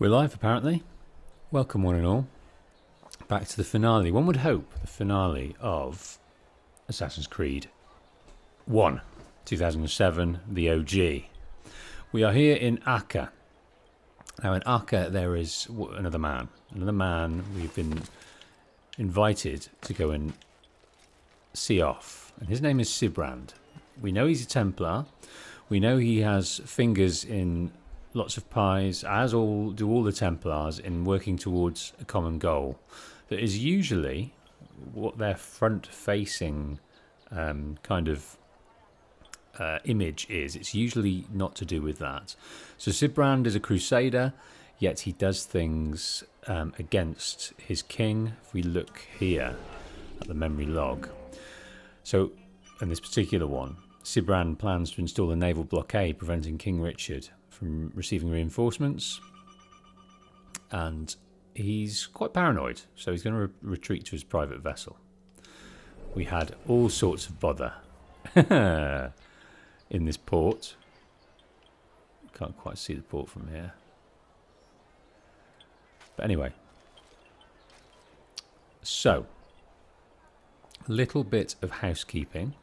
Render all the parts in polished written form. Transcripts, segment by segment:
We're live, apparently. Welcome, one and all, back to the finale. One would hope the finale of Assassin's Creed 1, 2007, the OG. We are here in Acre. Now, in Acre, there is another man. Another man we've been invited to go and see off. And his name is Sibrand. We know he's a Templar. We know he has fingers in lots of pies, as all do all the Templars, in working towards a common goal that is usually what their front-facing kind of image is. It's usually not to do with that. So Sibrand is a crusader, yet he does things against his king. If we look here at the memory log, so in this particular one, Sibrand plans to install a naval blockade preventing King Richard from receiving reinforcements, and he's quite paranoid, so he's going to retreat to his private vessel. We had all sorts of bother in this port. Can't quite see the port from here, but anyway, so a little bit of housekeeping.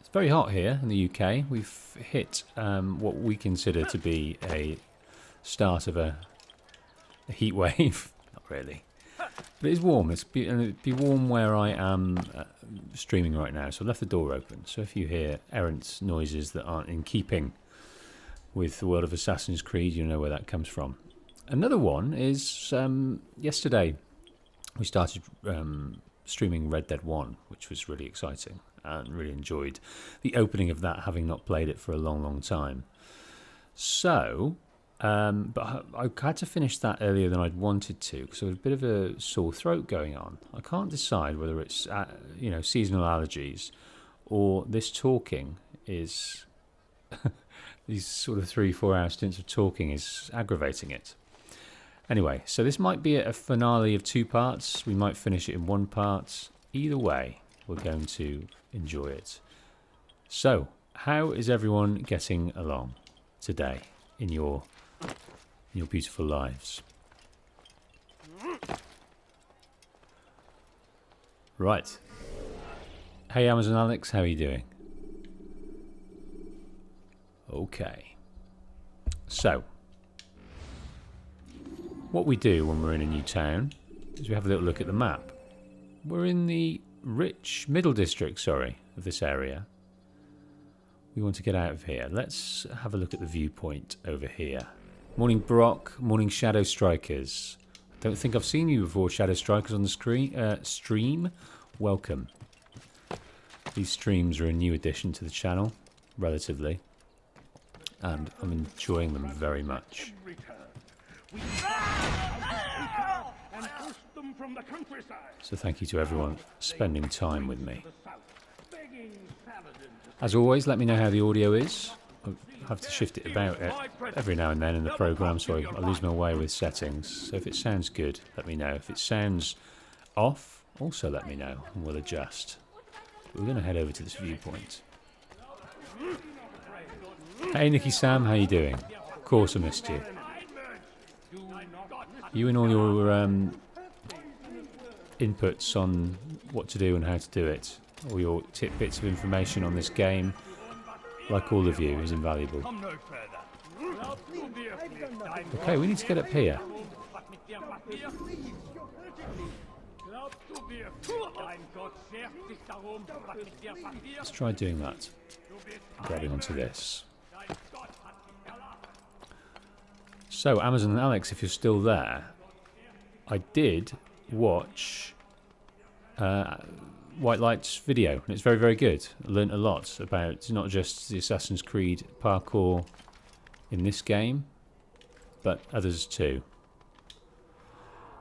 It's very hot here in the UK. We've hit what we consider to be a start of a heat wave. Not really. But it is warm. It'd be warm where I am streaming right now. So I've left the door open. So if you hear errant noises that aren't in keeping with the world of Assassin's Creed, you know where that comes from. Another one is yesterday we started streaming Red Dead 1, which was really exciting. And really enjoyed the opening of that, having not played it for a long, long time. So, but I had to finish that earlier than I'd wanted to because there was a bit of a sore throat going on. I can't decide whether it's seasonal allergies or this talking is these sort of 3-4 hour stints of talking is aggravating it. Anyway, so this might be a finale of 2 parts. We might finish it in 1 part. Either way, we're going to enjoy it. So, how is everyone getting along today in your beautiful lives? Right. Hey, Amazon Alex, how are you doing? Okay. So, what we do when we're in a new town is we have a little look at the map. We're in the middle district, of this area. We want to get out of here. Let's have a look at the viewpoint over here. Morning Brock, morning Shadow Strikers. I don't think I've seen you before, Shadow Strikers, on the stream. Welcome. These streams are a new addition to the channel, relatively, and I'm enjoying them very much. So thank you to everyone spending time with me. As always, let me know how the audio is. I have to shift it about every now and then in the programme, so I lose my way with settings. So if it sounds good, let me know. If it sounds off, also let me know, and we'll adjust. We're going to head over to this viewpoint. Hey Nicky Sam, how you doing? Of course I missed you. You and all your inputs on what to do and how to do it, all your tidbits of information on this game, like all of you, is invaluable. Okay, we need to get up here. Let's try doing that. Grabbing onto this. So, Amazon and Alex, if you're still there, I did watch White Light's video, and it's very, very good. I learnt a lot about not just the Assassin's Creed parkour in this game, but others too.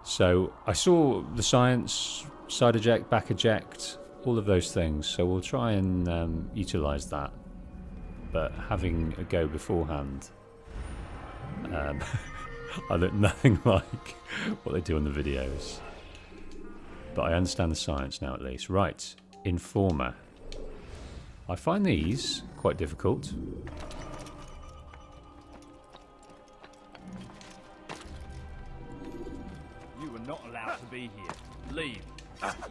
So I saw the science, side eject, back eject, all of those things, so we'll try and utilise that, but having a go beforehand, I look nothing like what they do on the videos. But I understand the science now, at least. Right, Informer. I find these quite difficult. not allowed to be here. Leave.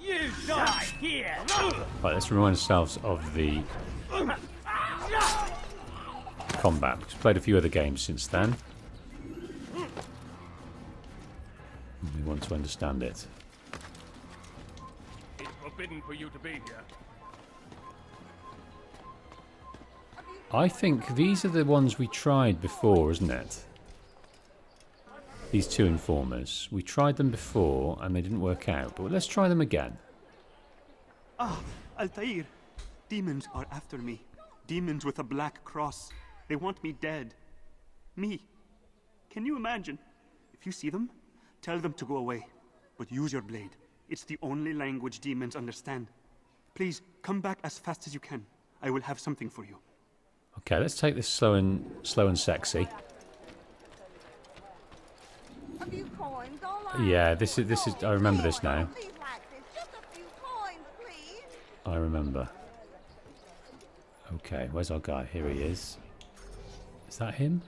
You die here! Right, let's remind ourselves of the combat. We've played a few other games since then. We want to understand it. It's forbidden for you to be here. I think these are the ones we tried before, isn't it? These two informers. We tried them before and they didn't work out, but let's try them again. Ah, Altair. Demons are after me. Demons with a black cross. They want me dead. Me. Can you imagine? If you see them, tell them to go away. But use your blade. It's the only language demons understand. Please, come back as fast as you can. I will have something for you. Okay, let's take this slow and sexy. A few coins, all right. Yeah, this is. I remember this now. Please like this. Just a few coins, please. I remember. Okay, where's our guy? Here he is. Is that him?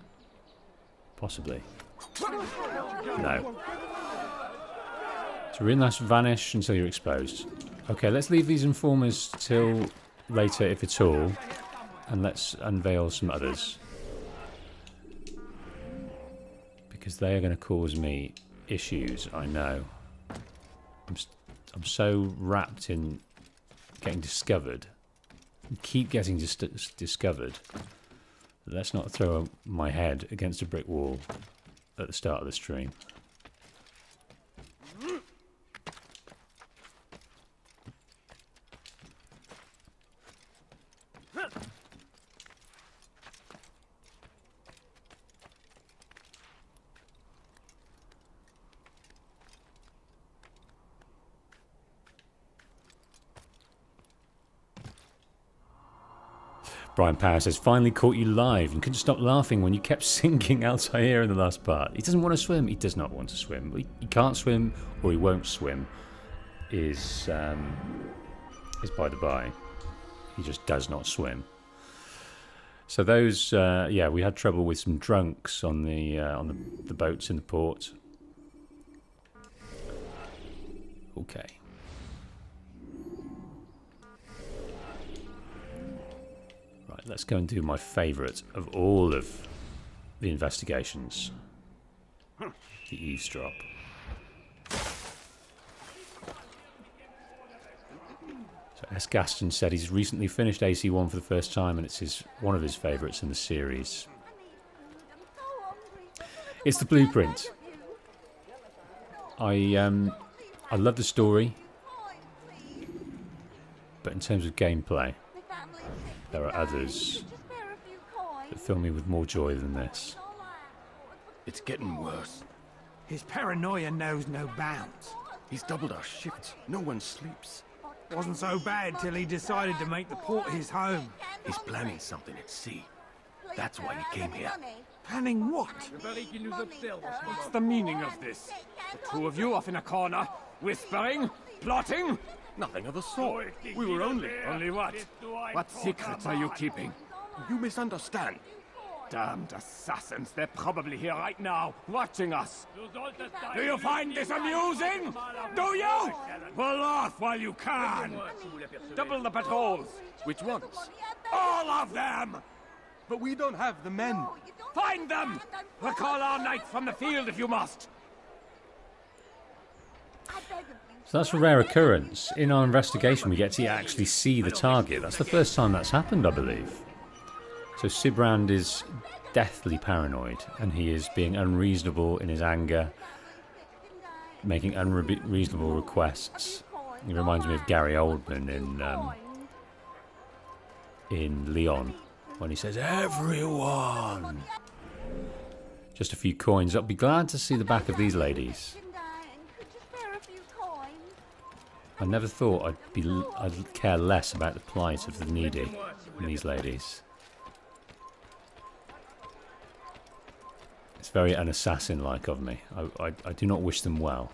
Possibly. No. So Rinlash vanish until you're exposed. Okay, let's leave these informers till later, if at all, and let's unveil some others. Because they are going to cause me issues, I know. I'm so wrapped in getting discovered. Keep getting discovered. Let's not throw my head against a brick wall at the start of the stream. Brian Power says, finally caught you live and couldn't stop laughing when you kept singing Altair in the last part. He doesn't want to swim. He does not want to swim. He can't swim or he won't swim is by the by. He just does not swim. So those, yeah, we had trouble with some drunks on the boats in the port. Okay. Right, let's go and do my favourite of all of the investigations. The eavesdrop. So S. Gaston said he's recently finished AC1 for the first time and it's one of his favourites in the series. It's the blueprint. I love the story, but in terms of gameplay, there are others that fill me with more joy than this. It's getting worse. His paranoia knows no bounds. He's doubled our shifts. No one sleeps. Wasn't so bad till he decided to make the port his home. He's planning something at sea. That's why he came here. Planning what? What's the meaning of this? The two of you off in a corner, whispering, plotting? Nothing of the sort. We were Only what? What secrets are you keeping? You misunderstand. Damned assassins, they're probably here right now, watching us. Do you find this amusing? Do you? Pull off while you can. Double the patrols. Which ones? All of them! But we don't have the men. Find them! Recall our knights from the field if you must. So that's a rare occurrence. In our investigation, we get to actually see the target. That's the first time that's happened, I believe. So Sibrand is deathly paranoid, and he is being unreasonable in his anger, making unreasonable requests. He reminds me of Gary Oldman in Leon, when he says, "Everyone!" Just a few coins. I'll be glad to see the back of these ladies. I never thought I'd care less about the plight of the needy in these ladies. It's very unassassin-like of me. I do not wish them well.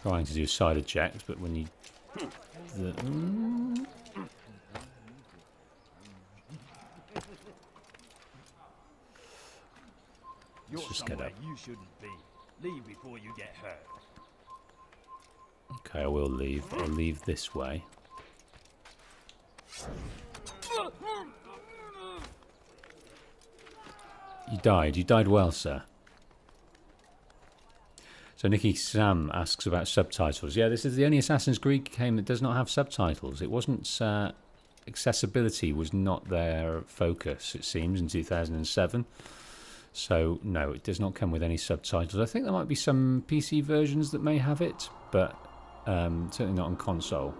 Trying to do side ejects, but when you... Let's just get up. You shouldn't be. Leave before you get hurt. Okay, I will leave. I'll leave this way. You died. You died well, sir. So Nicky Sam asks about subtitles. Yeah, this is the only Assassin's Creed game that does not have subtitles. It wasn't... accessibility was not their focus, it seems, in 2007. So, no, it does not come with any subtitles. I think there might be some PC versions that may have it, but certainly not on console.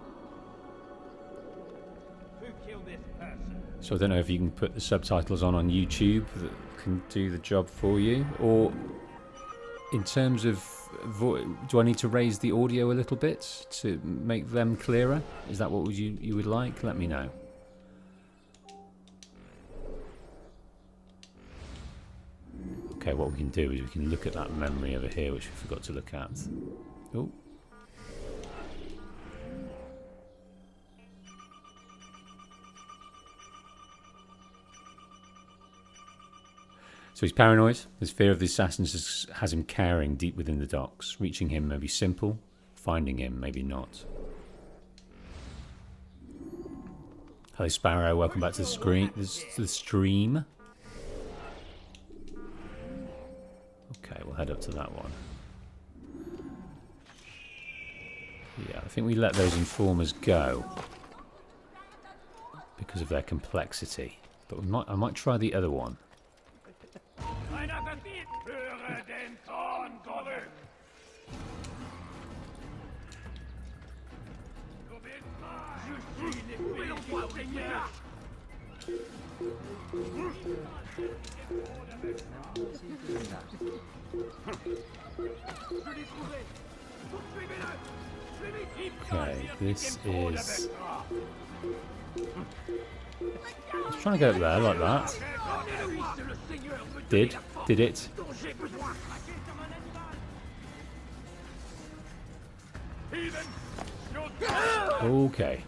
Who killed this person? So I don't know if you can put the subtitles on YouTube that can do the job for you, or in terms of do I need to raise the audio a little bit to make them clearer? Is that what you would like? Let me know. Okay, what we can do is we can look at that memory over here, which we forgot to look at. Oh. So he's paranoid. His fear of the assassins has him cowering deep within the docks. Reaching him may be simple, finding him maybe not. Hello Sparrow, welcome back to the stream. Okay, we'll head up to that one. Yeah, I think we let those informers go because of their complexity. But I might try the other one. Okay, this is... Let's try to go up there like that. Did it? Okay.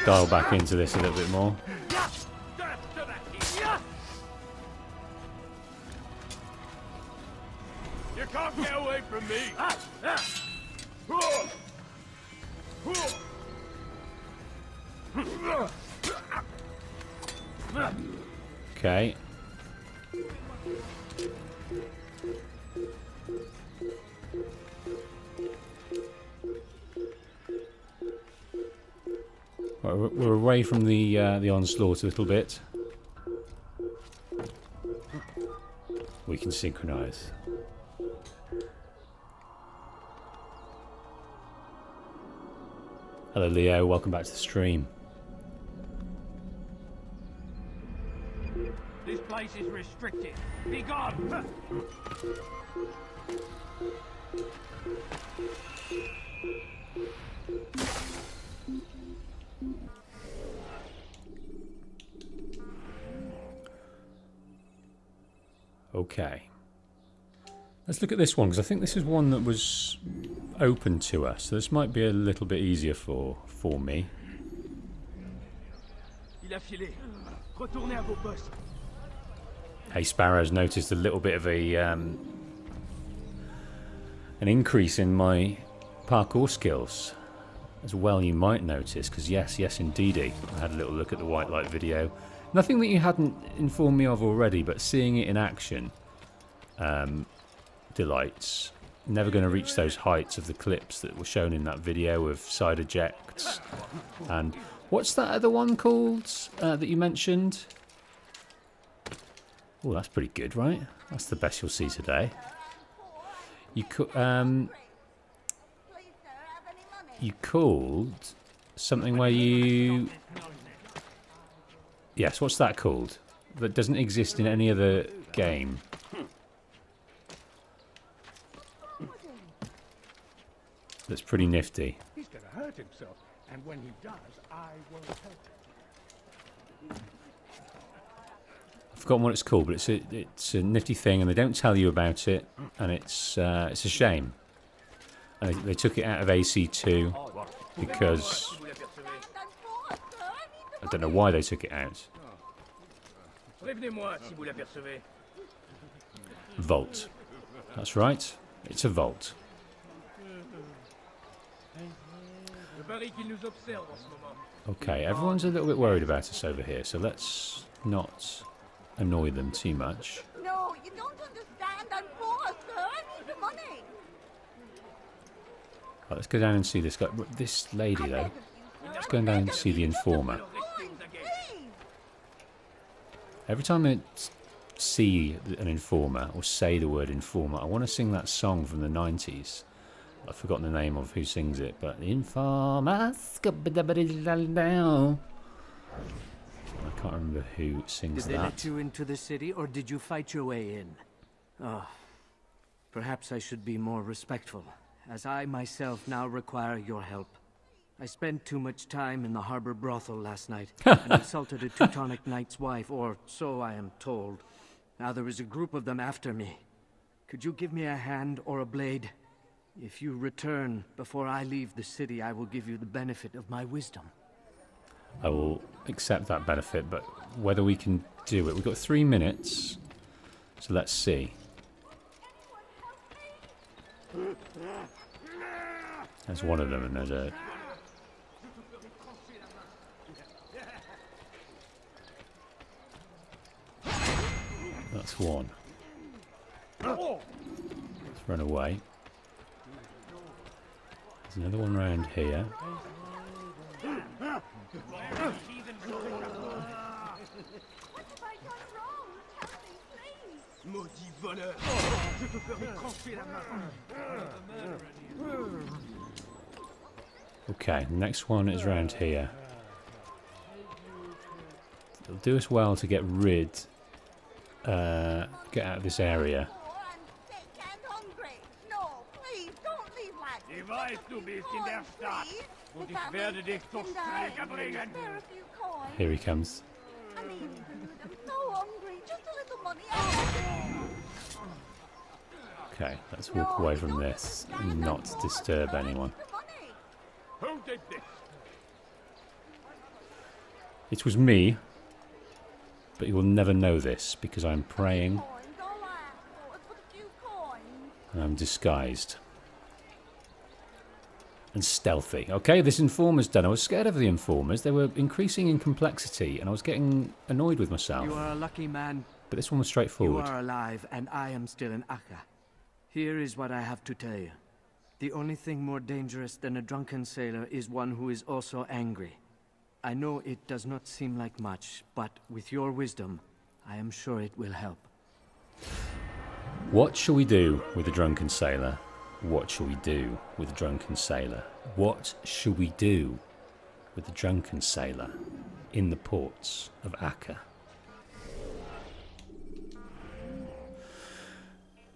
Dial back into this a little bit more. You can't get away from me. Okay. We're away from the onslaught a little bit. We can synchronize. Hello Leo, welcome back to the stream. This place is restricted. Be gone. Okay. Let's look at this one, because I think this is one that was open to us. So this might be a little bit easier for me. Il a filé. Retournez à vos postes. Hey Sparrow's noticed a little bit of a an increase in my parkour skills. As well you might notice, because yes indeedy. I had a little look at the white light video. Nothing that you hadn't informed me of already, but seeing it in action delights. Never going to reach those heights of the clips that were shown in that video of side ejects. And what's that other one called that you mentioned? Oh, that's pretty good, right? That's the best you'll see today. You called something where you... Yes, what's that called? That doesn't exist in any other game. That's pretty nifty. He's gonna hurt himself, and when he does, I won't help him. I've forgotten what it's called, but it's a nifty thing, and they don't tell you about it, and it's a shame. They took it out of AC2 because I don't know why they took it out. Prévenez-moi si vous l'apercevez. Vault. That's right. It's a vault. Je parie qu'il nous observe en ce moment. Okay, everyone's a little bit worried about us over here, so let's not annoy them too much. No, you don't understand. I'm poor, sir. I need the money. Right, let's go down and see this guy. This lady, though. Let's go down and see the informer. Coins, please. Every time I see an informer or say the word informer, I want to sing that song from the 90s. I've forgotten the name of who sings it, but informer. I can't remember who sings Did they that. let you into the city, or did you fight your way in? Oh, perhaps I should be more respectful, as I myself now require your help. I spent too much time in the harbor brothel last night, and insulted a Teutonic knight's wife, or so I am told. Now there is a group of them after me. Could you give me a hand or a blade? If you return before I leave the city, I will give you the benefit of my wisdom. I will accept that benefit, but whether we can do it... We've got 3 minutes, so let's see. There's one of them, and there's a... That's one. Let's run away. There's another one round here. What have I done wrong? Tell me, please. Maudit voleur. Je te ferai trancher la main. Okay, the next one is round here. It'll do us well to get out of this area. Poor and sick and hungry. No, please, don't leave like this. Die weißt, du bist in der Stadt. Please. Und If ich that werde means dich zur can Strecke I bringen. spare a few coins? Here he comes. I mean, dude, I'm so hungry. Just a little money. Okay, let's walk away from this and not disturb anyone. The money. Who did this? It was me, but you will never know this because I'm praying Coins, all I ask for is but a few coins. and I'm disguised. And stealthy. Okay, this informer's done. I was scared of the informers. They were increasing in complexity and I was getting annoyed with myself. You are a lucky man. But this one was You straightforward. are alive, and I am still in Akka. Here is what I have to tell you. The only thing more dangerous than a drunken sailor is one who is also angry. I know it does not seem like much, but with your wisdom, I am sure it will help. What shall we do with the drunken sailor? What shall we do with the drunken sailor? What shall we do with the drunken sailor in the ports of Akka?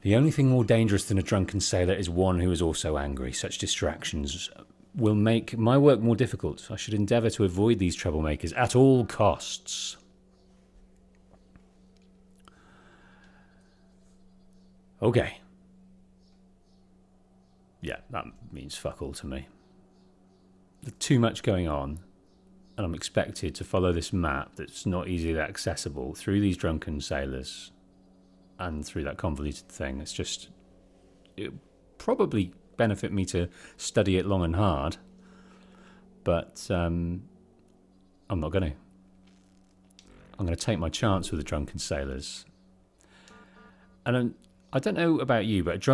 The only thing more dangerous than a drunken sailor is one who is also angry. Such distractions will make my work more difficult. I should endeavour to avoid these troublemakers at all costs. Okay. Yeah, that means fuck all to me. There's too much going on, and I'm expected to follow this map that's not easily accessible through these drunken sailors and through that convoluted thing. It's just... it probably benefit me to study it long and hard, but I'm not going to. I'm going to take my chance with the drunken sailors. And I don't know about you, but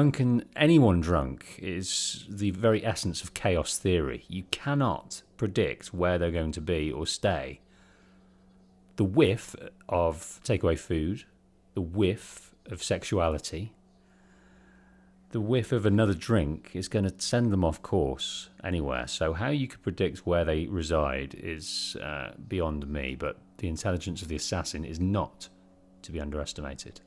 anyone drunk is the very essence of chaos theory. You cannot predict where they're going to be or stay. The whiff of takeaway food, the whiff of sexuality, the whiff of another drink is going to send them off course anywhere. So how you could predict where they reside is beyond me, but the intelligence of the assassin is not to be underestimated.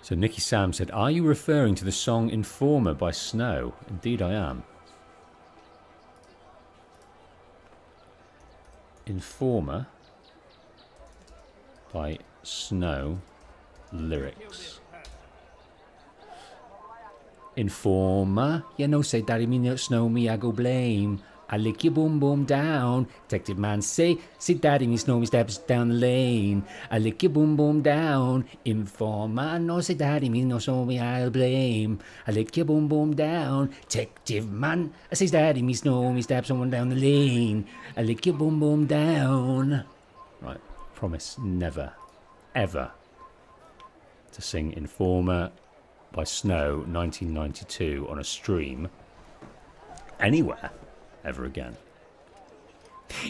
So Nicky Sam said, are you referring to the song Informer by Snow? Indeed I am. Informer by Snow. lyrics. Informer, you know, say daddy me not snow me, I go blame. I lick your boom boom down. Detective man say daddy me snow me steps down the lane. I lick your boom boom down. Informer, no say daddy me no snow me, I'll blame. I lick your boom boom down. Detective man, I say daddy me snow me steps someone down the lane. I lick your boom boom down. Right, promise never, ever to sing Informer by Snow 1992 on a stream anywhere ever again.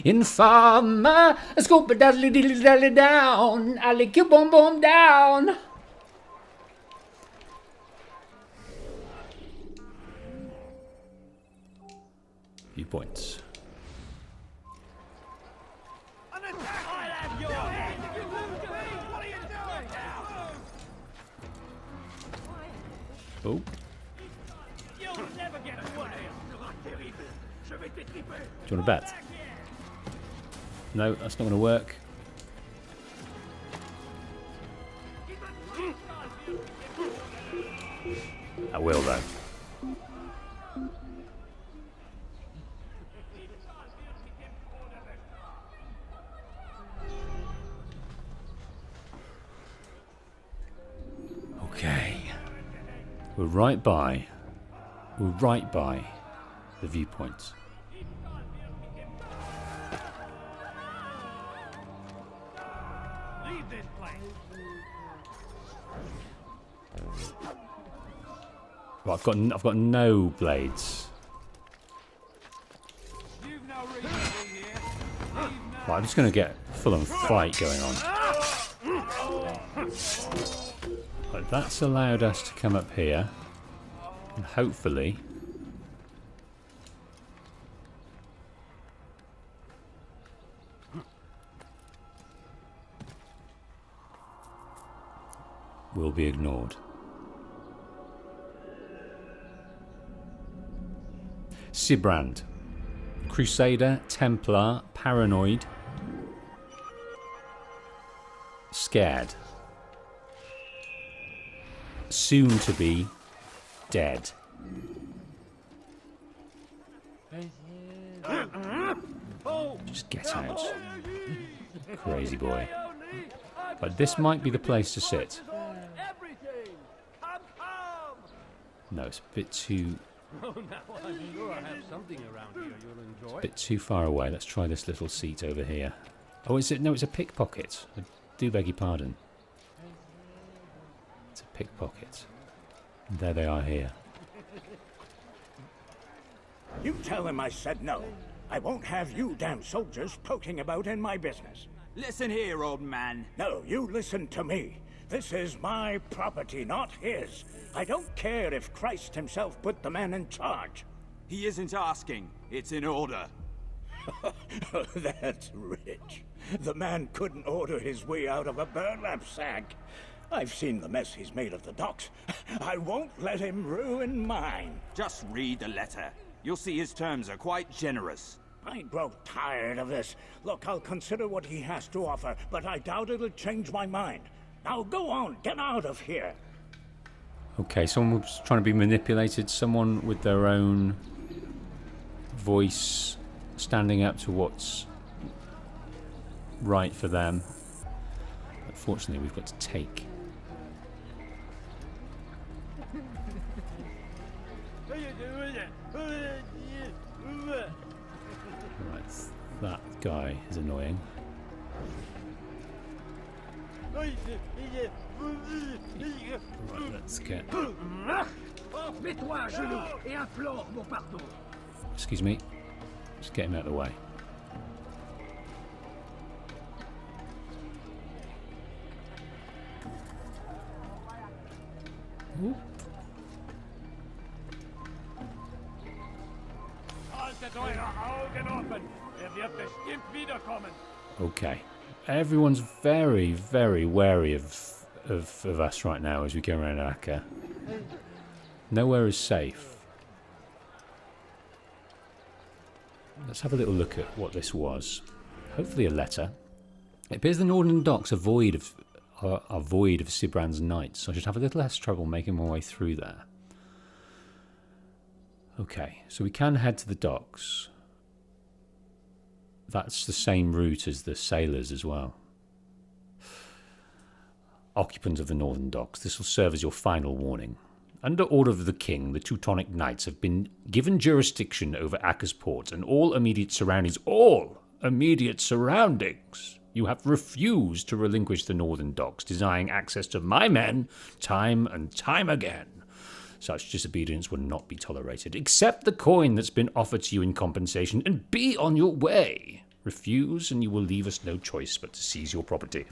Informer, a scoop a daddly diddly daddly down. I lick your boom boom down. Viewpoints. Oh. Do you want to bet? No, that's not going to work. I will, though. Okay. We're right by the viewpoints. Well, I've got no blades. Right, I'm just going to get full-on fight going on. Right, that's allowed us to come up here, and hopefully will be ignored. Sibrand, Crusader, Templar, paranoid, scared, soon to be dead. Just get out, crazy boy. But this might be the place to sit. No, it's a bit too... It's a bit too far away. Let's try this little seat over here. Oh, is it? No, it's a pickpocket. I do beg your pardon. It's a pickpocket. And there they are here. You tell him I said no. I won't have you damn soldiers poking about in my business. Listen here, old man. No, you listen to me. This is my property, not his. I don't care if Christ himself put the man in charge. He isn't asking. It's in order. That's rich. The man couldn't order his way out of a burlap sack. I've seen the mess he's made of the docks. I won't let him ruin mine. Just read the letter. You'll see his terms are quite generous. I grow tired of this. Look, I'll consider what he has to offer, but I doubt it'll change my mind. Now go on, get out of here. Okay, someone was trying to be manipulated. Someone with their own voice standing up to what's right for them. Unfortunately, we've got to take. Right, that guy is annoying. Right, let's get... Excuse me. Just get him out of the way. Ooh. Okay. Everyone's very, very wary of us right now as we go around Akka. Nowhere is safe. Let's have a little look at what this was. Hopefully a letter. It appears the northern docks are void of are void of Sibrand's knights, so I should have a little less trouble making my way through there. Okay, so we can head to the docks. That's the same route as the sailors as well. Occupants of the northern docks, this will serve as your final warning. Under order of the king, the Teutonic Knights have been given jurisdiction over Acker's port and all immediate surroundings. All immediate surroundings! You have refused to relinquish the northern docks, denying access to my men time and time again. Such disobedience will not be tolerated. Accept the coin that's been offered to you in compensation and be on your way. Refuse and you will leave us no choice but to seize your property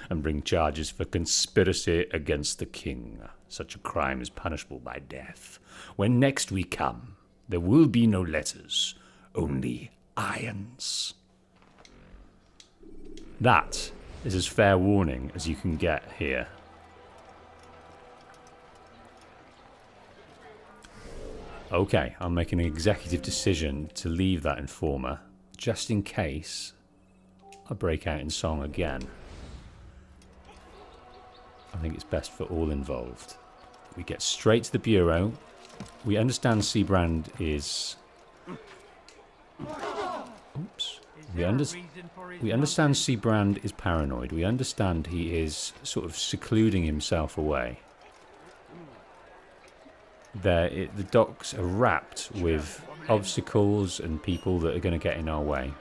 and bring charges for conspiracy against the king. Such a crime is punishable by death. When next we come, there will be no letters, only irons. That is as fair warning as you can get here. Okay, I'm making an executive decision to leave that informer, just in case I break out in song again. I think it's best for all involved. We get straight to the bureau. We understand Sibrand is... Oops. We understand Sibrand is paranoid. We understand he is sort of secluding himself away. The docks are wrapped with obstacles and people that are going to get in our way.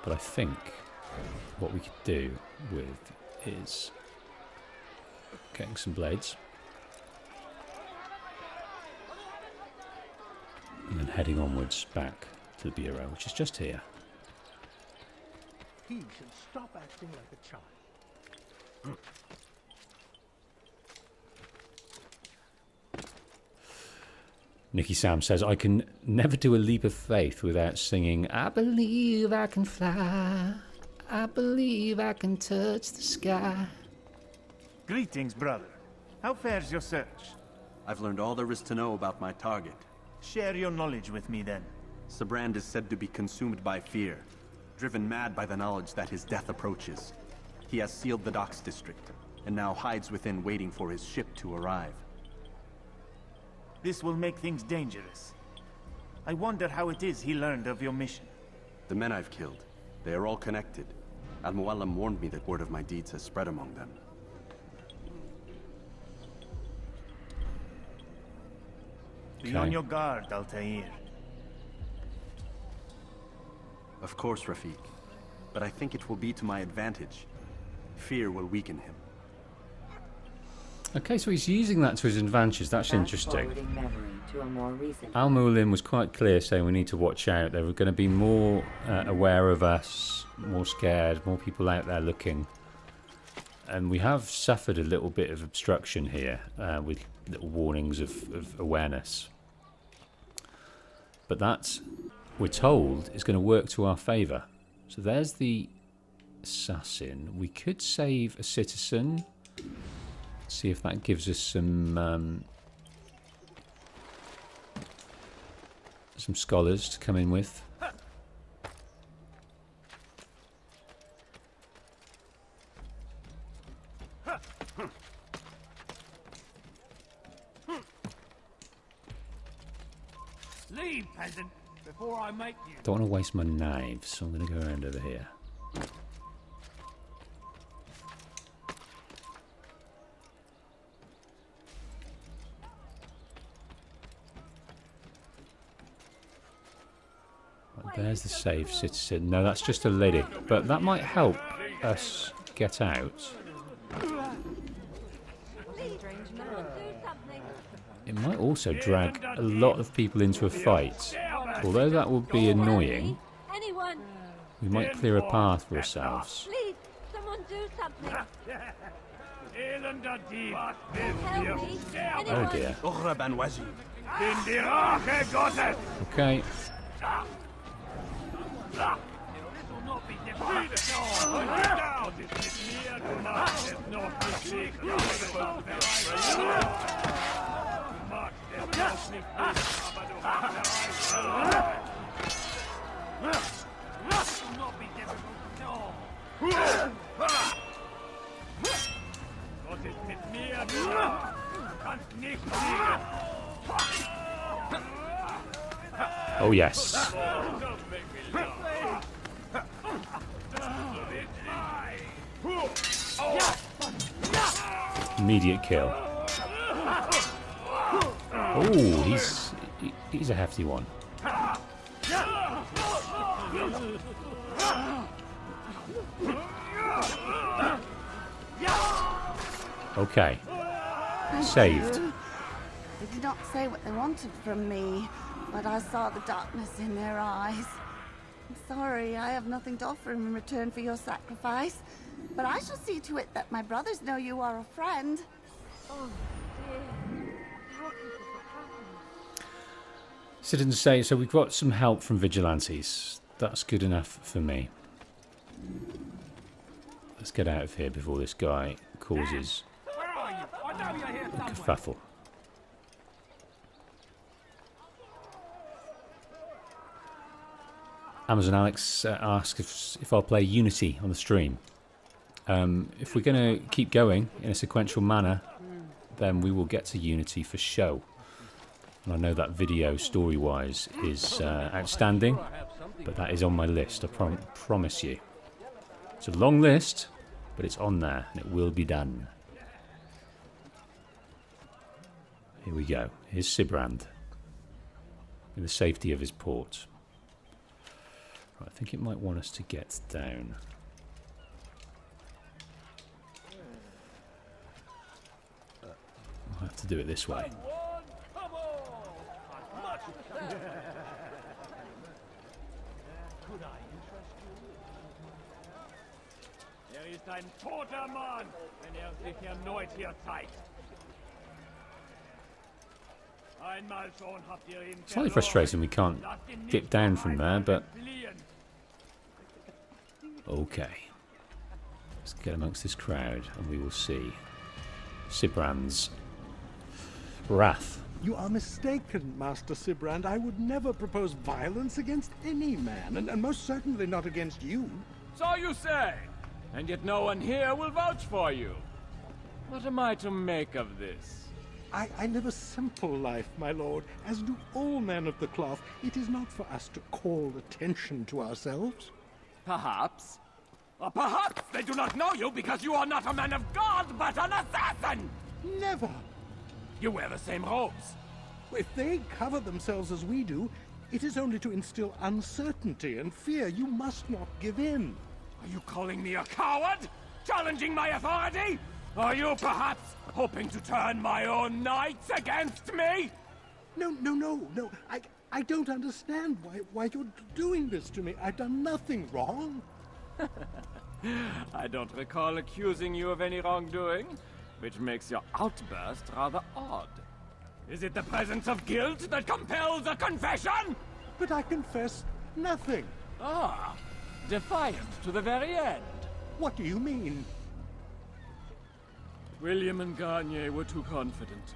But I think what we could do with is getting some blades and then heading onwards back to the bureau, which is just here. He should stop acting like a child. Nicky Sam says, I can never do a leap of faith without singing, I believe I can fly, I believe I can touch the sky. Greetings, brother. How fares your search? I've learned all there is to know about my target. Share your knowledge with me, then. Sibrand is said to be consumed by fear, driven mad by the knowledge that his death approaches. He has sealed the docks district, and now hides within waiting for his ship to arrive. This will make things dangerous. I wonder how it is he learned of your mission. The men I've killed, they are all connected. Al-Muallim warned me that word of my deeds has spread among them. Be on your guard, Altair. Of course, Rafiq. But I think it will be to my advantage. Fear will weaken him. Okay, so he's using that to his advantage. That's interesting. Al-Muallim was quite clear saying we need to watch out. They were going to be more aware of us, more scared, more people out there looking. And we have suffered a little bit of obstruction here with little warnings of awareness. But that, we're told, is going to work to our favour. So there's the assassin. We could save a citizen. See if that gives us some scholars to come in with. Leave, peasant, before I make you. Don't want to waste my knives, so I'm going to go around over here. There's the safe citizen. No, that's just a lady. But that might help us get out. It might also drag a lot of people into a fight. Although that would be annoying, we might clear a path for ourselves. Please, someone do something. Oh dear. Okay. yes. Immediate kill. Oh, he's a hefty one. Okay. Saved. They did not say what they wanted from me, but I saw the darkness in their eyes. I'm sorry, I have nothing to offer in return for your sacrifice, but I shall see to it that my brothers know you are a friend. Oh, dear. How could this have happened? Citizens say, so we've got some help from vigilantes. That's good enough for me. Let's get out of here before this guy causes a kerfuffle. Amazon Alex asks if I'll play Unity on the stream. If we're going to keep going in a sequential manner, then we will get to Unity for show. And I know that video, story-wise, is outstanding, but that is on my list, I promise you. It's a long list, but it's on there, and it will be done. Here we go. Here's Sibrand, in the safety of his port. Right, I think it might want us to get down. I'll have to do it this way. Ist ein toter Mann, wenn sich erneut hier zeigt. Einmal schon habt ihr ihn Slightly frustrating we can't dip down from there, but okay. Let's get amongst this crowd and we will see Sibrand's wrath. You are mistaken, Master Sibrand. I would never propose violence against any man, and most certainly not against you. So you say, and yet no one here will vouch for you. What am I to make of this? I live a simple life, my lord, as do all men of the cloth. It is not for us to call attention to ourselves. Perhaps. Or perhaps they do not know you because you are not a man of God, but an assassin! Never! You wear the same robes. If they cover themselves as we do, it is only to instill uncertainty and fear. You must not give in. Are you calling me a coward? Challenging my authority? Are you perhaps hoping to turn my own knights against me? No. I don't understand why you're doing this to me. I've done nothing wrong. I don't recall accusing you of any wrongdoing, which makes your outburst rather odd. Is it the presence of guilt that compels a confession? But I confess nothing. Ah, defiant to the very end. What do you mean? William and Garnier were too confident,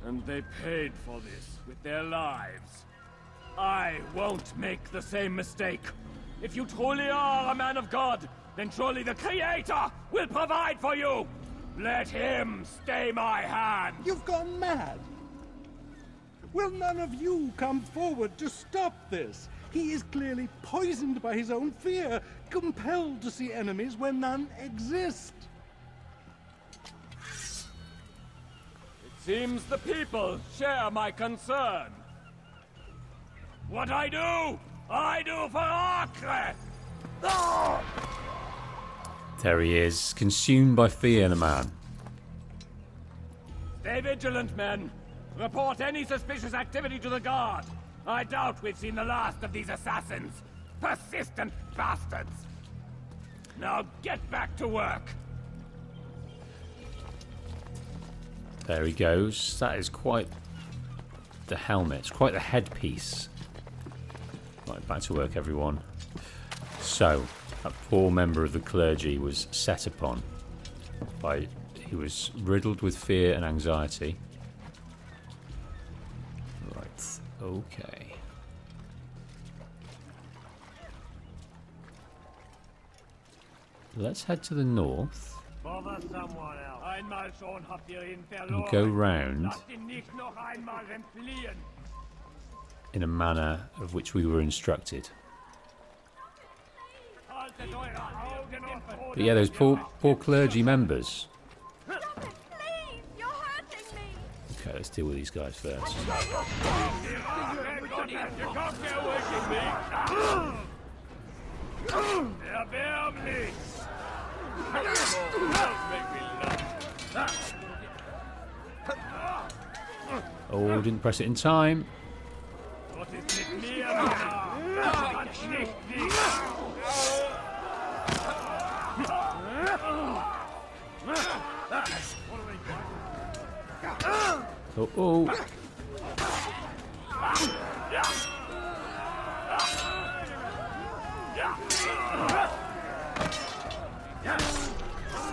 and they paid for this with their lives. I won't make the same mistake. If you truly are a man of God, then surely the Creator will provide for you. Let him stay my hand. You've gone mad. Will none of you come forward to stop this? He is clearly poisoned by his own fear, compelled to see enemies where none exist. Seems the people share my concern. What I do for Acre! Oh! There he is, consumed by fear, the man. Stay vigilant, men. Report any suspicious activity to the guard. I doubt we've seen the last of these assassins. Persistent bastards. Now get back to work. There he goes. That is quite the helmet. It's quite the headpiece. Right, back to work, everyone. So, that poor member of the clergy was set upon by... He was riddled with fear and anxiety. Right, okay. Let's head to the north. And go round in a manner of which we were instructed. But yeah, those poor clergy members. Stop it, please! You're hurting me! Okay, let's deal with these guys first. Oh, didn't press it in time. Oh.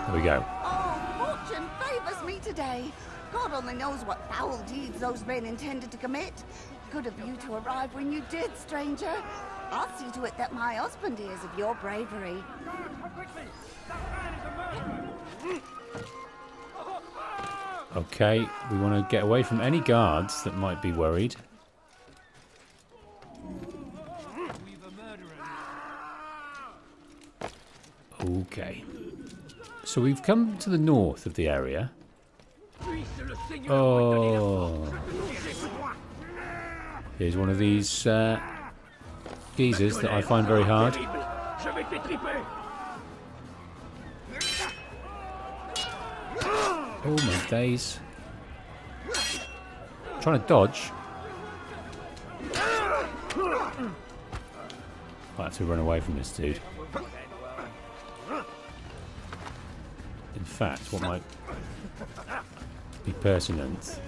There we go. Oh, fortune favors me today. God only knows what foul deeds those men intended to commit. Good of you to arrive when you did, stranger. I'll see to it that my husband hears of your bravery. Okay, we want to get away from any guards that might be worried. Okay. So we've come to the north of the area. Oh. Here's one of these geezers that I find very hard. Oh my days. Trying to dodge. Might have to run away from this dude. In fact, what might be pertinent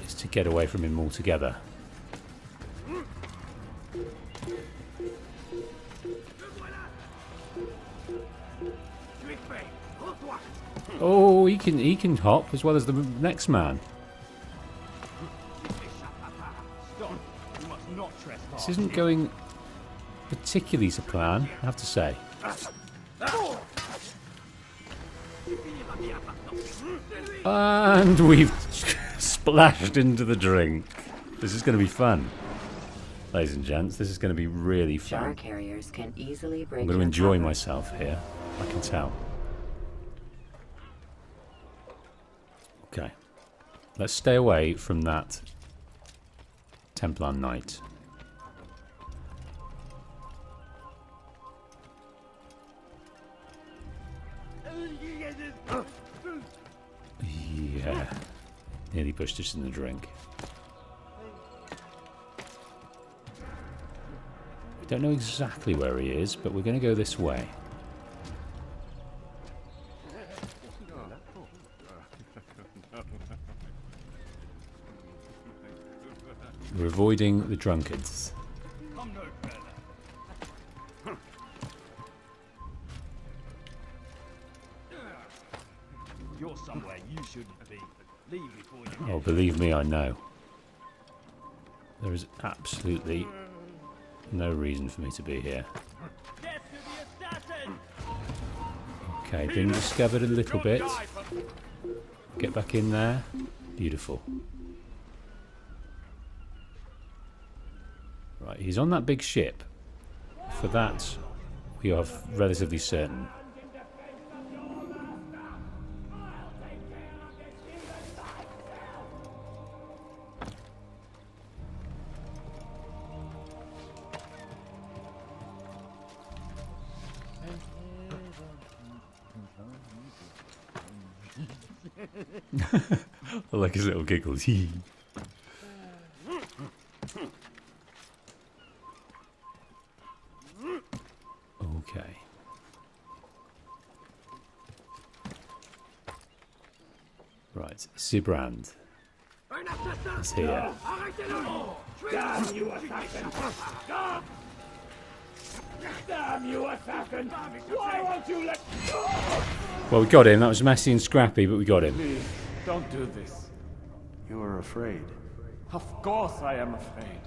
is to get away from him altogether. Oh, he can hop as well as the next man. This isn't going particularly to plan, I have to say. And we've splashed into the drink. This is going to be fun. Ladies and gents, this is going to be really fun. Shark carriers can easily break. I'm going to enjoy myself here, I can tell. Okay. Let's stay away from that Templar Knight. Yeah. Nearly pushed us in the drink. We don't know exactly where he is, but we're going to go this way. We're avoiding the drunkards. You're somewhere you shouldn't be. Leave before you. Oh, believe me, I know. There is absolutely no reason for me to be here. Okay, been discovered a little bit. Get back in there. Beautiful. Right, he's on that big ship. For that, we are relatively certain. I like his little giggles. Okay. Right, Sibrand is here. Damn you, assassin! Damn you, assassin! Why won't you let go? Well, we got him. That was messy and scrappy, but we got him. Please, don't do this. You are afraid. Of course I am afraid.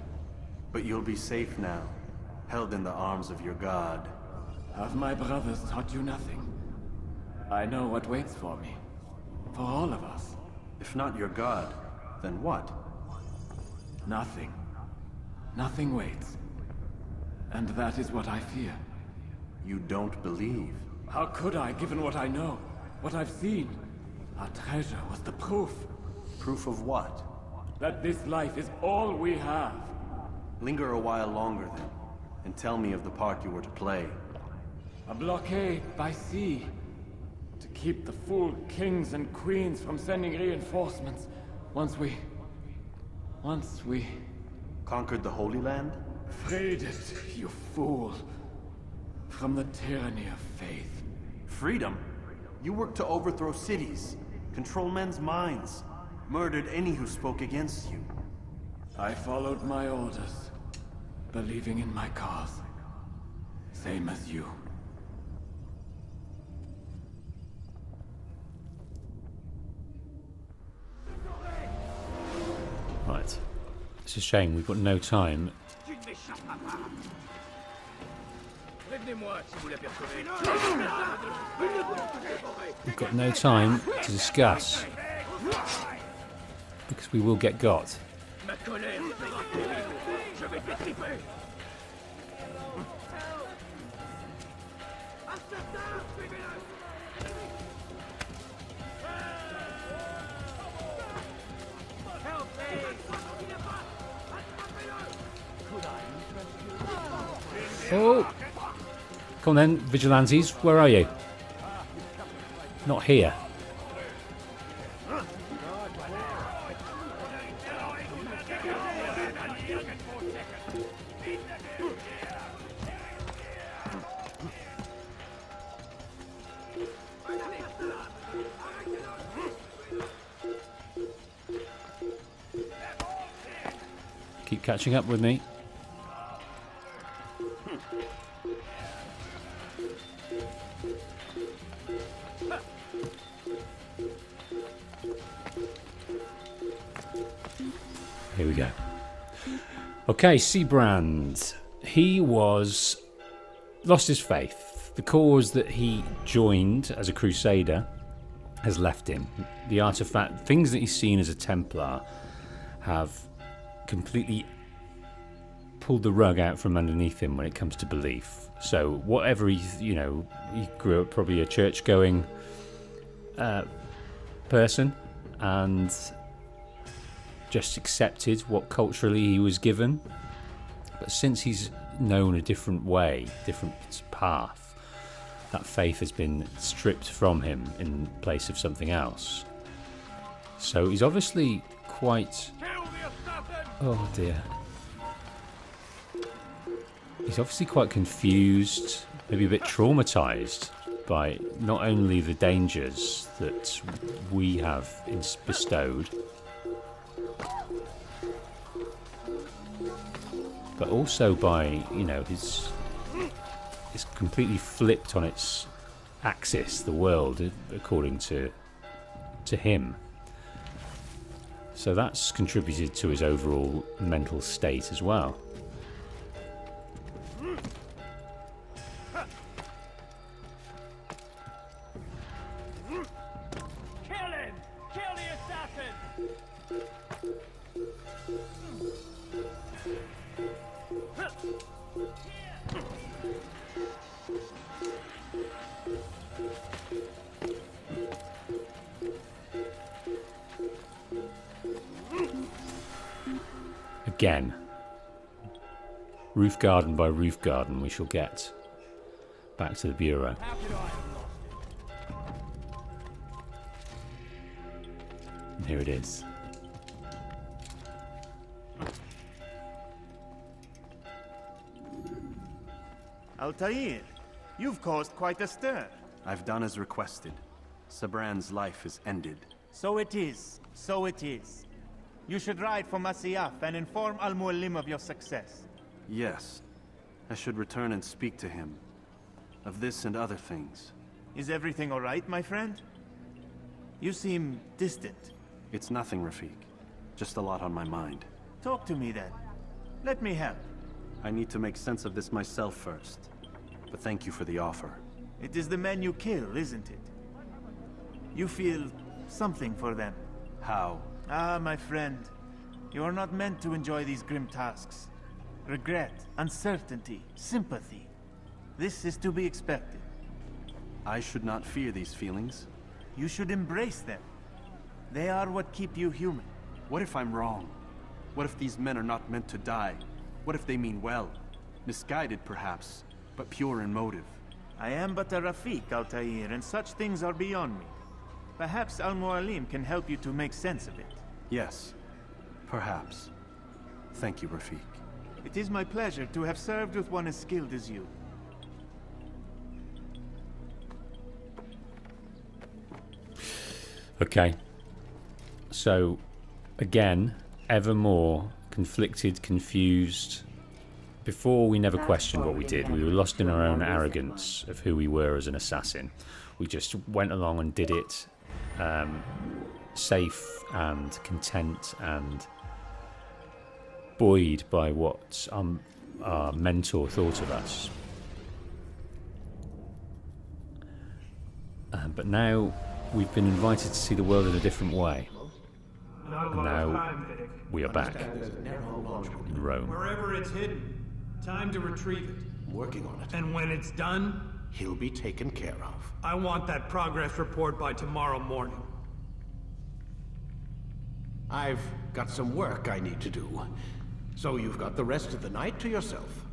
But you'll be safe now, held in the arms of your god. Have my brothers taught you nothing? I know what waits for me. For all of us. If not your god, Then what? Nothing. Nothing waits. And that is what I fear. You don't believe? How could I, given what I know? What I've seen? Our treasure was the proof. Proof of what? That this life is all we have. Linger a while longer then, and tell me of the part you were to play. A blockade by sea. To keep the fool kings and queens from sending reinforcements. Once we... Conquered the Holy Land? Freed it, you fool. From the tyranny of faith. Freedom? You worked to overthrow cities, control men's minds, murdered any who spoke against you. I followed my orders, believing in my cause. Same as you. Right. It's a shame we've got no time. We've got no time to discuss. Because we will get got. Oh! Come on then, vigilantes, where are you? Not here. Keep catching up with me. Here we go. Okay, Sibrand. He lost his faith. The cause that he joined as a crusader has left him. The artifact, things that he's seen as a Templar, have completely pulled the rug out from underneath him when it comes to belief. So whatever he grew up probably a church-going person, and just accepted what culturally he was given. But since he's known a different way, different path, that faith has been stripped from him in place of something else. So he's obviously quite... Oh dear. He's obviously quite confused, maybe a bit traumatized by not only the dangers that we have bestowed, but also by, his completely flipped on its axis, the world, according to him. So that's contributed to his overall mental state as well. Again, roof garden by roof garden, we shall get back to the Bureau. And here it is. Altair, you've caused quite a stir. I've done as requested. Sibrand's life is ended. So it is. So it is. You should ride for Masyaf and inform Al-Mualim of your success. Yes. I should return and speak to him. Of this and other things. Is everything all right, my friend? You seem distant. It's nothing, Rafik. Just a lot on my mind. Talk to me then. Let me help. I need to make sense of this myself first. But thank you for the offer. It is the men you kill, isn't it? You feel something for them. How? Ah, my friend. You are not meant to enjoy these grim tasks. Regret, uncertainty, sympathy. This is to be expected. I should not fear these feelings. You should embrace them. They are what keep you human. What if I'm wrong? What if these men are not meant to die? What if they mean well? Misguided, perhaps, but pure in motive. I am but a Rafiq, Altair, and such things are beyond me. Perhaps Al-Mualim can help you to make sense of it. Yes, perhaps. Thank you, Rafiq. It is my pleasure to have served with one as skilled as you. Okay. So, again, ever more conflicted, confused. Before, we never questioned what we did. We were lost in our own arrogance of who we were as an assassin. We just went along and did it, safe and content and buoyed by what our mentor thought of us. But now we've been invited to see the world in a different way. And now we are back in Rome. Wherever it's hidden, time to retrieve it. Working on it. And when it's done, He'll be taken care of. I want that progress report by tomorrow morning. I've got some work I need to do. So you've got the rest of the night to yourself.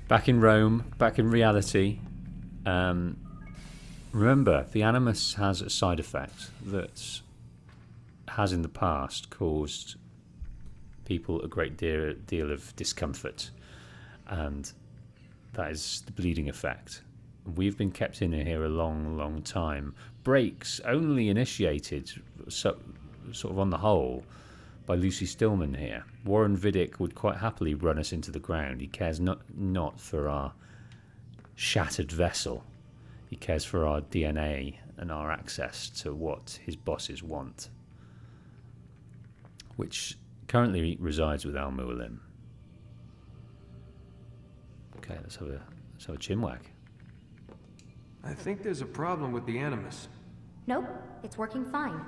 Back in Rome, back in reality. Remember, the Animus has a side effect that has in the past caused people a great deal of discomfort, and that is the bleeding effect. We've been kept in here a long time. Breaks only initiated, sort of on the whole, by Lucy Stillman here. Warren Vidic would quite happily run us into the ground. He cares not for our shattered vessel. He cares for our DNA and our access to what his bosses want, which currently resides with Al-Mualim. Okay, let's have a chinwag. I think there's a problem with the Animus. Nope, it's working fine.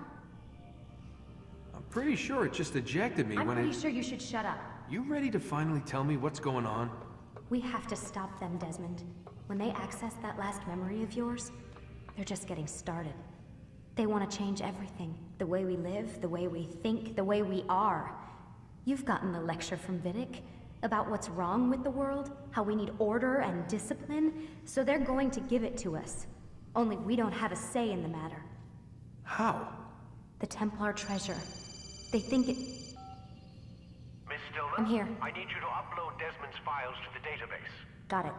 I'm pretty sure it just ejected me I'm when pretty sure you should shut up. You ready to finally tell me what's going on? We have to stop them, Desmond. When they access that last memory of yours, they're just getting started. They want to change everything. The way we live, the way we think, the way we are. You've gotten the lecture from Vidic about what's wrong with the world, how we need order and discipline, so they're going to give it to us. Only we don't have a say in the matter. How? The Templar treasure. They think it... Miss Stillman? I'm here. I need you to upload Desmond's files to the database. Got it.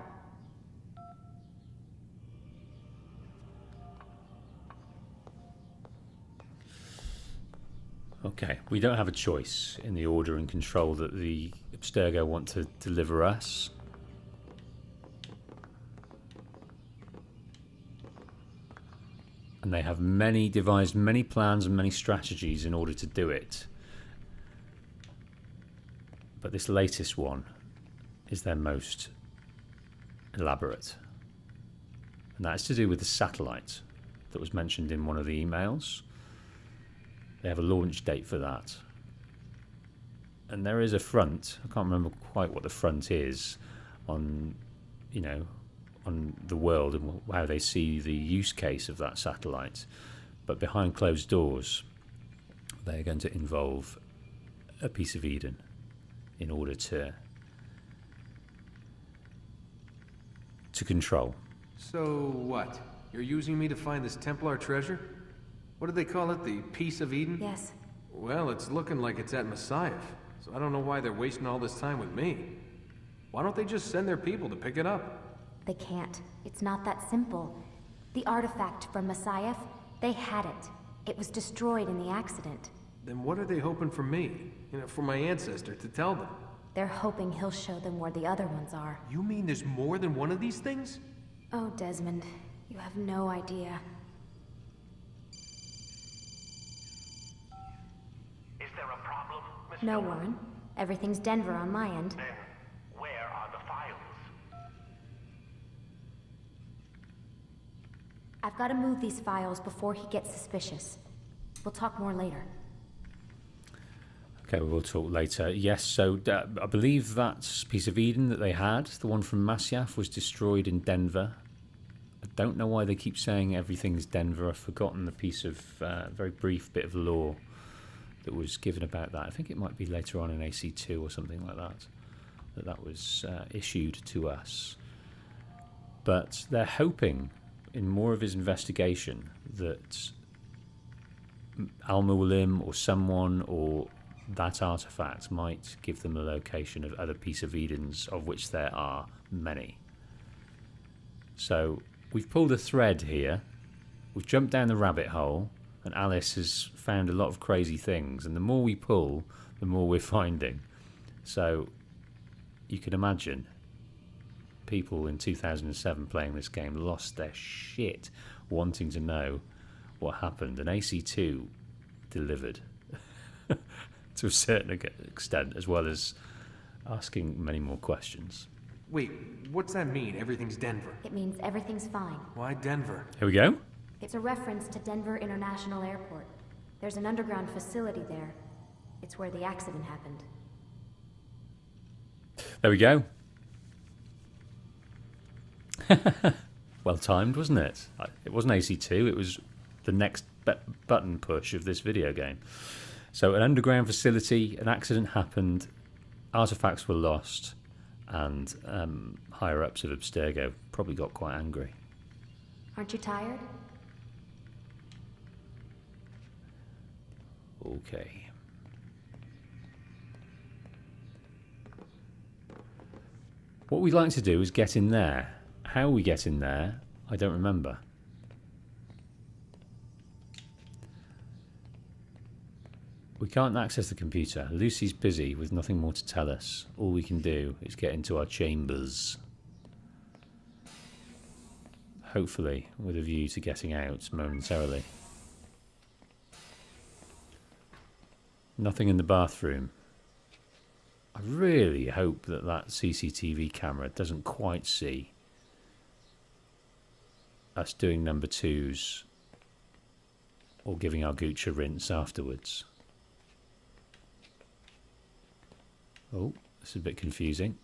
Okay, we don't have a choice in the order and control that the Abstergo want to deliver us. And they have devised many plans and many strategies in order to do it. But this latest one is their most elaborate. And that is to do with the satellite that was mentioned in one of the emails. They have a launch date for that. And there is a front, I can't remember quite what the front is, on, on the world and how they see the use case of that satellite. But behind closed doors, they're going to involve a piece of Eden in order to control. So what? You're using me to find this Templar treasure? What do they call it? The Piece of Eden? Yes. Well, it's looking like it's at Messiah, so I don't know why they're wasting all this time with me. Why don't they just send their people to pick it up? They can't. It's not that simple. The artifact from Messiah, they had it. It was destroyed in the accident. Then what are they hoping for me? For my ancestor to tell them? They're hoping he'll show them where the other ones are. You mean there's more than one of these things? Oh, Desmond, you have no idea. Is there a problem, Miss No, Stillman? Warren. Everything's Denver on my end. Then, where are the files? I've got to move these files before he gets suspicious. We'll talk more later. Okay, we'll talk later. Yes, so I believe that piece of Eden that they had, the one from Masyaf, was destroyed in Denver. I don't know why they keep saying everything's Denver. I've forgotten the piece of very brief bit of lore that was given about that. I think it might be later on in AC2 or something like that, that was issued to us. But they're hoping in more of his investigation that Al-Mualim or someone or that artifact might give them a location of other piece of Edens, of which there are many. So we've pulled a thread here. We've jumped down the rabbit hole, and Alice has found a lot of crazy things, and the more we pull, the more we're finding. So you can imagine people in 2007 playing this game lost their shit wanting to know what happened, and AC2 delivered to a certain extent, as well as asking many more questions. Wait, what's that mean, everything's Denver? It means everything's fine. Why Denver? Here we go. It's a reference to Denver International Airport. There's an underground facility there. It's where the accident happened. There we go. Well timed, wasn't it? It wasn't AC2, it was the next button push of this video game. So an underground facility, an accident happened, artifacts were lost, and higher-ups of Abstergo probably got quite angry. Aren't you tired? Okay. What we'd like to do is get in there. How we get in there, I don't remember. We can't access the computer. Lucy's busy with nothing more to tell us. All we can do is get into our chambers. Hopefully, with a view to getting out momentarily. Nothing in the bathroom. I really hope that that CCTV camera doesn't quite see us doing number twos or giving our gooch a rinse afterwards. Oh, this is a bit confusing.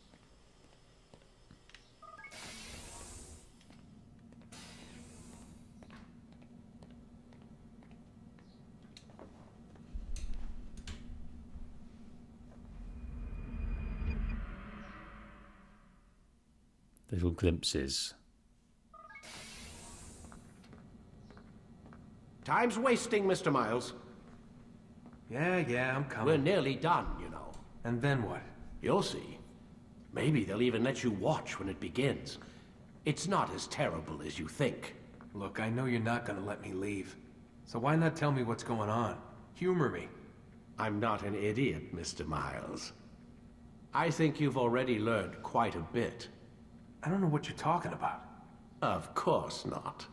Little glimpses. Time's wasting, Mr. Miles. Yeah, I'm coming. We're nearly done, you know. And then what? You'll see. Maybe they'll even let you watch when it begins. It's not as terrible as you think. Look, I know you're not gonna let me leave. So why not tell me what's going on? Humor me. I'm not an idiot, Mr. Miles. I think you've already learned quite a bit. I don't know what you're talking about. Of course not.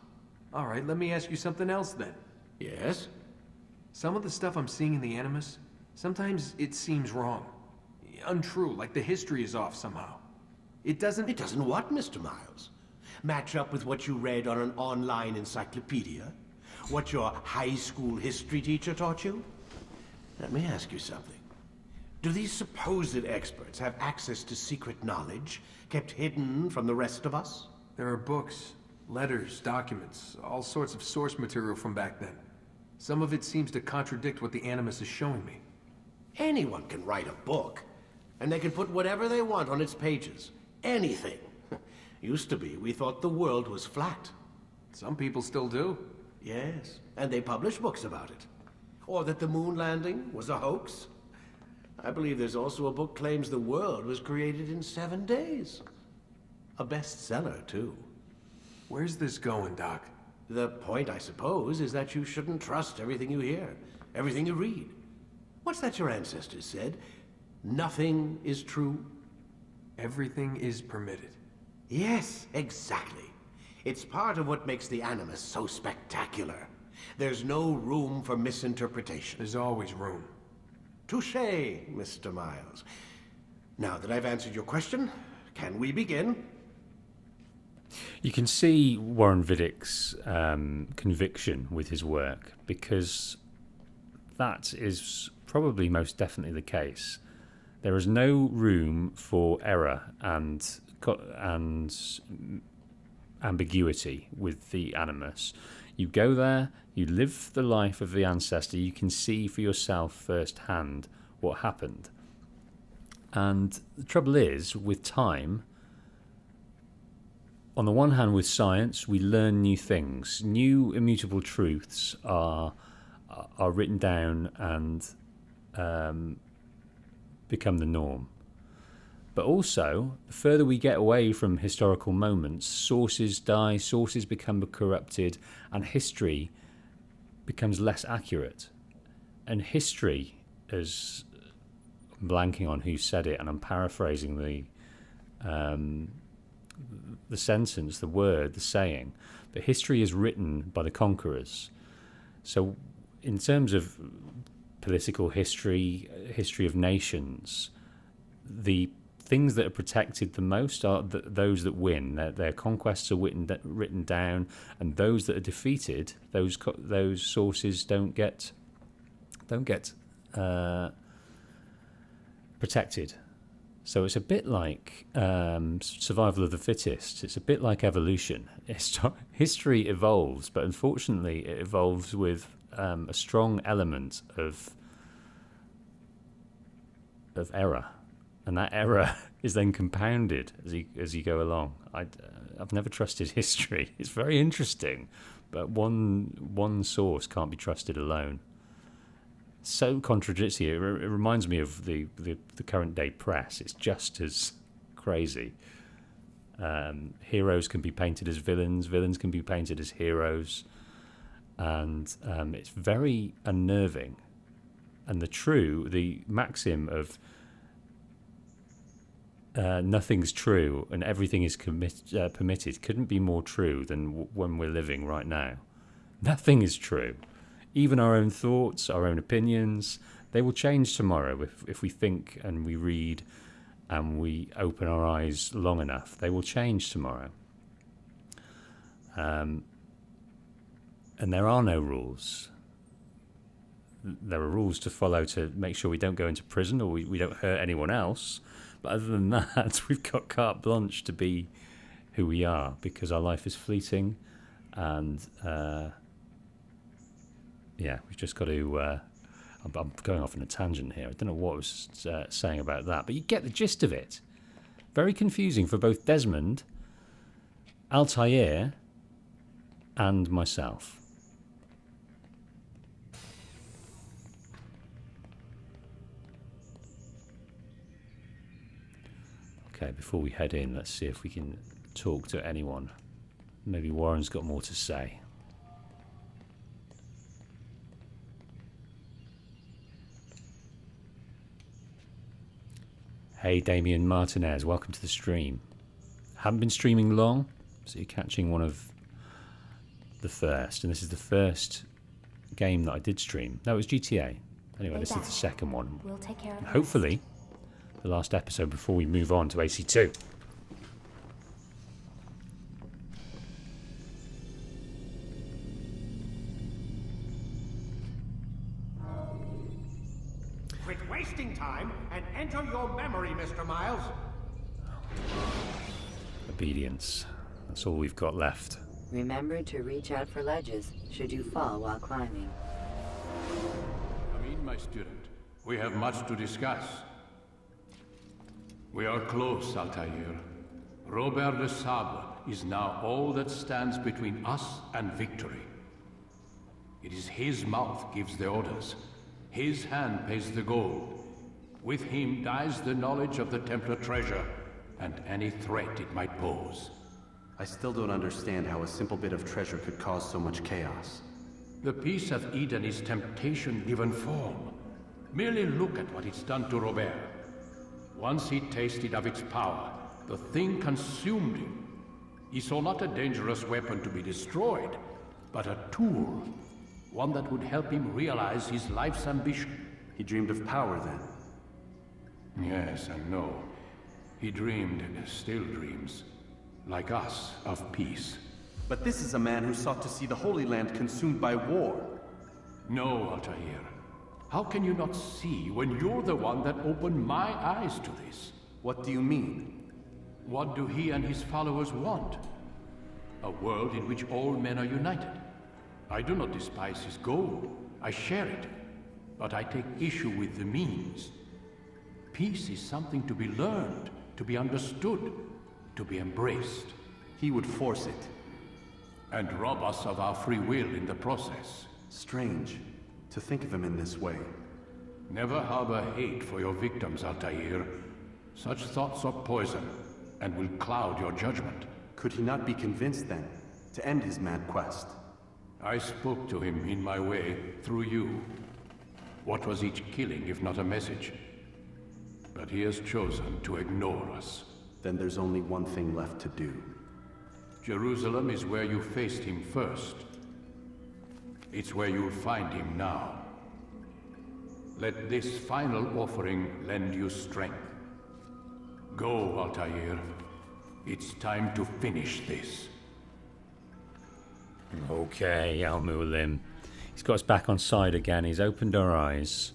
All right, let me ask you something else then. Yes? Some of the stuff I'm seeing in the Animus, sometimes it seems wrong. Untrue, like the history is off somehow. It doesn't what, Mr. Miles? Match up with what you read on an online encyclopedia? What your high school history teacher taught you? Let me ask you something. Do these supposed experts have access to secret knowledge kept hidden from the rest of us? There are books, letters, documents, all sorts of source material from back then. Some of it seems to contradict what the Animus is showing me. Anyone can write a book, and they can put whatever they want on its pages. Anything. Used to be, we thought the world was flat. Some people still do. Yes, and they publish books about it. Or that the moon landing was a hoax. I believe there's also a book claims the world was created in 7 days. A bestseller, too. Where's this going, Doc? The point, I suppose, is that you shouldn't trust everything you hear, everything you read. What's that your ancestors said? Nothing is true? Everything is permitted. Yes, exactly. It's part of what makes the Animus so spectacular. There's no room for misinterpretation. There's always room. Touché, Mr. Miles. Now that I've answered your question, can we begin? You can see Warren Viddick's conviction with his work, because that is probably most definitely the case. There is no room for error and ambiguity with the Animus. You go there, you live the life of the ancestor, you can see for yourself firsthand what happened. And the trouble is, with time, on the one hand, with science, we learn new things. New immutable truths are written down and become the norm. But also, the further we get away from historical moments, sources die, sources become corrupted, and history becomes less accurate. And history, as I'm blanking on who said it, and I'm paraphrasing the sentence, the word, the saying, but history is written by the conquerors. So in terms of political history, history of nations, the things that are protected the most are those that win. Their conquests are written down, and those that are defeated, those sources don't get protected. So it's a bit like survival of the fittest. It's a bit like evolution. History evolves, but unfortunately it evolves with a strong element of error. And that error is then compounded as you go along. I've never trusted history. It's very interesting, but one source can't be trusted alone. So contradictory. It reminds me of the current day press. It's just as crazy. Heroes can be painted as villains. Villains can be painted as heroes. And it's very unnerving. And the maxim of nothing's true and everything is permitted couldn't be more true than when we're living right now. Nothing is true. Even our own thoughts, our own opinions, they will change tomorrow if we think and we read and we open our eyes long enough. They will change tomorrow. And there are no rules. There are rules to follow to make sure we don't go into prison or we don't hurt anyone else. But other than that, we've got carte blanche to be who we are, because our life is fleeting, and we've just got to... I'm going off on a tangent here. I don't know what I was saying about that, but you get the gist of it. Very confusing for both Desmond, Altair, and myself. Okay, before we head in, let's see if we can talk to anyone. Maybe Warren's got more to say. Hey, Damien Martinez, welcome to the stream. Haven't been streaming long, so you're catching one of the first. And this is the first game that I did stream. No, it was GTA. Anyway, this is the second one. We'll take care of it. Hopefully, the last episode before we move on to AC2. Quit wasting time and enter your memory, Mr. Miles. Obedience. That's all we've got left. Remember to reach out for ledges should you fall while climbing. Come in, my student. We have much to discuss. We are close, Altair. Robert de Sabre is now all that stands between us and victory. It is his mouth gives the orders. His hand pays the gold. With him dies the knowledge of the Templar treasure and any threat it might pose. I still don't understand how a simple bit of treasure could cause so much chaos. The Peace of Eden is temptation given form. Merely look at what it's done to Robert. Once he tasted of its power, the thing consumed him. He saw not a dangerous weapon to be destroyed, but a tool. One that would help him realize his life's ambition. He dreamed of power then? Yes and no. He dreamed, still dreams. like us, of peace. But this is a man who sought to see the Holy Land consumed by war. No, Altair. How can you not see when you're the one that opened my eyes to this? What do you mean? What do he and his followers want? A world in which all men are united. I do not despise his goal. I share it. But I take issue with the means. Peace is something to be learned, to be understood, to be embraced. He would force it. And rob us of our free will in the process. Strange to think of him in this way. Never harbor hate for your victims, Altair. Such thoughts are poison, and will cloud your judgment. Could he not be convinced, then, to end his mad quest? I spoke to him in my way, through you. What was each killing, if not a message? But he has chosen to ignore us. Then there's only one thing left to do. Jerusalem is where you faced him first. It's where you'll find him now. Let this final offering lend you strength. Go, Altair. It's time to finish this. Okay, Al-Mualim. He's got us back on side again. He's opened our eyes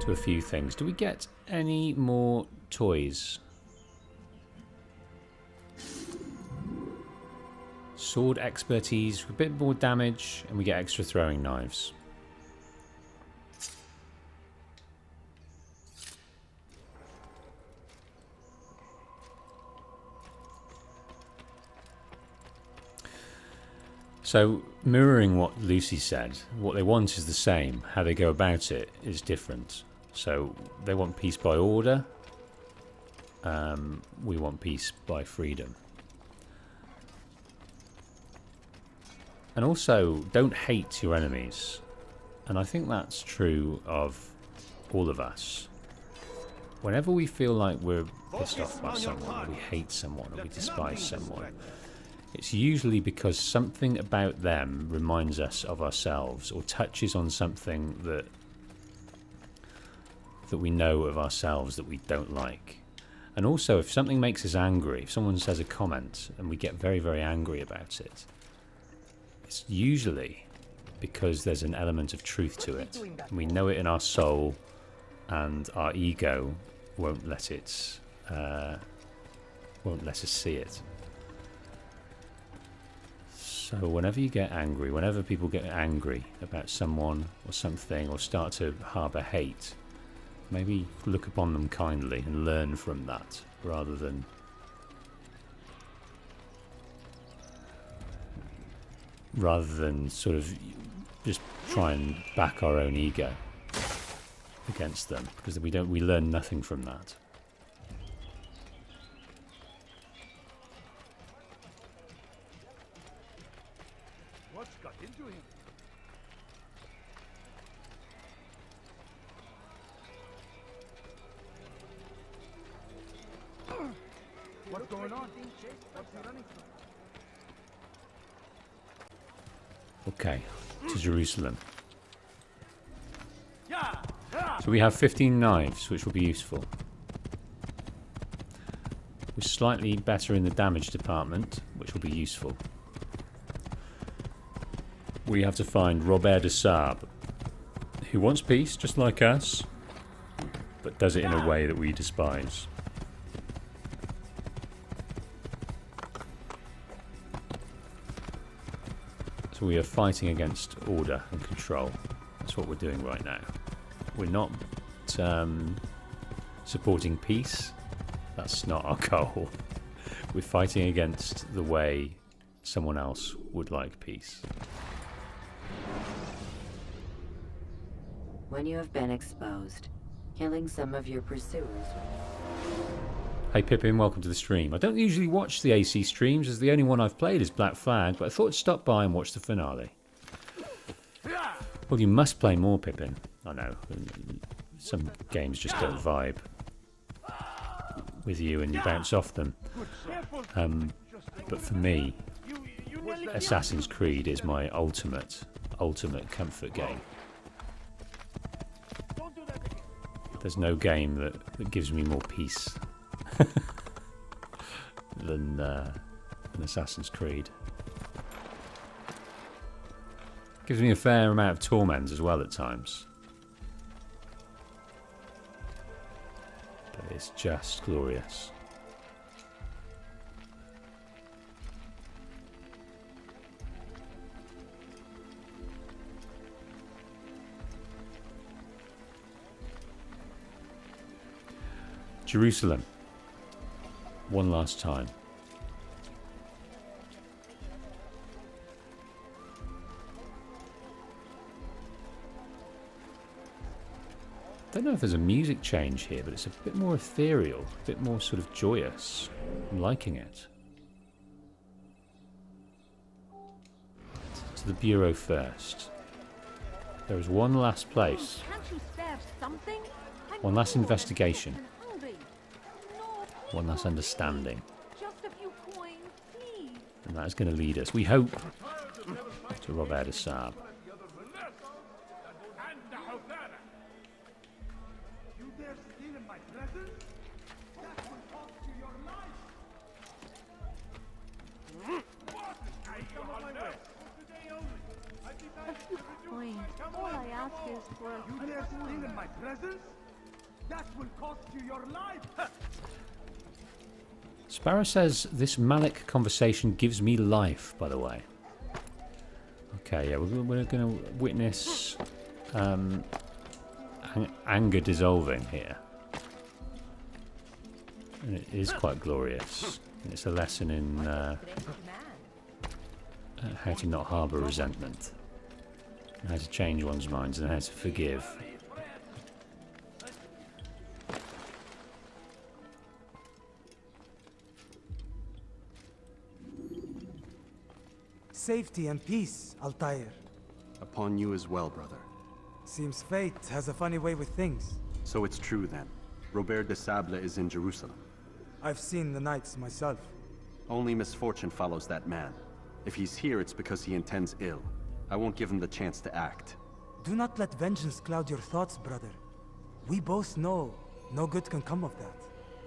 to a few things. Do we get any more toys? Sword expertise, a bit more damage, and we get extra throwing knives. So, mirroring what Lucy said, what they want is the same. How they go about it is different. So, they want peace by order. We want peace by freedom. And also, don't hate your enemies. And I think that's true of all of us. Whenever we feel like we're pissed off by someone, or we hate someone, or we despise someone, it's usually because something about them reminds us of ourselves, or touches on something that we know of ourselves that we don't like. And also, if something makes us angry, if someone says a comment and we get very, very angry about it, it's usually because there's an element of truth to it. We know it in our soul, and our ego won't let us see it. So whenever you get angry, whenever people get angry about someone or something, or start to harbour hate, maybe look upon them kindly and learn from that, rather than sort of just try and back our own ego against them, because we learn nothing from that. What's got into him? What's going on? What's he running from? Okay, to Jerusalem. So we have 15 knives, which will be useful. We're slightly better in the damage department, which will be useful. We have to find Robert de Sabre, who wants peace, just like us, but does it in a way that we despise. So we are fighting against order and control. That's what we're doing right now. We're not supporting peace. That's not our goal. We're fighting against the way someone else would like peace. When you have been exposed, killing some of your pursuers. Hey Pippin, welcome to the stream. I don't usually watch the AC streams, as the only one I've played is Black Flag, but I thought I'd stop by and watch the finale. Well, you must play more, Pippin. I know. Some games just don't vibe with you and you bounce off them. But for me, Assassin's Creed is my ultimate comfort game. There's no game that gives me more peace than Assassin's Creed. Gives me a fair amount of torment as well at times. But it's just glorious. Jerusalem. One last time. Don't know if there's a music change here, but it's a bit more ethereal, a bit more sort of joyous. I'm liking it. To the Bureau first. There is one last place. One last investigation. One last understanding. And that is going to lead us, we hope, to Robert de Sabre. All I ask is for you dare steal in my presence? That will cost you your life. Sparrow says this Malik conversation gives me life, by the way. Okay, yeah, we're going to witness anger dissolving here. And it is quite glorious. It's a lesson in how to not harbour resentment. How to change one's minds and how to forgive. Safety and peace, Altair. Upon you as well, brother. Seems fate has a funny way with things. So it's true then. Robert de Sabre is in Jerusalem. I've seen the knights myself. Only misfortune follows that man. If he's here, it's because he intends ill. I won't give him the chance to act. Do not let vengeance cloud your thoughts, brother. We both know no good can come of that.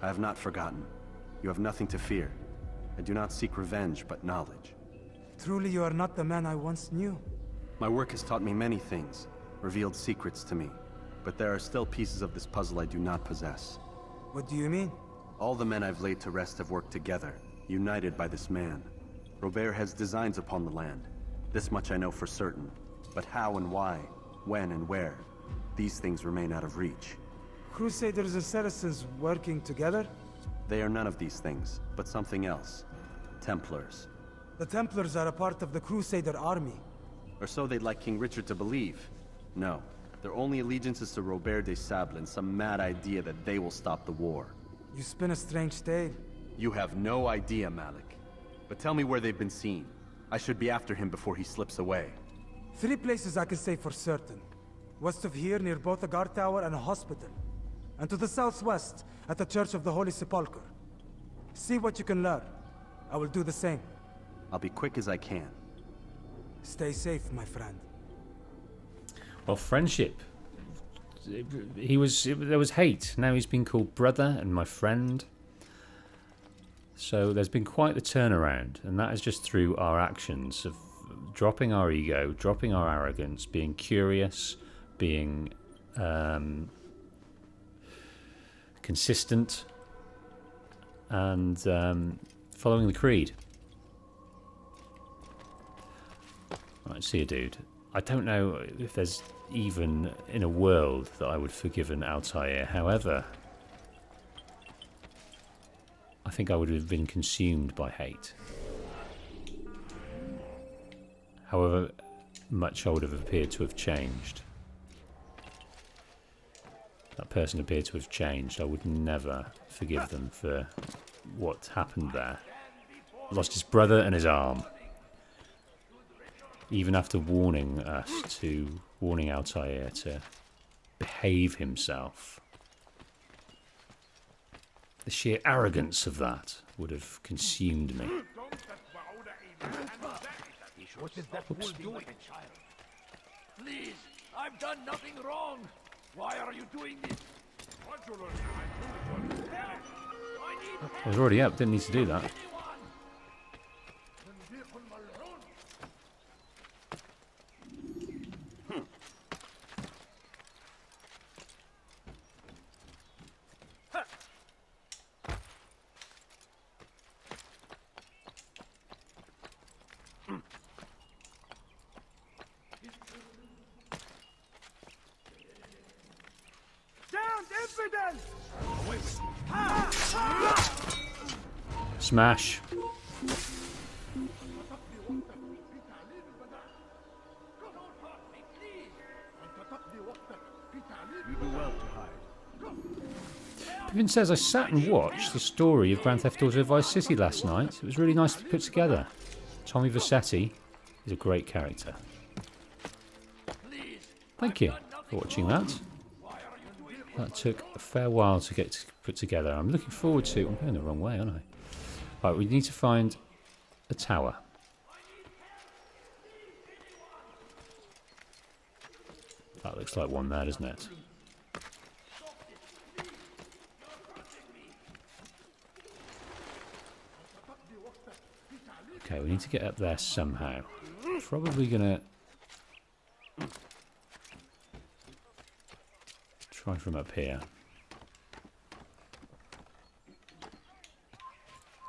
I have not forgotten. You have nothing to fear. I do not seek revenge, but knowledge. Truly you are not the man I once knew. My work has taught me many things, revealed secrets to me. But there are still pieces of this puzzle I do not possess. What do you mean? All the men I've laid to rest have worked together, united by this man. Robert has designs upon the land. This much I know for certain. But how and why, when and where, these things remain out of reach. Crusaders and Saracens working together? They are none of these things, but something else. Templars. The Templars are a part of the Crusader army. Or so they'd like King Richard to believe. No, their only allegiance is to Robert de Sabre and some mad idea that they will stop the war. You spin a strange tale. You have no idea, Malik. But tell me where they've been seen. I should be after him before he slips away. 3 places I can say for certain. West of here, near both a guard tower and a hospital. And to the southwest, at the Church of the Holy Sepulchre. See what you can learn. I will do the same. I'll be quick as I can. Stay safe, my friend. Well, friendship. There was hate. Now he's been called brother and my friend. So there's been quite the turnaround, and that is just through our actions of dropping our ego, dropping our arrogance, being curious, being consistent, and following the creed. Right, see you, dude. I don't know if there's even in a world that I would forgive an Altair. However, I think I would have been consumed by hate. However much I would have appeared to have changed. That person appeared to have changed. I would never forgive them for what happened there. Lost his brother and his arm. Even after warning Altair to behave himself. The sheer arrogance of that would have consumed me. What is that fool doing, child? Please, I've done nothing wrong. Why are you doing this? I need I was already up, didn't need to do that. Smash. Pippin says, I sat and watched the story of Grand Theft Auto Vice City last night. It was really nicely put together. Tommy Vercetti is a great character. Thank you for watching that. That took a fair while to get put together. I'm looking forward to... I'm going the wrong way, aren't I? Right, we need to find a tower. That looks like one there, doesn't it? Okay, we need to get up there somehow. Probably gonna try from up here.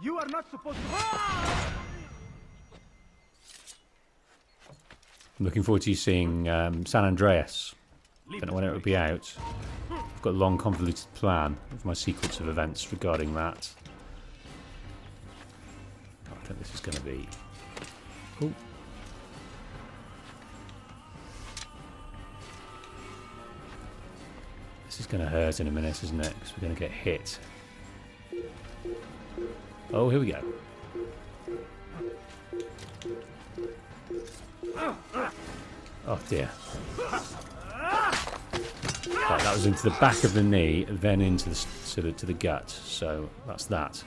You are not supposed to. I'm looking forward to you seeing San Andreas. Don't know when it will be out. I've got a long convoluted plan of my sequence of events regarding that. I think this is going to be... Oh. This is going to hurt in a minute, isn't it? Because we're going to get hit. Oh, here we go. Oh dear. Right, that was into the back of the knee, then into the to the gut. So that's that.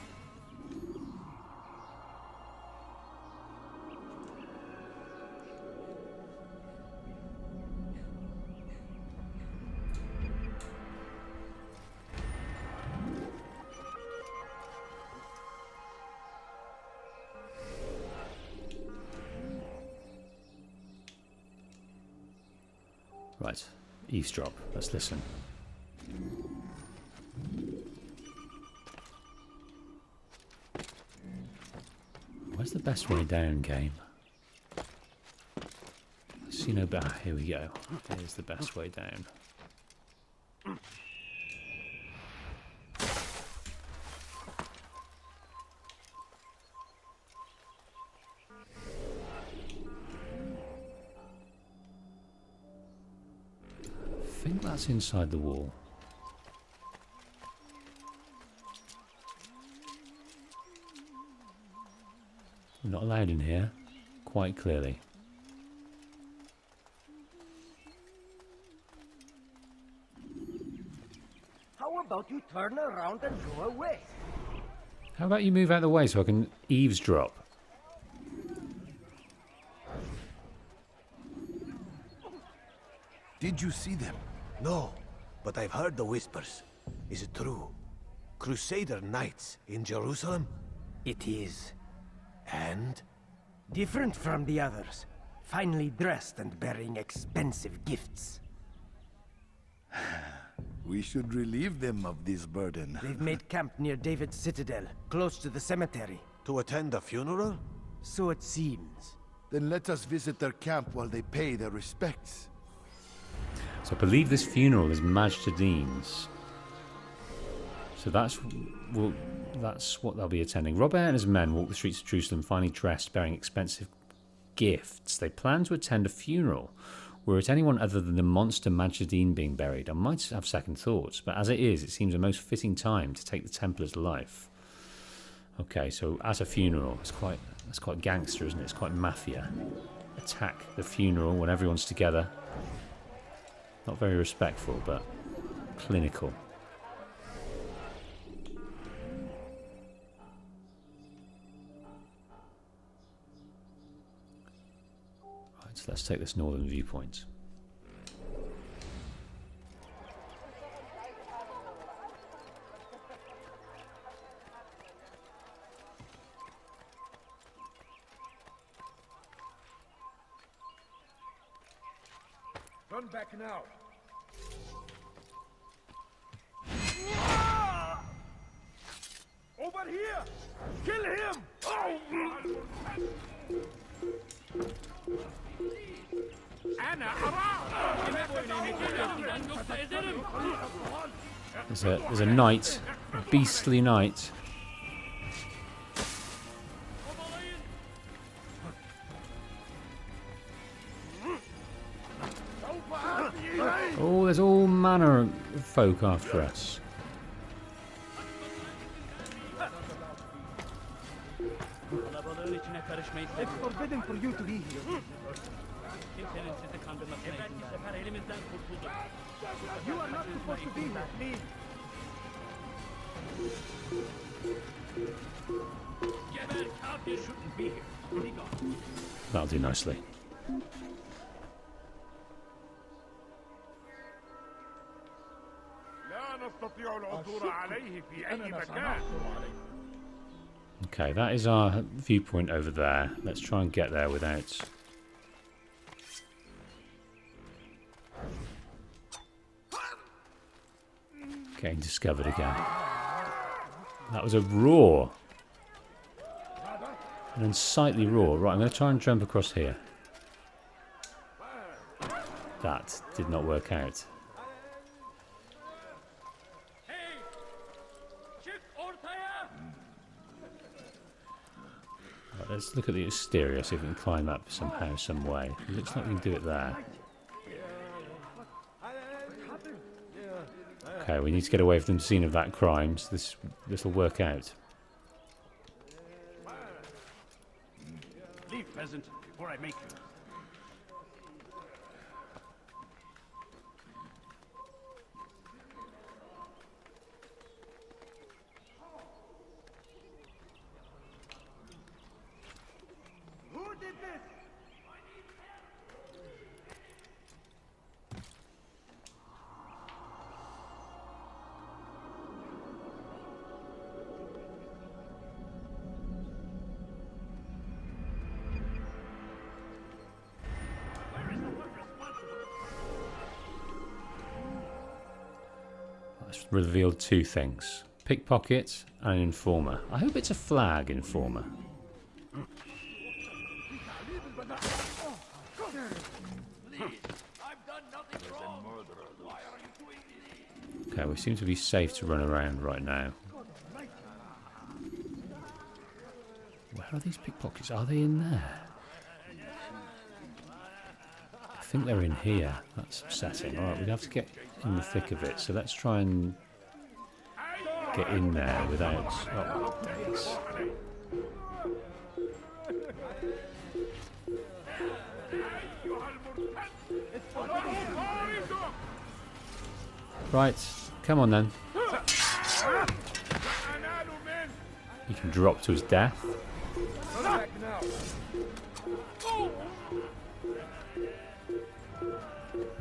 Right, eavesdrop. Let's listen. Where's the best way down, game? I see no better. Here we go. Here's the best way down. I think that's inside the wall. We're not allowed in here, quite clearly. How about you turn around and go away? How about you move out of the way so I can eavesdrop? Did you see them? No, but I've heard the whispers. Is it true? Crusader knights in Jerusalem? It is. And? Different from the others. Finely dressed and bearing expensive gifts. We should relieve them of this burden. They've made camp near David's citadel, close to the cemetery. To attend a funeral? So it seems. Then let us visit their camp while they pay their respects. So I believe this funeral is Majdadin's. So that's what they'll be attending. Robert and his men walk the streets of Jerusalem, finely dressed, bearing expensive gifts. They plan to attend a funeral. Were it anyone other than the monster Majdadin being buried, I might have second thoughts, but as it is, it seems a most fitting time to take the Templar's life. Okay, so at a funeral, it's quite gangster, isn't it? It's quite mafia. Attack the funeral when everyone's together. Not very respectful, but clinical. Right, so let's take this northern viewpoint. Turn back now. Over here! Kill him! There's a knight, a beastly knight. Oh, there's all manner of folk after us. It's forbidden for you to be here. You are not supposed to be with me. You shouldn't be here. That'll do nicely. Okay, that is our viewpoint over there. Let's try and get there without getting discovered again. That was a roar. An unsightly roar. Right, I'm going to try and jump across here. That did not work out. Right, let's look at the exterior, see if we can climb up somehow, some way. It looks like we can do it there. Okay, we need to get away from the scene of that crime, so this will work out. Leave, peasant, before I make you. Who did this? That's revealed two things. Pickpocket and an informer. I hope it's a flag informer. Okay, we seem to be safe to run around right now. Where are these pickpockets? Are they in there? I think they're in here. That's upsetting. Alright, we'd have to get in the thick of it. So let's try and get in there without... Oh, days. Right, come on then. He can drop to his death. I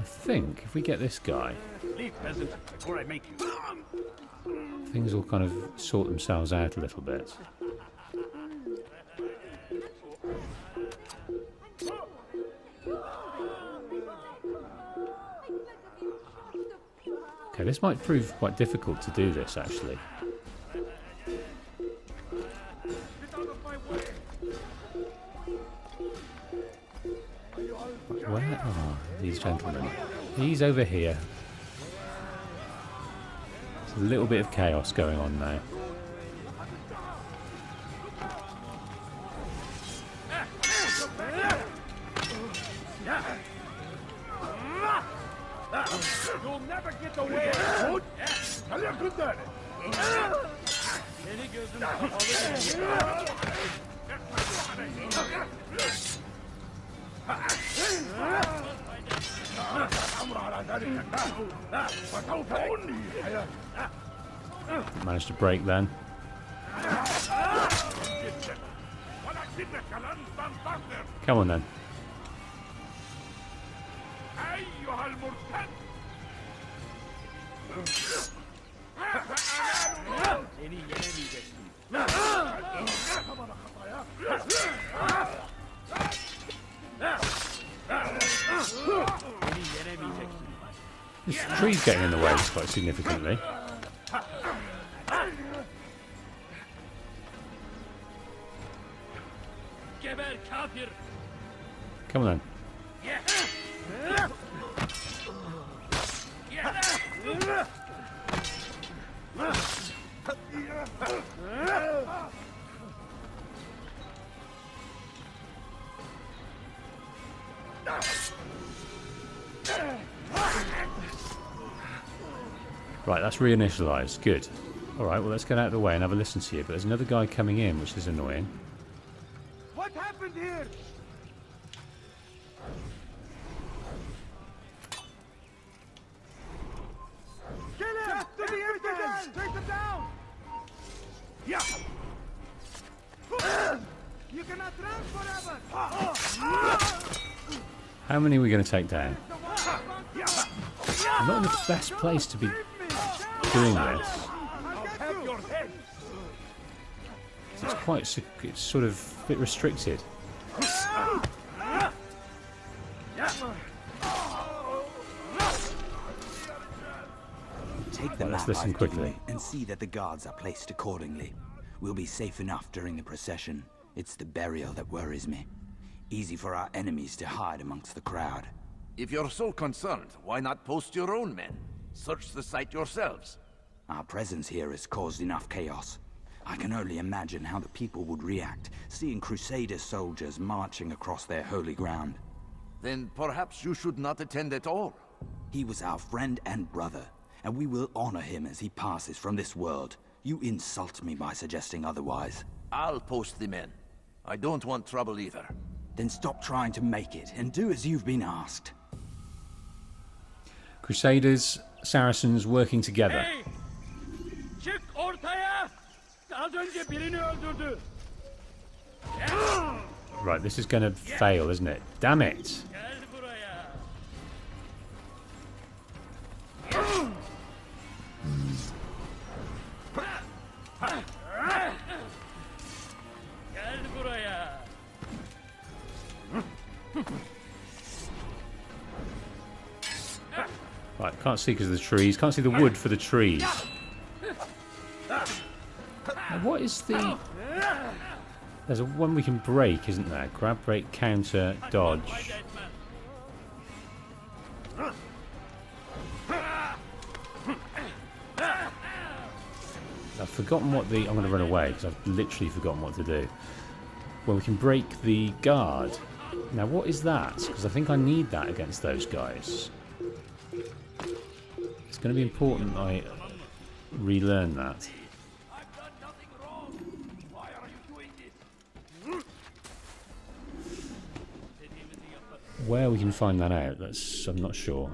think if we get this guy, Leave, peasant, before I make you. things will kind of sort themselves out a little bit. Okay, this might prove quite difficult to do this, actually. Where are these gentlemen? He's over here. There's a little bit of chaos going on now. You'll never get away. Managed to break then. Come on then. This tree's getting in the way quite significantly. Come on then. Right, that's reinitialized. Good. Alright, well let's get out of the way and have a listen to you. But there's another guy coming in, which is annoying. What happened here? Kill him! To the infidels! Take them down! Yeah! You cannot run forever! How many are we going to take down? I'm not in the best place to be doing this. It's quite, it's sort of a bit restricted. Take the Let's map listen I've quickly. given you and see that the guards are placed accordingly. We'll be safe enough during the procession. It's the burial that worries me. Easy for our enemies to hide amongst the crowd. If you're so concerned, why not post your own men? Search the site yourselves. Our presence here has caused enough chaos. I can only imagine how the people would react, seeing Crusader soldiers marching across their holy ground. Then perhaps you should not attend at all. He was our friend and brother, and we will honor him as he passes from this world. You insult me by suggesting otherwise. I'll post the men. I don't want trouble either. Then stop trying to make it, and do as you've been asked. Crusaders, Saracens working together. Hey! Çık ortaya! Az önce birini öldürdü. Right, this is going to fail, isn't it? Damn it! Gel buraya. Gel buraya. Right, can't see because of the trees. Can't see the wood for the trees. Now, what is the... There's a one we can break, isn't there? Grab, break, counter, dodge. I've forgotten what the... I'm going to run away because I've literally forgotten what to do. Well, we can break the guard. Now, what is that? Because I think I need that against those guys. It's going to be important I relearn that. Where we can find that out, I'm not sure.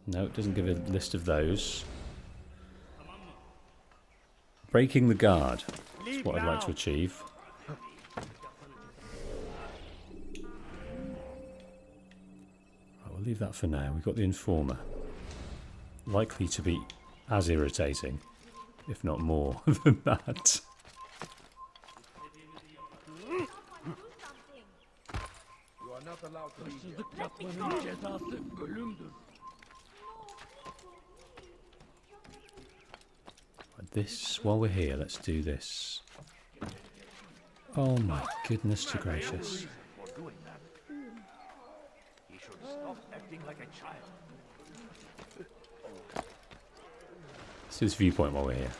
No, it doesn't give a list of those. Breaking the guard. That's what I'd like to achieve. We'll leave that for now. We've got the informer. Likely to be as irritating, if not more, than that. This, while we're here, let's do this. Oh my goodness to gracious. He should stop acting like a child. Let's do this viewpoint while we're here.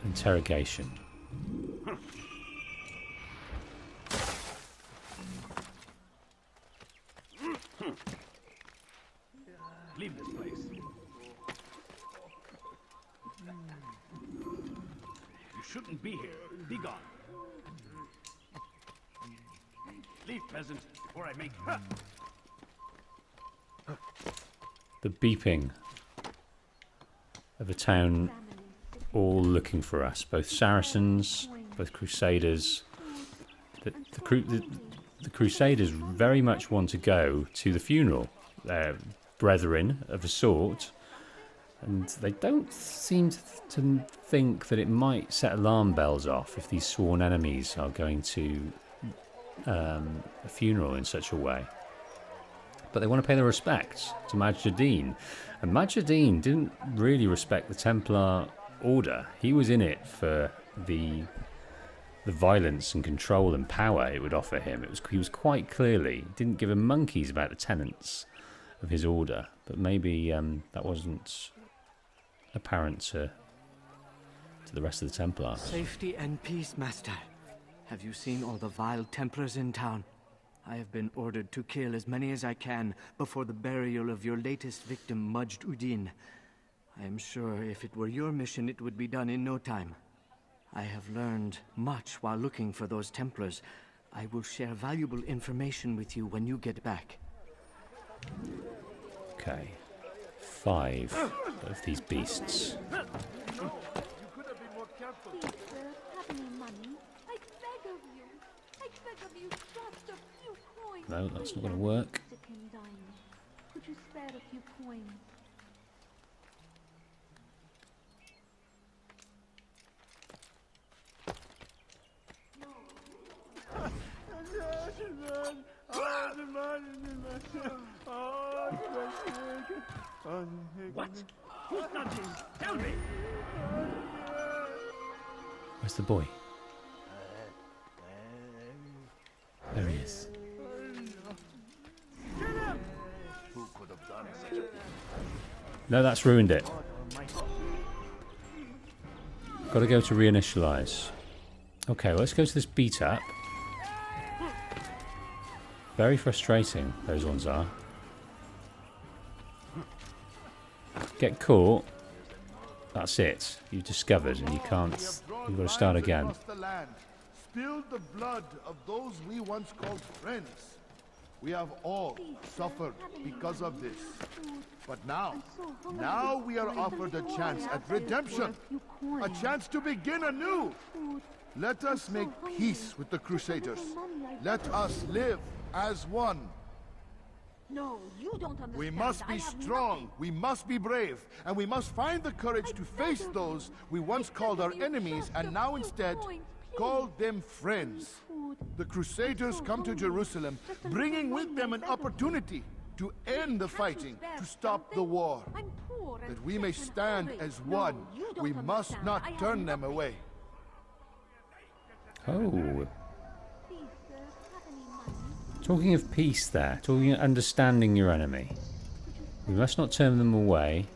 Interrogation. Leave this place. You shouldn't be here. Be gone. Leave, peasant, before I make... the beeping of a town all looking for us, both Saracens, both Crusaders. The Crusaders very much want to go to the funeral. They're brethren of a sort, and they don't seem to think that it might set alarm bells off if these sworn enemies are going to a funeral in such a way. But they want to pay their respects to Majid-Din, and Majid-Din didn't really respect the Templar order. He was in it for the violence and control and power it would offer him. He was quite clearly didn't give a monkeys about the tenets of his order, but maybe that wasn't apparent to the rest of the Templars. Safety and peace, Master. Have you seen all the vile Templars in town? I have been ordered to kill as many as I can before the burial of your latest victim, Majd-Udin. I am sure if it were your mission, it would be done in no time. I have learned much while looking for those Templars. I will share valuable information with you when you get back. Okay. 5 of these beasts. No, that's not going to work. Could you spare a few coins? What? Who's nothing? Tell me! Where's the boy? There he is. Who could have done such a thing? No, that's ruined it. Got to go to reinitialize. Okay, well, let's go to this beat up. Very frustrating, those ones are. Get caught. That's it. You've discovered, and you can't. You've got to start again. Spilled the blood of those we once called friends. We have all suffered because of this. But now we are offered a chance at redemption. A chance to begin anew. Let us make peace with the Crusaders. Let us live as one. No, you don't understand. We must be strong, we must be brave, and we must find the courage to face those we once called our enemies and now instead call them friends. The Crusaders come to Jerusalem, bringing with them an opportunity to end the fighting, to stop the war. That we may stand as one, we must not turn them away. Oh. Talking of peace there, talking of understanding your enemy. We must not turn them away.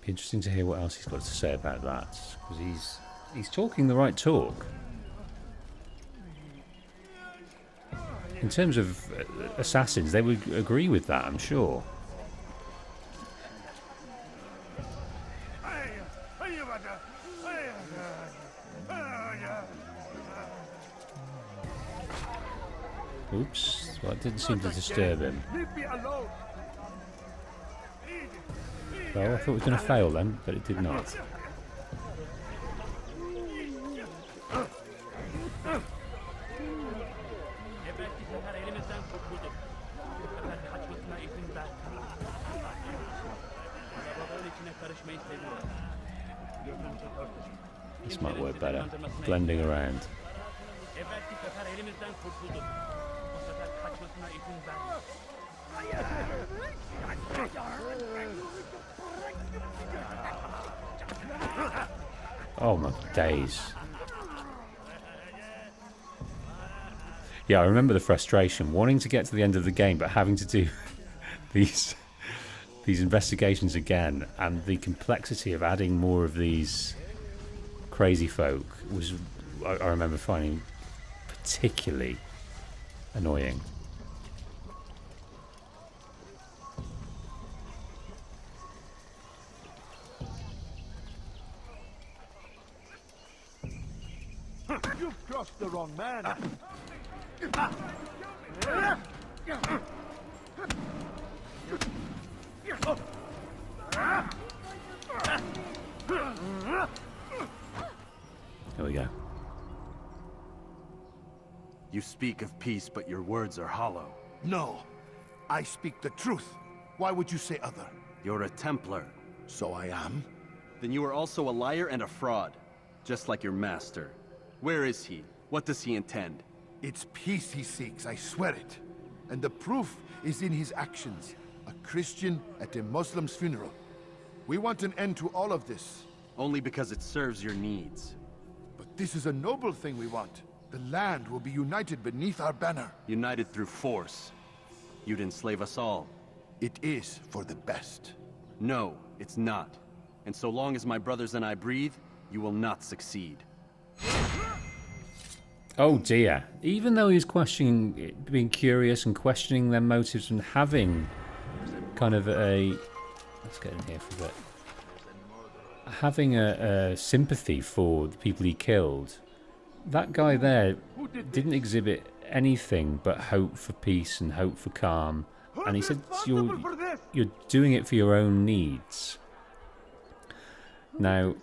Be interesting to hear what else he's got to say about that, because he's talking the right talk. In terms of assassins, they would agree with that, I'm sure. Oops, well, it didn't seem to disturb him. Well, I thought it was going to fail then, but it did not. This might work better. Blending around. Oh my days. Yeah, I remember the frustration, wanting to get to the end of the game but having to do these investigations again, and the complexity of adding more of these crazy folk was, I remember finding particularly annoying. You've crossed the wrong man. Here we go. You speak of peace, but your words are hollow. No, I speak the truth. Why would you say other? You're a Templar. So I am? Then you are also a liar and a fraud, just like your master. Where is he? What does he intend? It's peace he seeks, I swear it. And the proof is in his actions. A Christian at a Muslim's funeral. We want an end to all of this. Only because it serves your needs. But this is a noble thing we want. The land will be united beneath our banner. United through force. You'd enslave us all. It is for the best. No, it's not. And so long as my brothers and I breathe, you will not succeed. Oh dear. Even though he's questioning, being curious and questioning their motives and having kind of a... Let's get in here for a bit. Having a sympathy for the people he killed, that guy there didn't exhibit anything but hope for peace and hope for calm. And he said, you're doing it for your own needs. Now,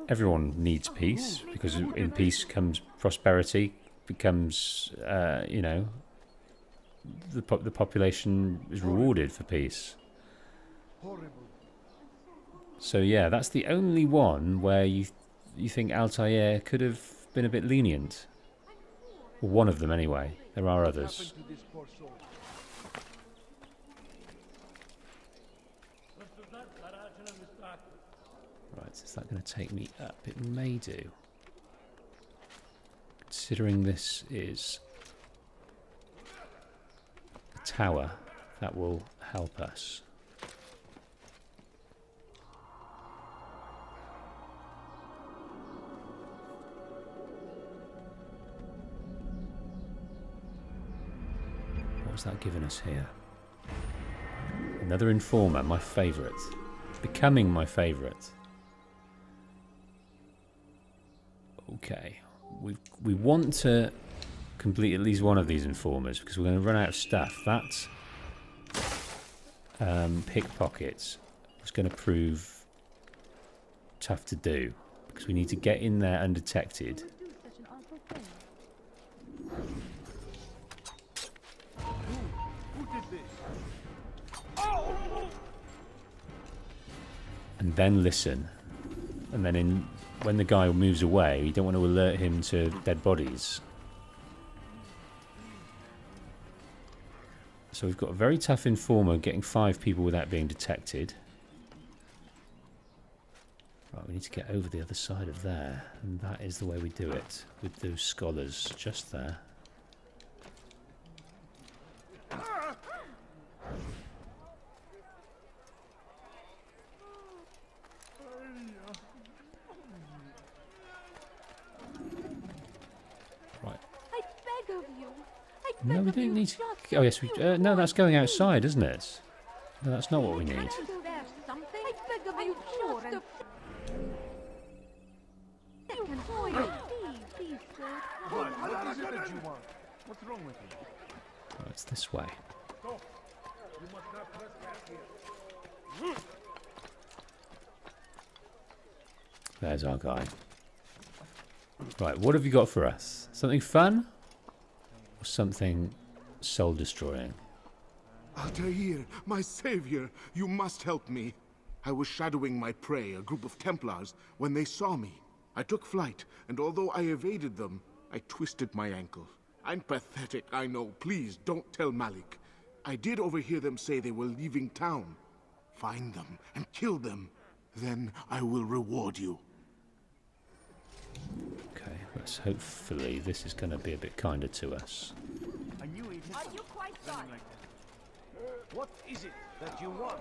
everyone needs peace, because in peace comes prosperity, becomes, you know, the population is rewarded for peace. So yeah, that's the only one where you think Altair could have been a bit lenient. Well, one of them anyway. There are others. Right, is that going to take me up? It may do. Considering this is a tower, that will help us. What's that giving us here? Another informer, my favourite. Becoming my favourite. Okay. We want to complete at least one of these informers because we're going to run out of stuff. That pickpockets was going to prove tough to do because we need to get in there undetected. And then listen. And then when the guy moves away, you don't want to alert him to dead bodies. So we've got a very tough informer getting 5 people without being detected. Right, we need to get over the other side of there. And that is the way we do it. With those scholars just there. No, we don't need to... Oh, yes, we... no, that's going outside, isn't it? No, that's not what we need. What's wrong with you? Oh, it's this way. There's our guy. Right, what have you got for us? Something fun? Or something soul-destroying? Altair, my savior, you must help me. I was shadowing my prey, a group of Templars, when they saw me. I took flight, and although I evaded them, I twisted my ankle. I'm pathetic, I know. Please, don't tell Malik. I did overhear them say they were leaving town. Find them and kill them. Then I will reward you. Okay, let's hopefully this is going to be a bit kinder to us. Are you quite done? What is it that you want?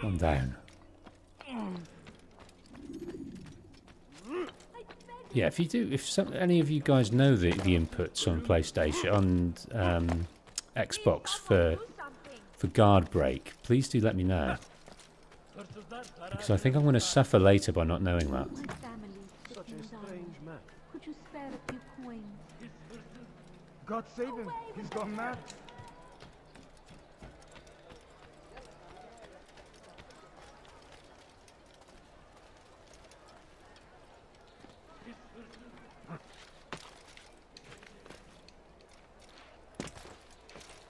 Calm down. Yeah, if you do, any of you guys know the inputs on PlayStation, on Xbox for guard break, please do let me know. Because I think I'm going to suffer later by not knowing that. Such a strange man. Could you spare a few coins? God save him. He's gone mad.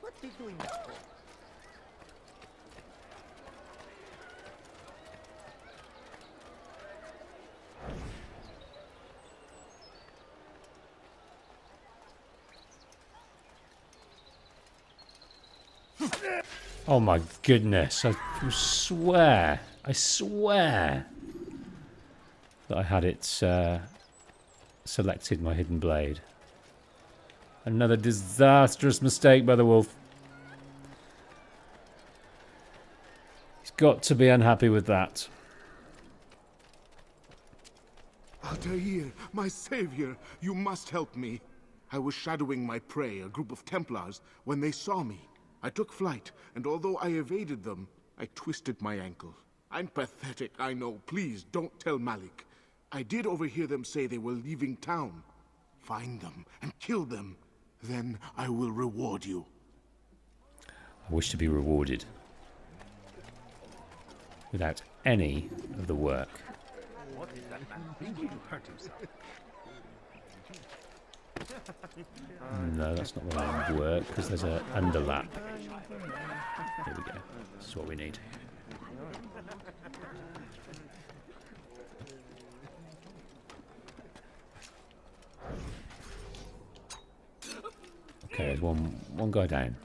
What's he doing that for? Oh my goodness, I swear that I had it selected my hidden blade. Another disastrous mistake by the wolf. He's got to be unhappy with that. Altair, my savior, you must help me. I was shadowing my prey, a group of Templars, when they saw me. I took flight, and although I evaded them, I twisted my ankle. I'm pathetic, I know. Please, don't tell Malik. I did overhear them say they were leaving town. Find them and kill them. Then I will reward you. I wish to be rewarded. Without any of the work. What is that man thinking to hurt himself? No, that's not going to work because there's an underlap. Here we go. This is what we need. Okay, there's one guy down.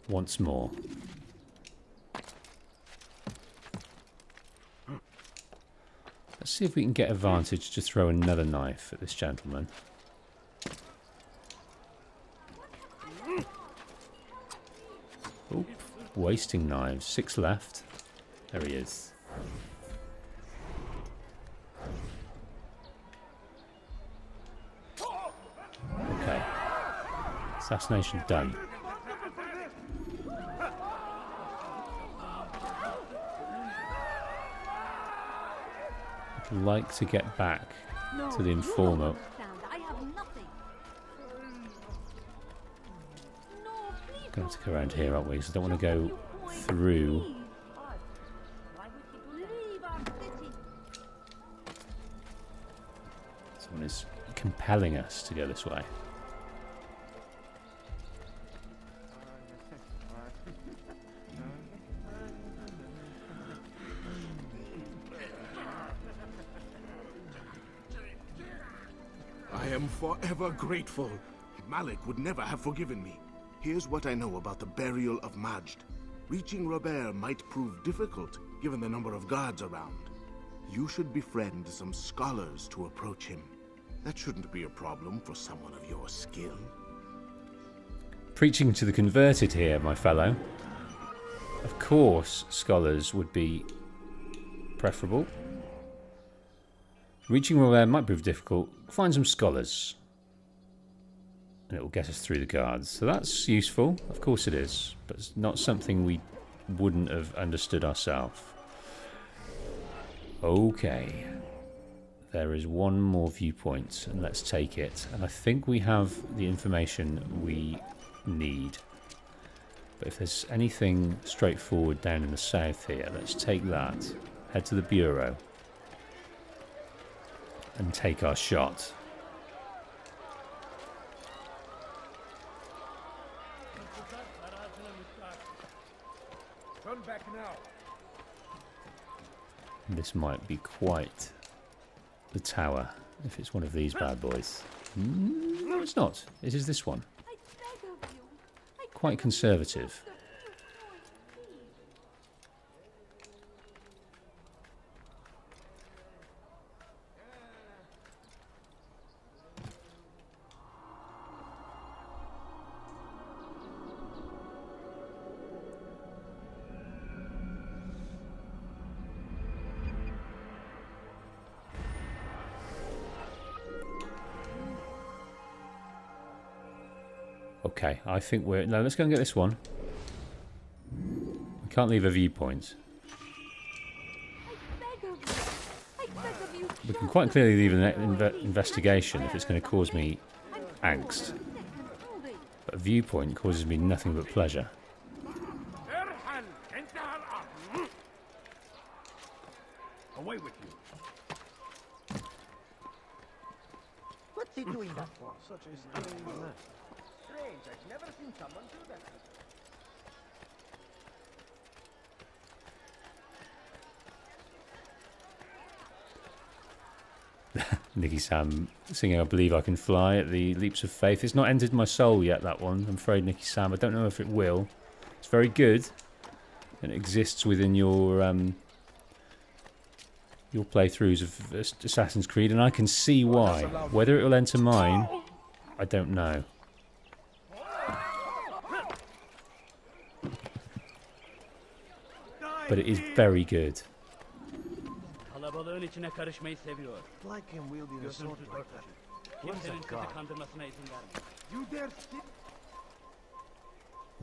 Once more. Let's see if we can get advantage to throw another knife at this gentleman. Oop, wasting knives. 6 left. There he is. Okay. Assassination done. I'd like to get back to the informer. Going to go around here, aren't we? Because I don't want to go through. Someone is compelling us to go this way. I am forever grateful. Malik would never have forgiven me. Here's what I know about the burial of Majd. Reaching Robert might prove difficult, given the number of guards around. You should befriend some scholars to approach him. That shouldn't be a problem for someone of your skill. Preaching to the converted here, my fellow. Of course, scholars would be preferable. Reaching Robert might prove difficult. Find some scholars. And it will get us through the guards. So that's useful. Of course it is. But it's not something we wouldn't have understood ourselves. Okay. There is one more viewpoint. And let's take it. And I think we have the information we need. But if there's anything straightforward down in the south here, let's take that. Head to the Bureau. And take our shot. Turn back now. This might be quite the tower, if it's one of these bad boys. No, it's not. It is this one. Quite conservative. Okay, I think we're... No, let's go and get this one. We can't leave a viewpoint. We can quite clearly leave an investigation if it's going to cause me angst. But a viewpoint causes me nothing but pleasure. Away with you. What's he doing that for? Such a strange man. Strange, I've never seen someone do that. Nicky Sam singing I Believe I Can Fly at the Leaps of Faith. It's not entered my soul yet, that one. I'm afraid, Nicky Sam. I don't know if it will. It's very good. And it exists within your playthroughs of Assassin's Creed, and I can see why. Whether it will enter mine, I don't know. But it is very good. Kalabalığın içine karışmayı seviyor. Like him wielding a sword like that. Kimsenin sizi kandırmasına izin verme. You dare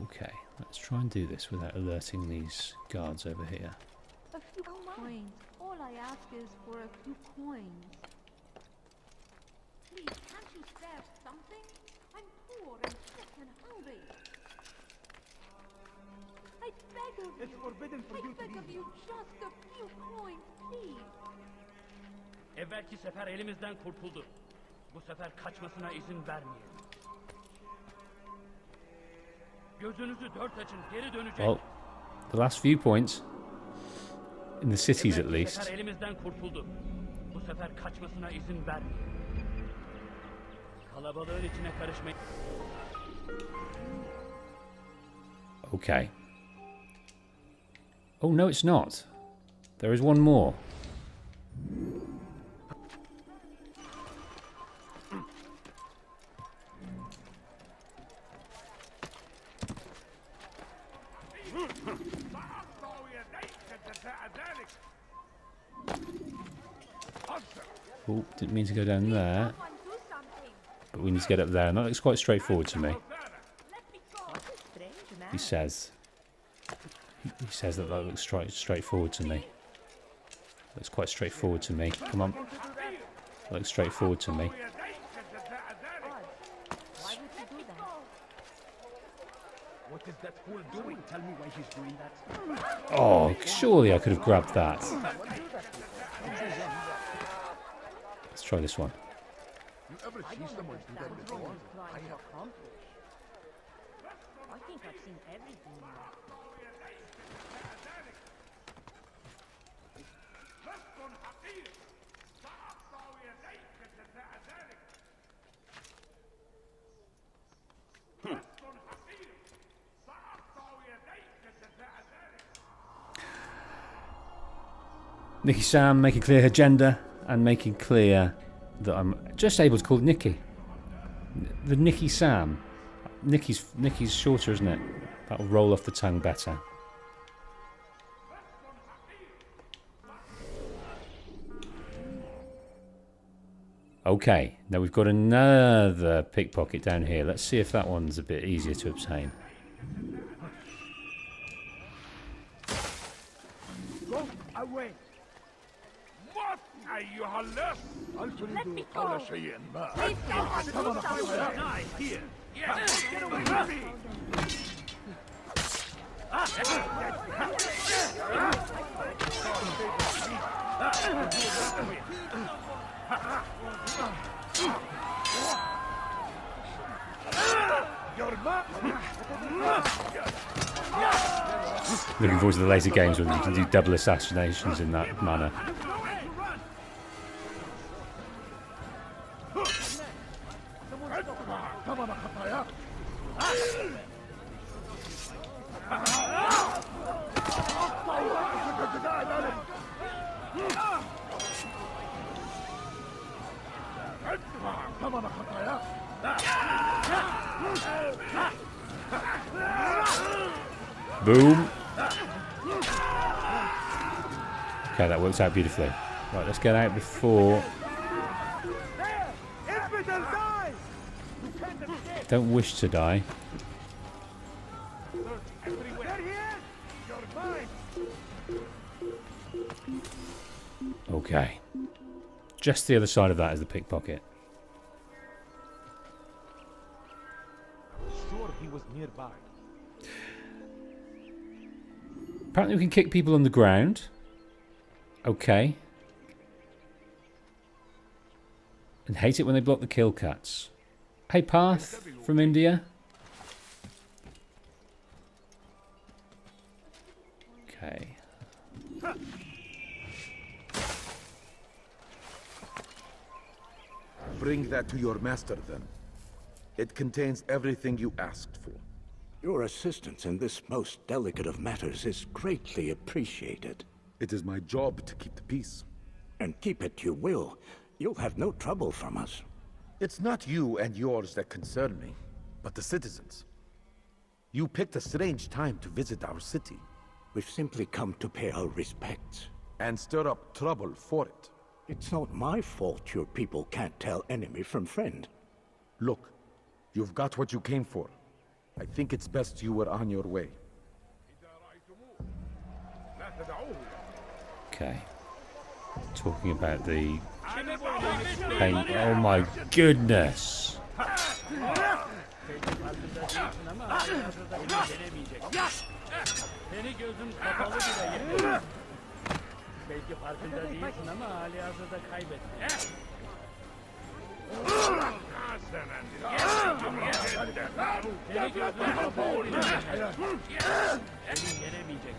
Okay, let's try and do this without alerting these guards over here. A few coins. All I ask is for a few coins. Please, can't you spare something? I'm poor and sick and hungry. I beg of you. It's forbidden for you to beg of you, just a few coins, please. Evvelki sefer elimizden kurtuldu. Bu sefer kaçmasına izin vermeyelim. Gözünüzü dört açın, geri dönecek. Well, the last few points, in the cities at least. Sefer elimizden kurtuldu. Bu sefer kaçmasına izin vermeyelim. Kalabalığın içine karışmayın. Okay. Oh, no, it's not. There is one more. Oh, didn't mean to go down there. But we need to get up there, and that looks quite straightforward to me. He says. He says that looks straightforward to me. Looks quite straightforward to me. Come on. That looks straightforward to me. What is that fool doing? Tell me why he's doing that. Oh, surely I could have grabbed that. Let's try this one. You ever see someone do that before? I think I've seen everything now. Nicky Sam making clear her gender and making clear that I'm just able to call it Nicky. The Nicky Sam. Nicky's shorter, isn't it? That'll roll off the tongue better. Okay, now we've got another pickpocket down here. Let's see if that one's a bit easier to obtain. Go away. What are you holler? Let me go. Here. Yes. Get away from me. Looking forward to the later games when you can do double assassinations in that manner. Boom. Okay, that works out beautifully. Right, let's get out before... Don't wish to die. Okay. Just the other side of that is the pickpocket. Sure, he was nearby. Apparently we can kick people on the ground. Okay. And hate it when they block the kill cats. Hey, Path from India. Okay. Bring that to your master, then. It contains everything you asked for. Your assistance in this most delicate of matters is greatly appreciated. It is my job to keep the peace. And keep it you will. You'll have no trouble from us. It's not you and yours that concern me, but the citizens. You picked a strange time to visit our city. We've simply come to pay our respects. And stir up trouble for it. It's not my fault your people can't tell enemy from friend. Look, you've got what you came for. I think it's best you were on your way. Okay. Talking about the pain. Oh my goodness. Belki farkında değilsin ama halihazırda kaybettin. Seni gözün kapalı Seni yenemeyecek.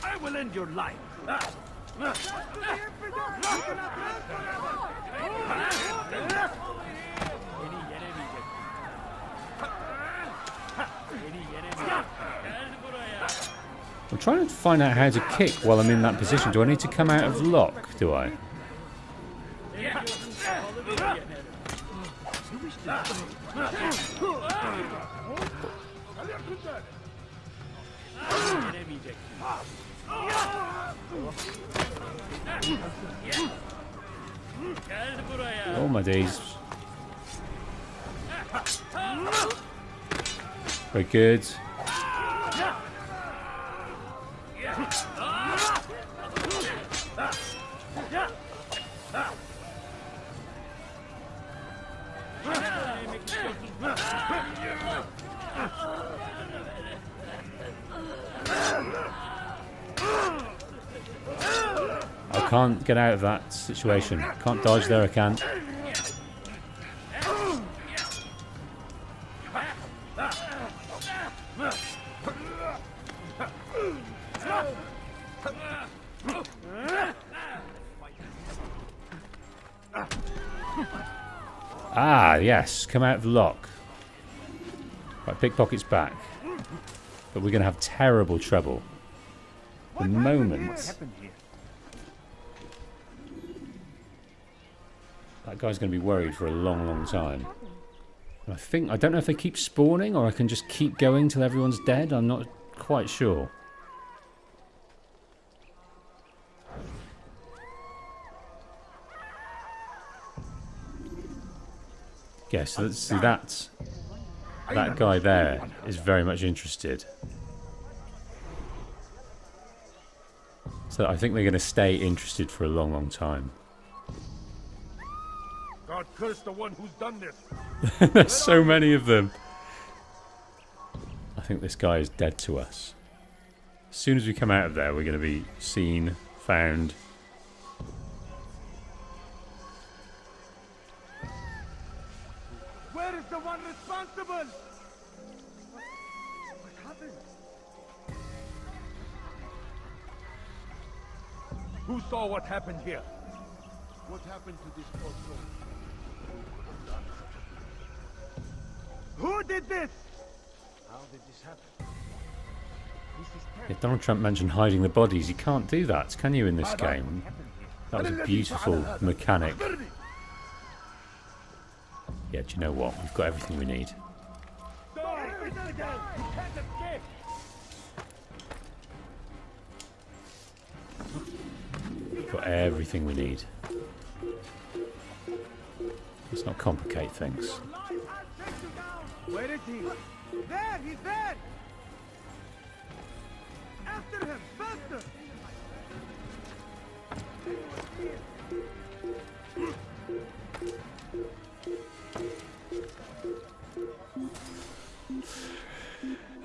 I will end your life. I'm trying to find out how to kick while I'm in that position. Do I need to come out of lock? Do I? Oh my days. Very good. I can't get out of that situation. Can't dodge there, I can. Ah, yes. Come out of the lock. Right, pickpocket's back. But we're going to have terrible trouble. The moment... That guy's going to be worried for a long, long time. I don't know if they keep spawning or I can just keep going till everyone's dead. I'm not quite sure. Yeah, so let's see that guy there is very much interested. So I think they're going to stay interested for a long, long time. God curse the one who's done this. There's so many of them. I think this guy is dead to us. As soon as we come out of there, we're going to be seen, found. Where is the one responsible? What happened? Who saw what happened here? What happened to this poor soul? Who did this? How did this happen? If Donald Trump mentioned hiding the bodies, you can't do that, can you, in this game? That was a beautiful mechanic. Yeah, do you know what? We've got everything we need. We've got everything we need. Let's not complicate things. Where is he? There! He's there! After him! Faster!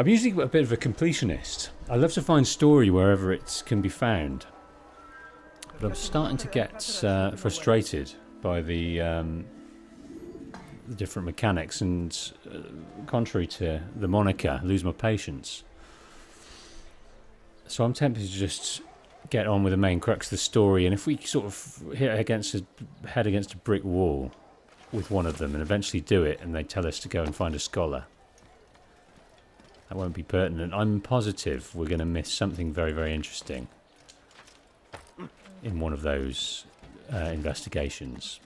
I'm usually a bit of a completionist. I love to find story wherever it can be found. But I'm starting to get frustrated by the different mechanics and, contrary to the moniker, lose my patience. So I'm tempted to just get on with the main crux of the story, and if we sort of head against a brick wall with one of them and eventually do it and they tell us to go and find a scholar, that won't be pertinent. I'm positive we're going to miss something very, very interesting in one of those investigations.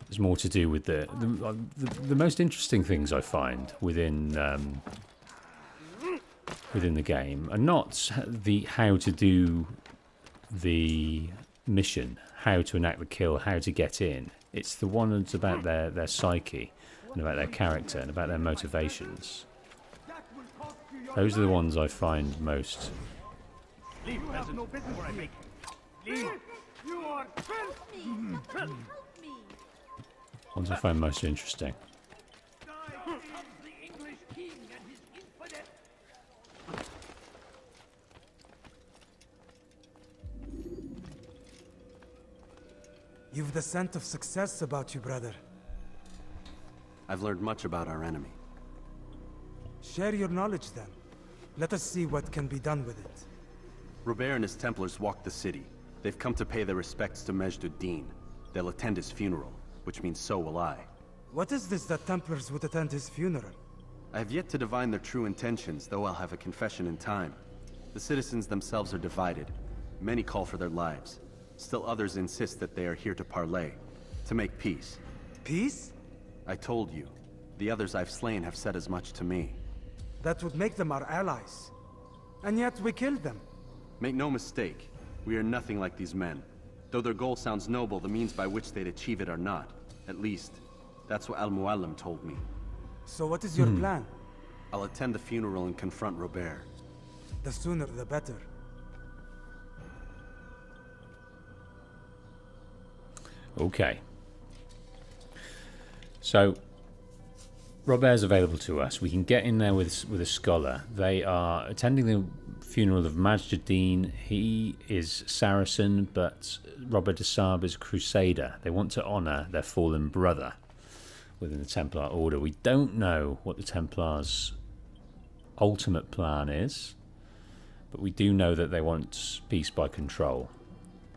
There's more to do with the most interesting things I find within the game are not the how to do the mission, how to enact the kill, how to get in. It's the ones about their psyche and about their character and about their motivations. Those are the ones I find most. Leave, peasant, before I make you. Leave. You are Ones I find most interesting. You've the scent of success about you, brother. I've learned much about our enemy. Share your knowledge then. Let us see what can be done with it. Robert and his Templars walked the city. They've come to pay their respects to Majd-ud-Din. They'll attend his funeral, which means so will I. What is this that Templars would attend his funeral? I have yet to divine their true intentions, though I'll have a confession in time. The citizens themselves are divided. Many call for their lives. Still others insist that they are here to parley, to make peace. Peace? I told you. The others I've slain have said as much to me. That would make them our allies. And yet we killed them. Make no mistake, we are nothing like these men. Though their goal sounds noble, the means by which they'd achieve it are not. At least, that's what Al-Muallim told me. So what is your plan? I'll attend the funeral and confront Robert. The sooner the better. Okay. So, Robert's available to us. We can get in there with a scholar. They are attending the funeral of Majd-ud-Din. He is Saracen, but Robert de Saab is a Crusader. They want to honour their fallen brother within the Templar Order. We don't know what the Templars' ultimate plan is, but we do know that they want peace by control,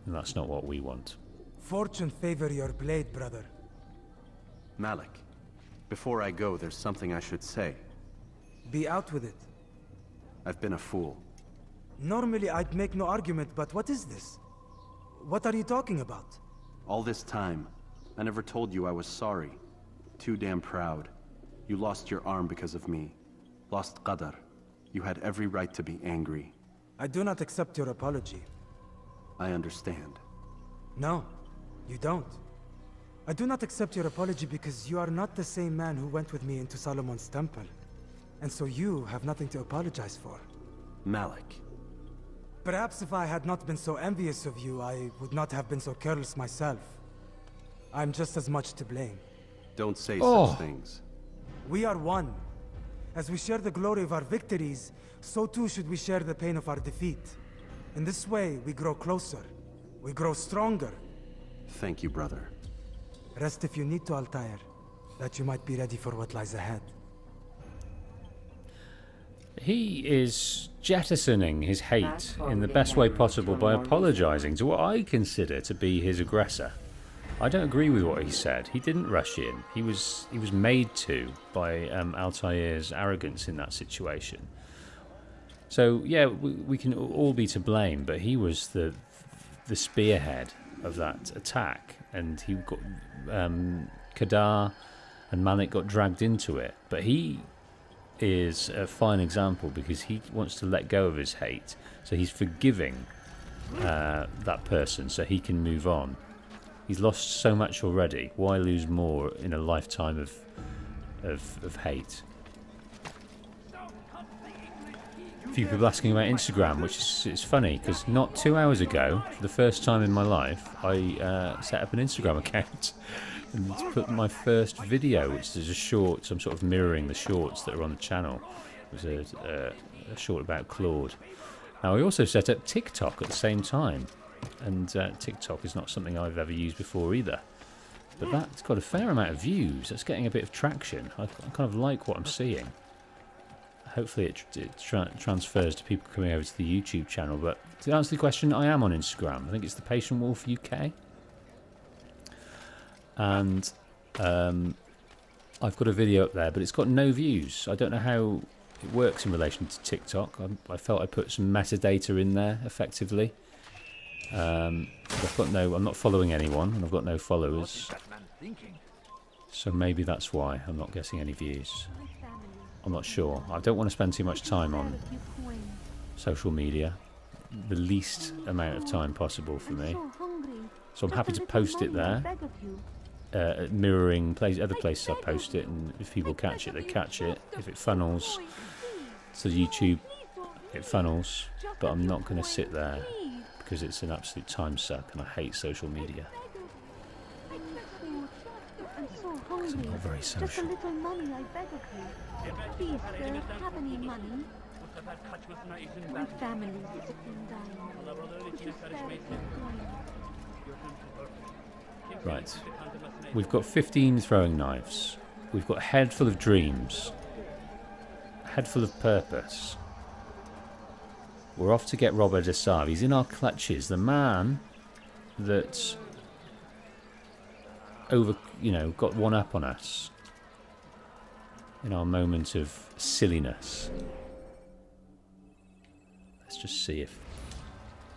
and that's not what we want. Fortune favor your blade, brother. Malik, before I go, there's something I should say. Be out with it. I've been a fool. Normally I'd make no argument, but what is this? What are you talking about? All this time, I never told you I was sorry. Too damn proud. You lost your arm because of me. Lost Qadar. You had every right to be angry. I do not accept your apology. I understand. No, you don't. I do not accept your apology because you are not the same man who went with me into Solomon's temple. And so you have nothing to apologize for. Malik. Perhaps if I had not been so envious of you, I would not have been so careless myself. I'm just as much to blame. Don't say such things. We are one. As we share the glory of our victories, so too should we share the pain of our defeat. In this way, we grow closer. We grow stronger. Thank you, brother. Rest if you need to, Altair, that you might be ready for what lies ahead. He is jettisoning his hate in the best way possible by apologising to what I consider to be his aggressor. I don't agree with what he said. He didn't rush in. He was made to by Altair's arrogance in that situation. So yeah, we can all be to blame, but he was the spearhead of that attack, and he got Qadar and Malik got dragged into it. But he is a fine example because he wants to let go of his hate, so he's forgiving that person so he can move on. He's lost so much already. Why lose more in a lifetime of hate? A few people asking about Instagram, which is funny because not 2 hours ago, for the first time in my life, I set up an Instagram account and put my first video, which is a short. So I'm sort of mirroring the shorts that are on the channel. It was a short about Claude. Now I also set up TikTok at the same time, and TikTok is not something I've ever used before either. But that's got a fair amount of views. That's getting a bit of traction. I kind of like what I'm seeing. Hopefully it transfers to people coming over to the YouTube channel. But to answer the question, I am on Instagram. I think it's the Patient Wolf UK. And I've got a video up there, but it's got no views. I don't know how it works in relation to TikTok. I felt I put some metadata in there effectively. I'm not following anyone, and I've got no followers. So maybe that's why I'm not getting any views. I'm not sure. I don't want to spend too much time on social media. The least amount of time possible for me. So I'm happy to post it there. Mirroring other places I post it, and if people catch it, they catch it. If it funnels to YouTube, it funnels. But I'm not going to sit there because it's an absolute time suck, and I hate social media. Because I'm not very social. Just a little money, I beg of you. Please, sir, have any money? My family is dying. Just Right. We've got 15 throwing knives. We've got a head full of dreams. A head full of purpose. We're off to get Robert de Save. He's in our clutches. The man that got one up on us in our moment of silliness. Let's just see if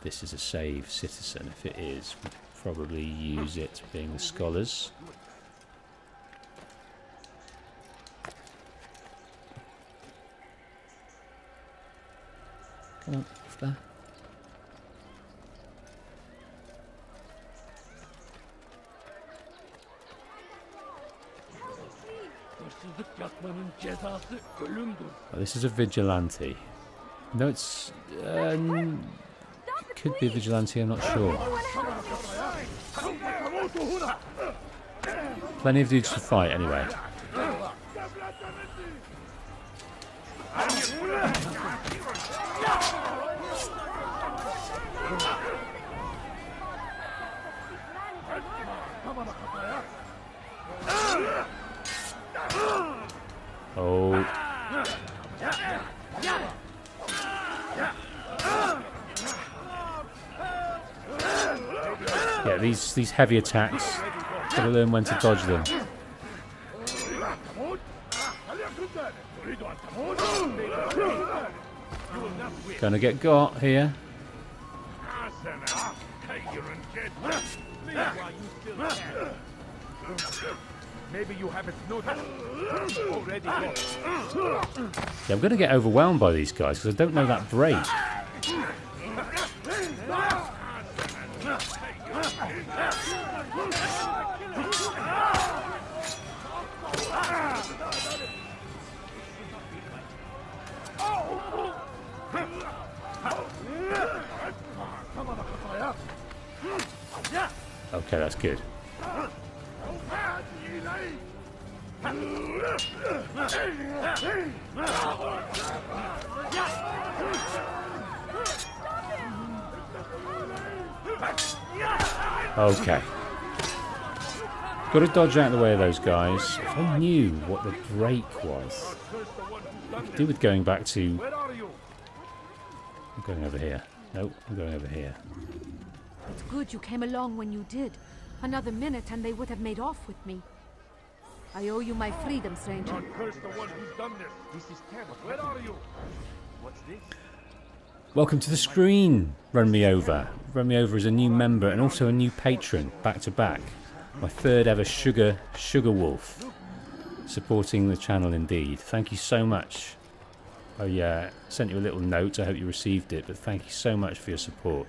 this is a save citizen. If it is, we'll probably use it, being the scholars. Come on, off there. Oh, this is a vigilante. No, it's... could be a vigilante, I'm not sure. Plenty of dudes to fight, anyway. Oh. Yeah, these heavy attacks, gotta learn when to dodge them. Gonna get got here. Maybe you haven't noticed. Already Yeah, I'm gonna get overwhelmed by these guys because I don't know that break. Okay, that's good. Okay. Got to dodge out of the way of those guys. If I knew what the break was. I could do with going back to... I'm going over here. Nope, I'm going over here. It's good you came along when you did. Another minute and they would have made off with me. I owe you my freedom, stranger. God curse the one who's done this. This is terrible. Where are you? What's this? Welcome to the screen, Run Me Over. Run Me Over is a new member and also a new patron, back to back. My third ever Sugar Wolf. Supporting the channel indeed. Thank you so much. I sent you a little note, I hope you received it, but thank you so much for your support.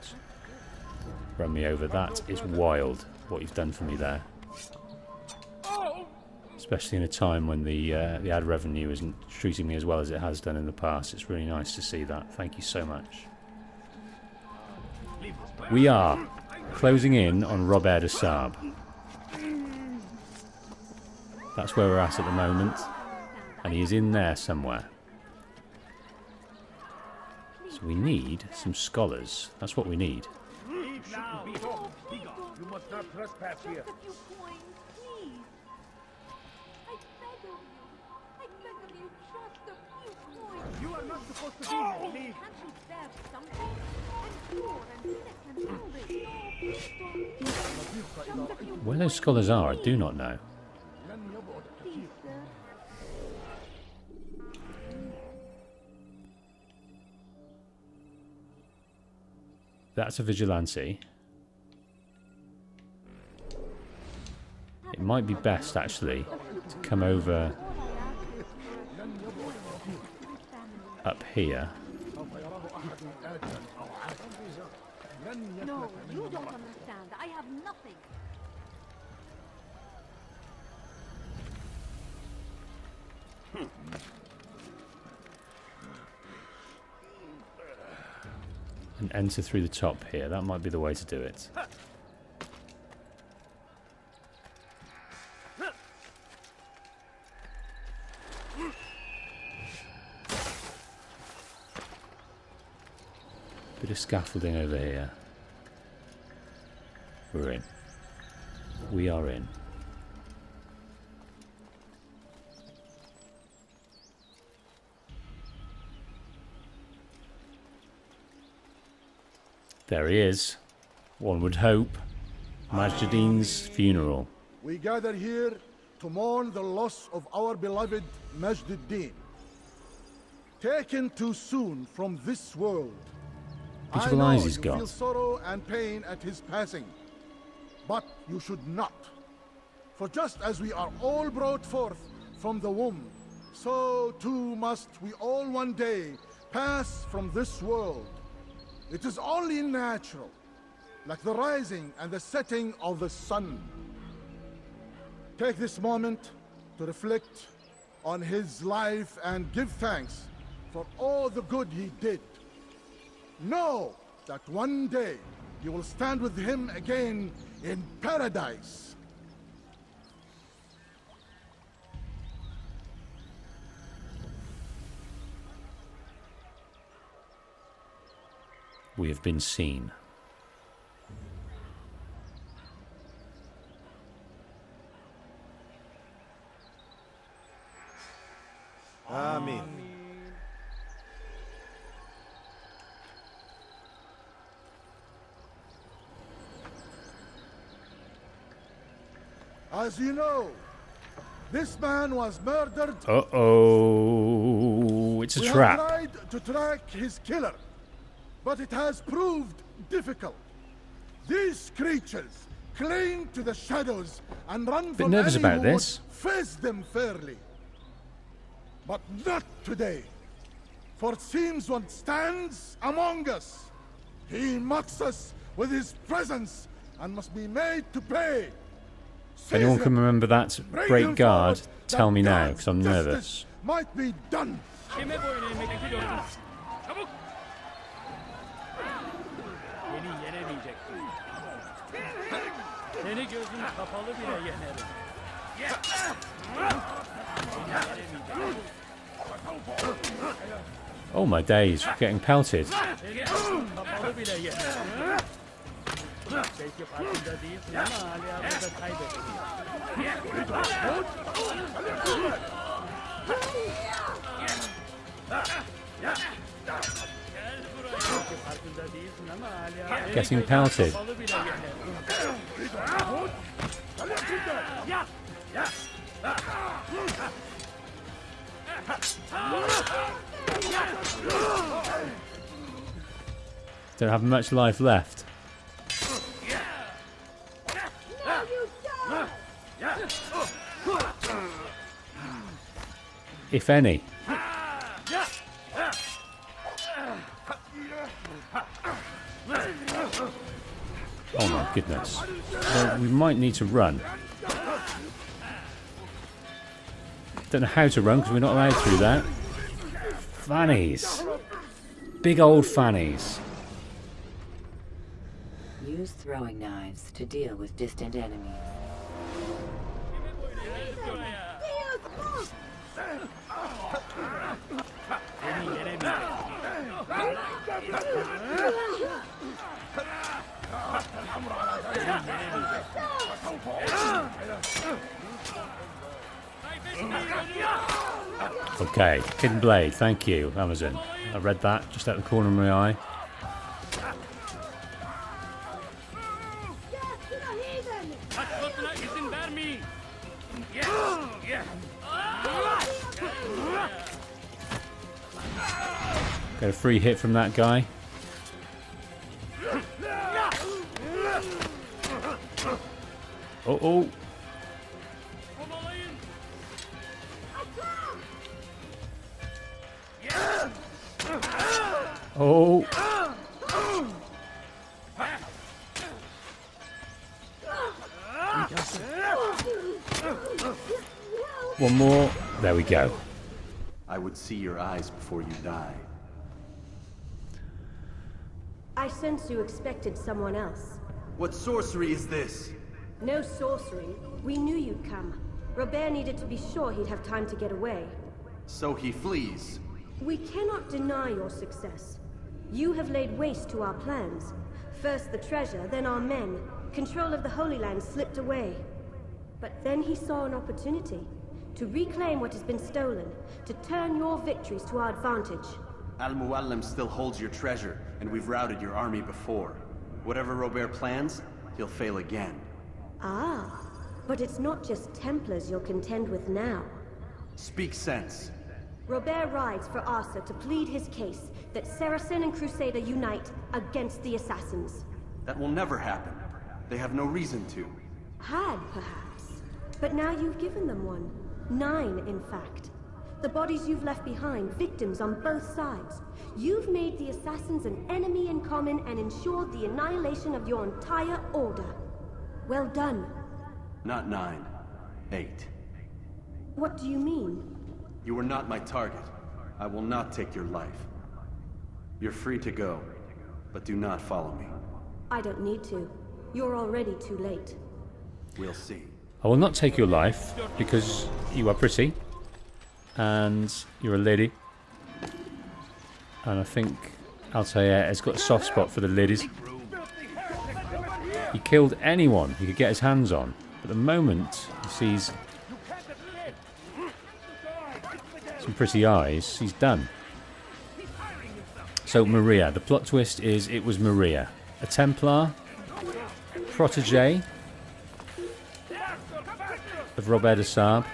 Run Me Over, that is wild, what you've done for me there. Especially in a time when the ad revenue isn't treating me as well as it has done in the past. It's really nice to see that. Thank you so much. We are closing in on Robert de Sable. That's where we're at the moment. And he is in there somewhere. So we need some scholars. That's what we need. You must not trespass here. You are not supposed to be here. Leave. Where those scholars are, I do not know. That's a vigilante. It might be best, actually, to come over up here. No, you don't understand. I have nothing. And enter through the top here. That might be the way to do it. Bit of scaffolding over here. We're in. We are in. There he is. One would hope. Majdudin's funeral. We gather here to mourn the loss of our beloved Majduddin. Taken too soon from this world. Beautiful eyes he's got. You feel sorrow and pain at his passing. But you should not. For just as we are all brought forth from the womb, so too must we all one day pass from this world. It is only natural, like the rising and the setting of the sun. Take this moment to reflect on his life and give thanks for all the good he did. Know that one day you will stand with him again in paradise. We have been seen. Amen. As you know, this man was murdered. Uh-oh. It's a We trap. have tried to track his killer, but it has proved difficult. These creatures cling to the shadows and run Bit from nervous any about who would this. face them fairly. But not today. For it seems one stands among us. He mocks us with his presence and must be made to pay. If anyone can remember that great guard, tell me now, because I'm nervous. Justice might be done. Kime boyun eğmekte gördün? Çabuk! Beni yenemeyeceksin. Seni gözüm kapalı bile yenerim. Oh my days, we're getting pelted. Seni gözüm kapalı bile yenerim. Belki farkında değilsin ama hala burada kaybettin. Getting pelted. Don't have much life left. If any. Oh my goodness. Well, we might need to run. Don't know how to run because we're not allowed through that. Fannies. Big old fannies. Use throwing knives to deal with distant enemies. Okay, Hidden Blade, thank you, Amazon. I read that just out the corner of my eye. Got a free hit from that guy. Uh-oh. Oh. One more. There we go. I would see your eyes before you die. I sense you expected someone else. What sorcery is this? No sorcery. We knew you'd come. Robert needed to be sure he'd have time to get away. So he flees. We cannot deny your success. You have laid waste to our plans. First the treasure, then our men. Control of the Holy Land slipped away. But then he saw an opportunity. To reclaim what has been stolen. To turn your victories to our advantage. Al-Muallim still holds your treasure, and we've routed your army before. Whatever Robert plans, he'll fail again. Ah, but it's not just Templars you'll contend with now. Speak sense. Robert rides for Arsur to plead his case that Saracen and Crusader unite against the Assassins. That will never happen. They have no reason to. Had, perhaps. But now you've given them one. 9, in fact. The bodies you've left behind, victims on both sides. You've made the Assassins an enemy in common and ensured the annihilation of your entire order. Well done. Not 9. 8. What do you mean? You are not my target. I will not take your life. You're free to go, but do not follow me. I don't need to. You're already too late. We'll see. I will not take your life because you are pretty and you're a lady. And I think Altair has got a soft spot for the ladies. He killed anyone he could get his hands on. But the moment he sees some pretty eyes, he's done. So Maria, the plot twist is it was Maria, a Templar, protege of Robert de Sabre.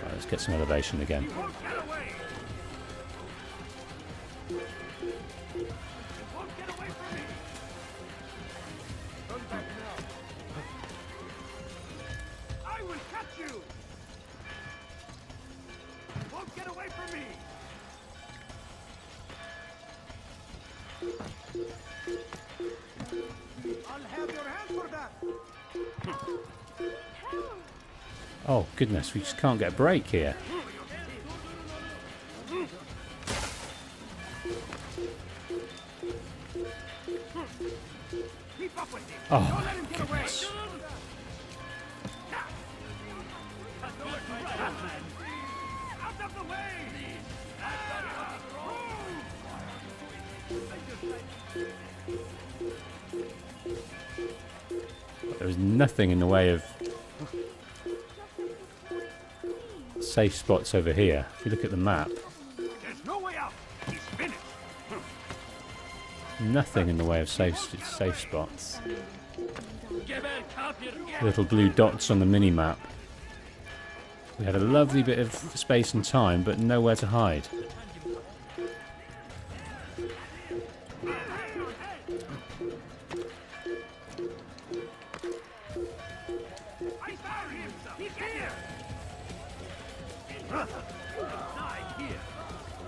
Right, let's get some elevation again. Oh goodness, we just can't get a break here. Oh my goodness. There was nothing in the way of safe spots over here. If you look at the map, There's no way out. He's finished. nothing in the way of safe spots. Little blue dots on the mini-map. We had a lovely bit of space and time, but nowhere to hide.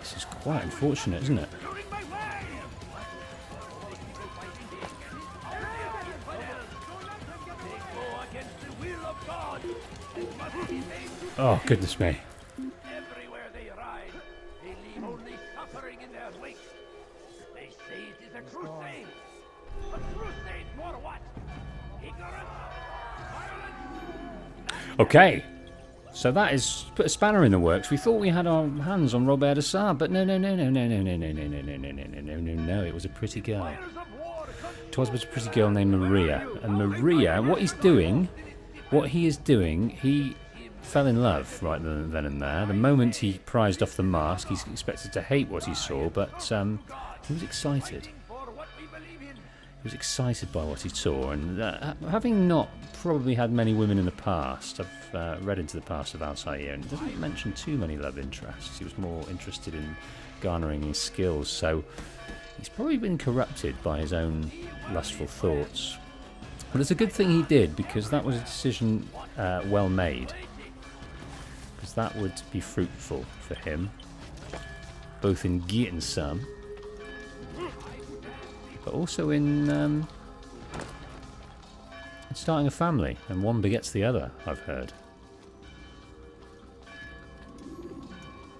This is quite unfortunate, isn't it? Oh, goodness me. Everywhere they ride, they leave only suffering in their wake. They say it is a crusade. A crusade for what? Ignorance? Violence? Okay. So that is put a spanner in the works. We thought we had our hands on Robert de Sar, but no. It was a pretty girl. It was a pretty girl named Maria. And Maria, what he is doing, he fell in love right then and there. The moment he prized off the mask, he's expected to hate what he saw, but he was excited. He was excited by what he saw, and having not probably had many women in the past, I've read into the past of Altair, and it doesn't mention too many love interests. He was more interested in garnering his skills, so he's probably been corrupted by his own lustful thoughts. But it's a good thing he did, because that was a decision well made. Because that would be fruitful for him, both in getting some, but also in starting a family, and one begets the other, I've heard.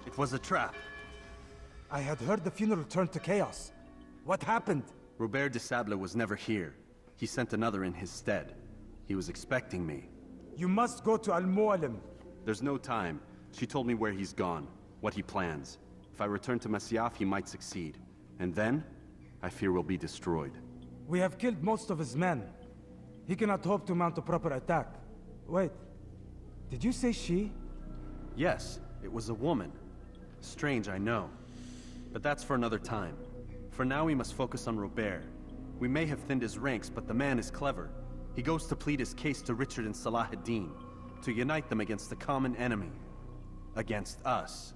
It was a trap. I had heard the funeral turned to chaos. What happened? Robert de Sable was never here. He sent another in his stead. He was expecting me. You must go to Al-Mu'alim. There's no time. She told me where he's gone, what he plans. If I return to Masyaf, he might succeed. And then, I fear we'll be destroyed. We have killed most of his men. He cannot hope to mount a proper attack. Wait, did you say she? Yes, it was a woman. Strange, I know. But that's for another time. For now, we must focus on Robert. We may have thinned his ranks, but the man is clever. He goes to plead his case to Richard and Salah ad-Din, to unite them against the common enemy. Against us.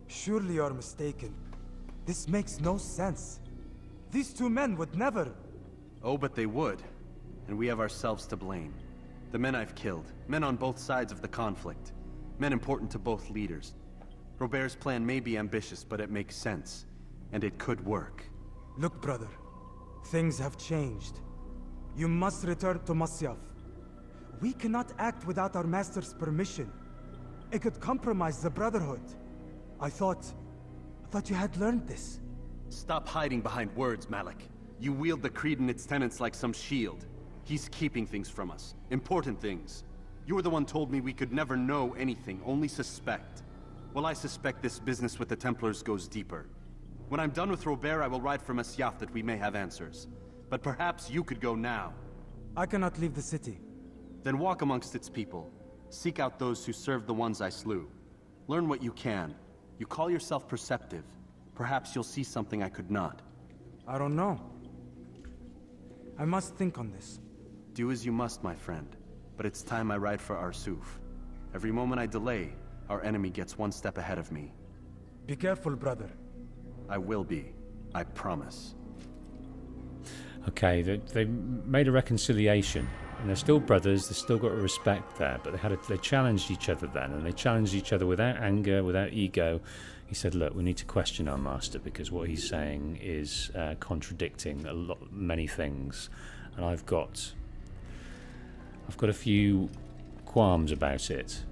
Surely you're mistaken. This makes no sense. These two men would never... Oh, but they would. And we have ourselves to blame. The men I've killed, men on both sides of the conflict. Men important to both leaders. Robert's plan may be ambitious, but it makes sense. And it could work. Look, brother. Things have changed. You must return to Masyaf. We cannot act without our master's permission. It could compromise the Brotherhood. I thought you had learned this. Stop hiding behind words, Malik. You wield the creed and its tenets like some shield. He's keeping things from us. Important things. You were the one told me we could never know anything, only suspect. Well, I suspect this business with the Templars goes deeper. When I'm done with Robert, I will ride for Masyaf that we may have answers. But perhaps you could go now. I cannot leave the city. Then walk amongst its people. Seek out those who served the ones I slew. Learn what you can. You call yourself perceptive. Perhaps you'll see something I could not. I don't know. I must think on this. Do as you must, my friend. But it's time I ride for Arsur. Every moment I delay, our enemy gets one step ahead of me. Be careful, brother. I will be. I promise. Okay, they made a reconciliation. And they're still brothers, they've still got a respect there, but they challenged each other then, and they challenged each other without anger, without ego. He said, look, we need to question our master, because what he's saying is contradicting many things, and I've got a few qualms about it.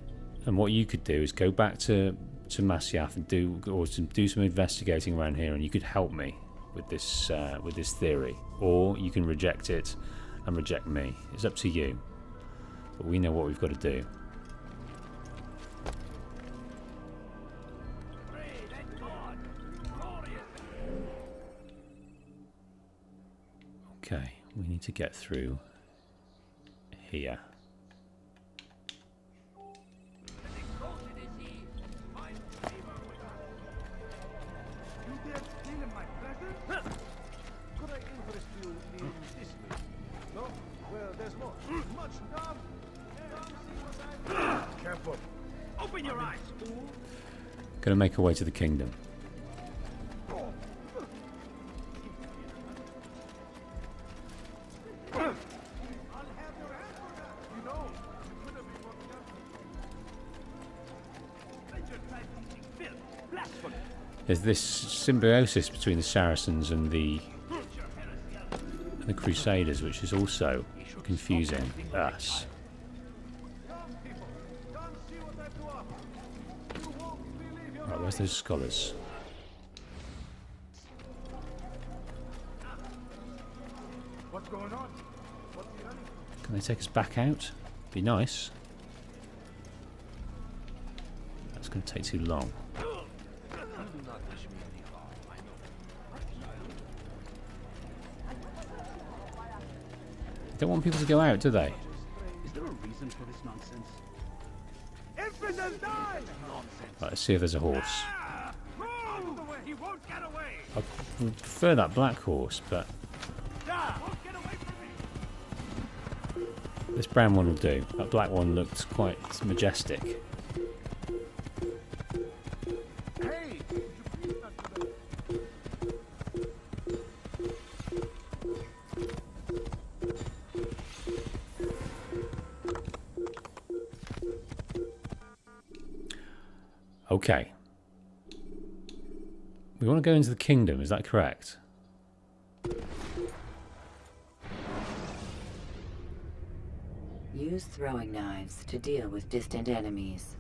And what you could do is go back to Masyaf and do some investigating around here, and you could help me with this theory, or you can reject it and reject me. It's up to you. But we know what we've got to do. Okay, we need to get through here. Careful. Open your eyes. Going to make our way to the kingdom. There's this symbiosis between the Saracens and the Crusaders, which is also confusing us. Right, where's those scholars? What's going on? Can they take us back out? Be nice. That's going to take too long. They don't want people to go out, do they? Is there a reason for this nonsense? Right, let's see if there's a horse. He won't get away. I would prefer that black horse, but this brown one will do. That black one looks quite majestic. Okay. We want to go into the kingdom, is that correct? Use throwing knives to deal with distant enemies.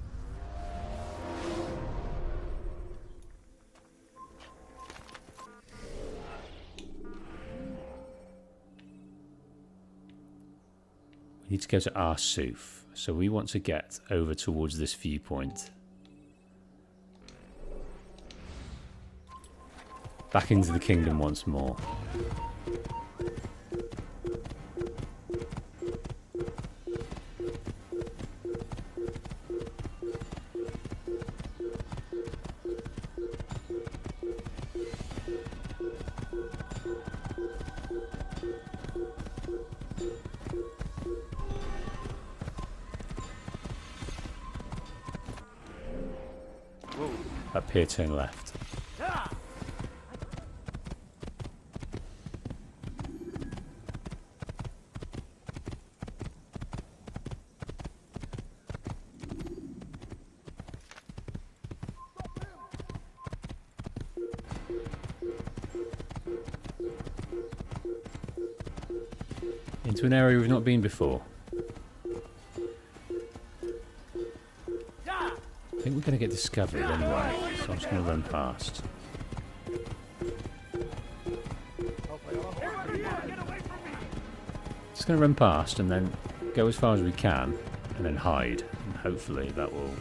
We need to go to Arsur, so we want to get over towards this viewpoint. Back into the kingdom once more. Up here, turn left. Into an area we've not been before. I think we're going to get discovered anyway, so I'm just going to run past. Just going to run past and then go as far as we can and then hide, and hopefully that will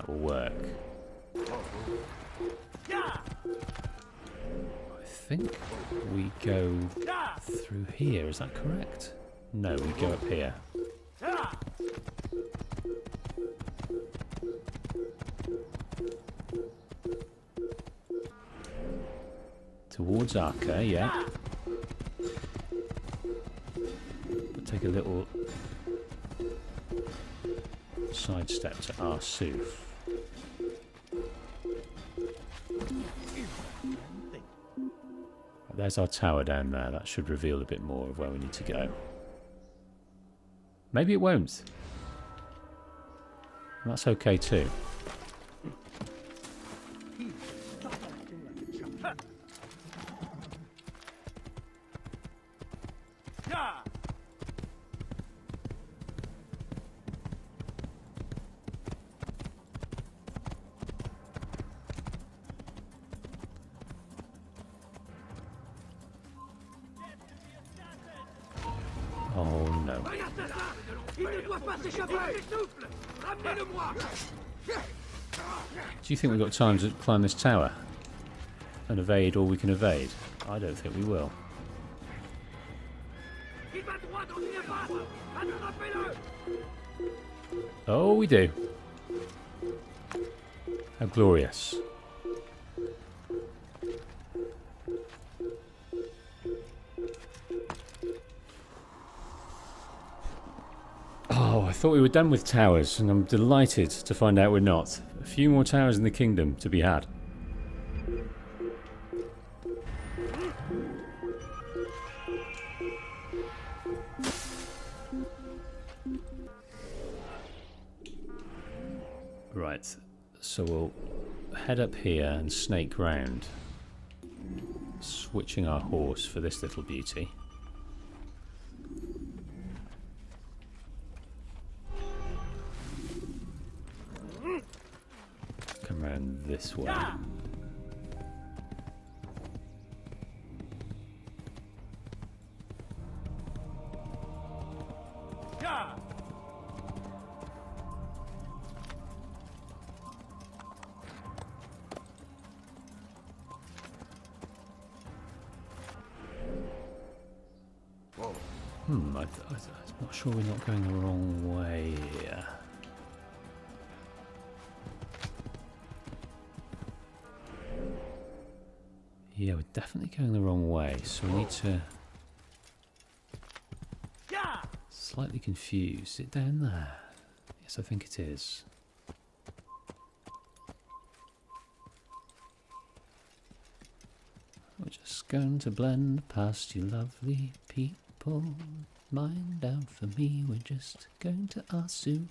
work. I think we go through here, is that correct? No, we go up here. Towards Arca, yeah. But take a little sidestep to Arsur. There's our tower down there. That should reveal a bit more of where we need to go. Maybe it won't. And that's okay too. Oh no. Do you think we've got time to climb this tower and evade all we can evade? I don't think we will. Oh, we do. How glorious. Oh, I thought we were done with towers, and I'm delighted to find out we're not. A few more towers in the kingdom to be had. Right, so we'll head up here and snake round, switching our horse for this little beauty. Come round this way. I'm not sure we're not going the wrong way here. Yeah, we're definitely going the wrong way, so we need to... Slightly confused. Is it down there? Yes, I think it is. We're just going to blend past you lovely people. Mind out for me, we're just going to Arsur,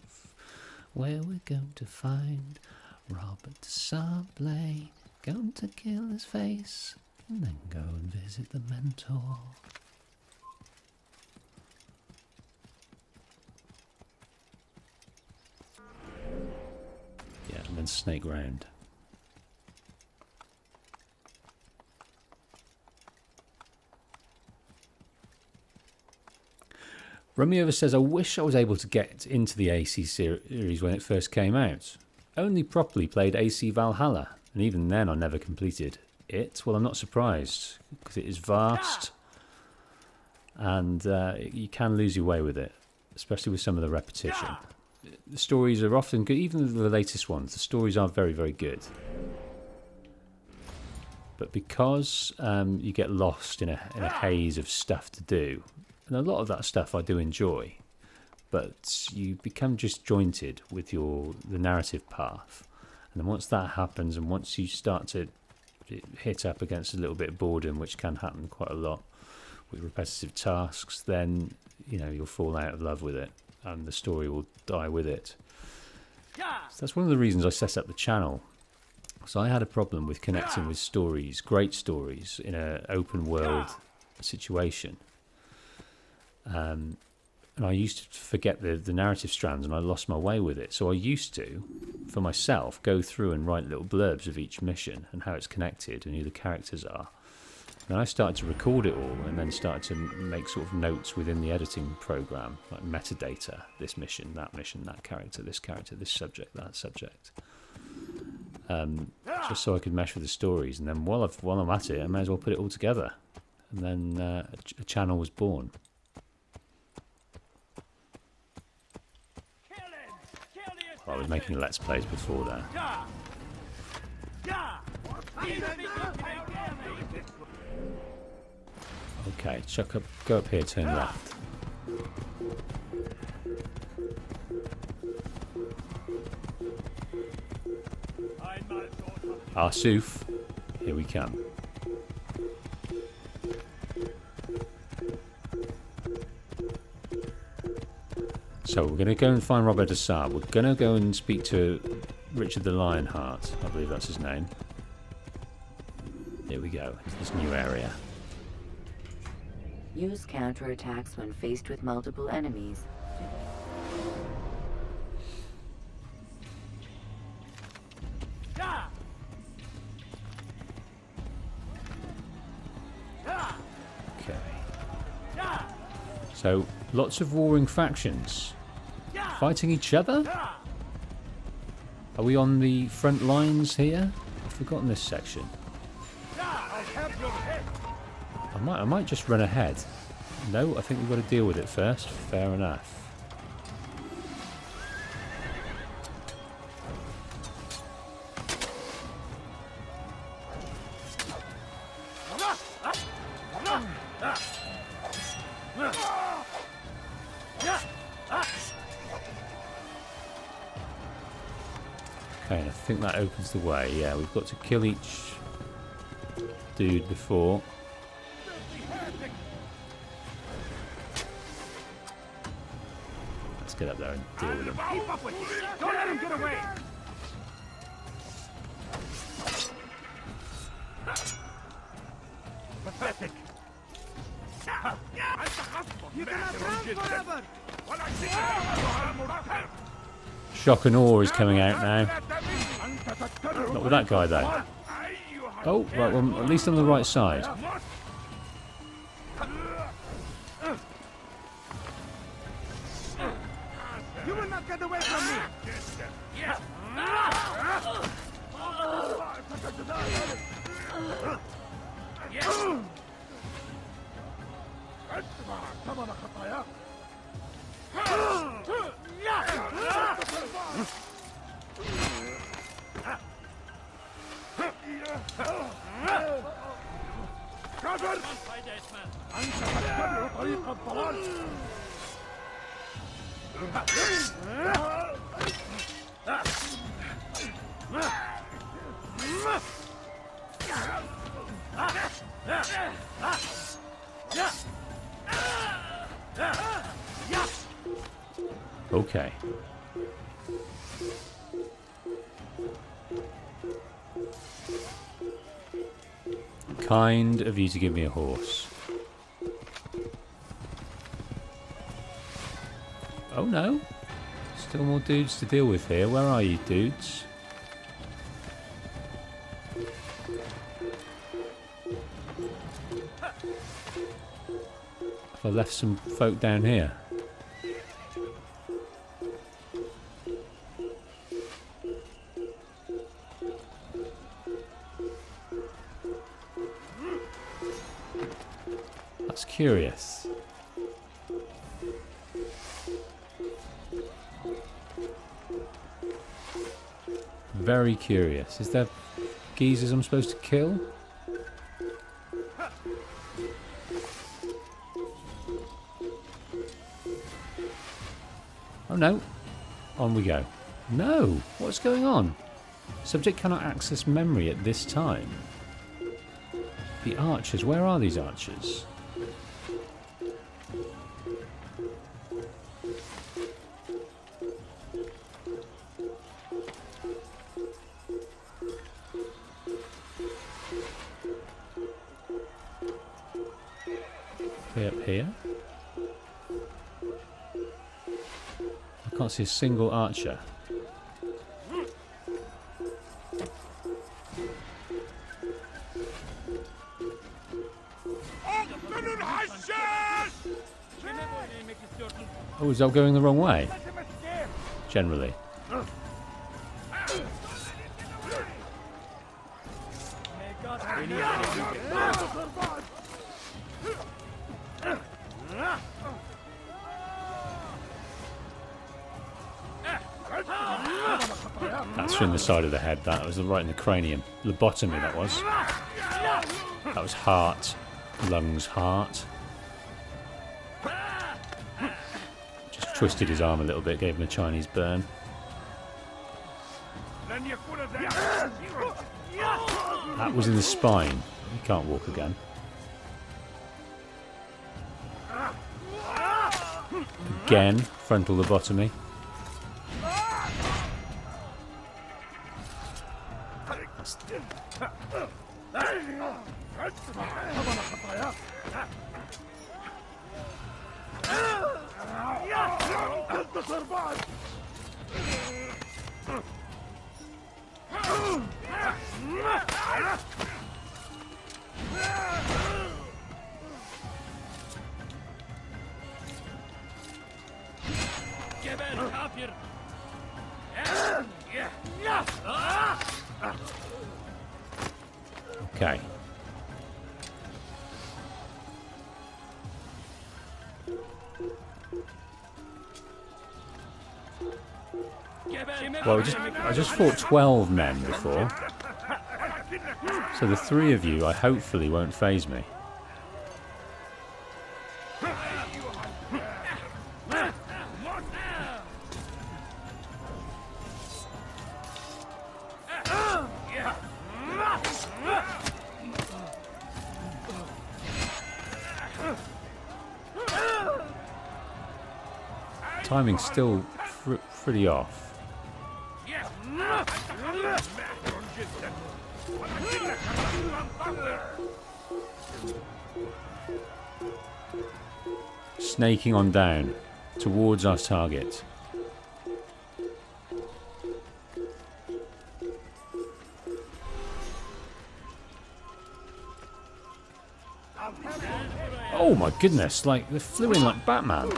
where we're going to find Robert de Sablé, going to kill his face, and then go and visit the mentor. Yeah, and then snake round. Romeo says, I wish I was able to get into the AC series when it first came out. Only properly played AC Valhalla, and even then I never completed it. Well, I'm not surprised, because it is vast, and you can lose your way with it, especially with some of the repetition. The stories are often good, even the latest ones, the stories are very, very good. But because you get lost in a haze of stuff to do, and a lot of that stuff I do enjoy, but you become disjointed with the narrative path. And then once that happens, and once you start to hit up against a little bit of boredom, which can happen quite a lot with repetitive tasks, then you'll fall out of love with it, and the story will die with it. So that's one of the reasons I set up the channel. So I had a problem with connecting with stories, great stories, in an open world situation. And I used to forget the narrative strands, and I lost my way with it. So I used to, for myself, go through and write little blurbs of each mission and how it's connected and who the characters are. Then I started to record it all, and then started to make sort of notes within the editing program, like metadata, this mission, that character, this subject, that subject. Just so I could mesh with the stories. And then while I'm at it, I may as well put it all together. And then a channel was born. I was making Let's Plays before that. Okay, go up here, turn left. Arsur, here we come. So we're going to go and find Robert de Sablé. We're going to go and speak to Richard the Lionheart. I believe that's his name. Here we go. This new area. Use counterattacks when faced with multiple enemies. Okay. So, lots of warring factions. Fighting each other? Are we on the front lines here? I've forgotten this section. I might just run ahead. No, I think we've got to deal with it first. Fair enough. Okay, and I think that opens the way. Yeah, we've got to kill each dude before. Let's get up there and deal with him. Don't let him get away! Shock and awe is coming out now. Not with that guy though. Oh, right, well, at least on the right side. You will not get away from me! Okay. Kind of you to give me a horse. Oh no. Still more dudes to deal with here. Where are you, dudes? Have I left some folk down here? That's curious. Very curious. Is there geezers I'm supposed to kill? Oh no. On we go. No! What's going on? Subject cannot access memory at this time. The archers. Where are these archers? Up here. I can't see a single archer. Oh, is that going the wrong way? Generally. That's in the side of the head. That was right in the cranium. Lobotomy, that was. That was heart. Lungs, heart. Just twisted his arm a little bit, gave him a Chinese burn. That was in the spine. He can't walk again. Again, frontal lobotomy. Okay. Well, I just fought 12 men before. So the 3 of you, I hopefully won't faze me. Timing's still pretty off. snaking on down towards our target. Oh my goodness, like they flew in like Batman.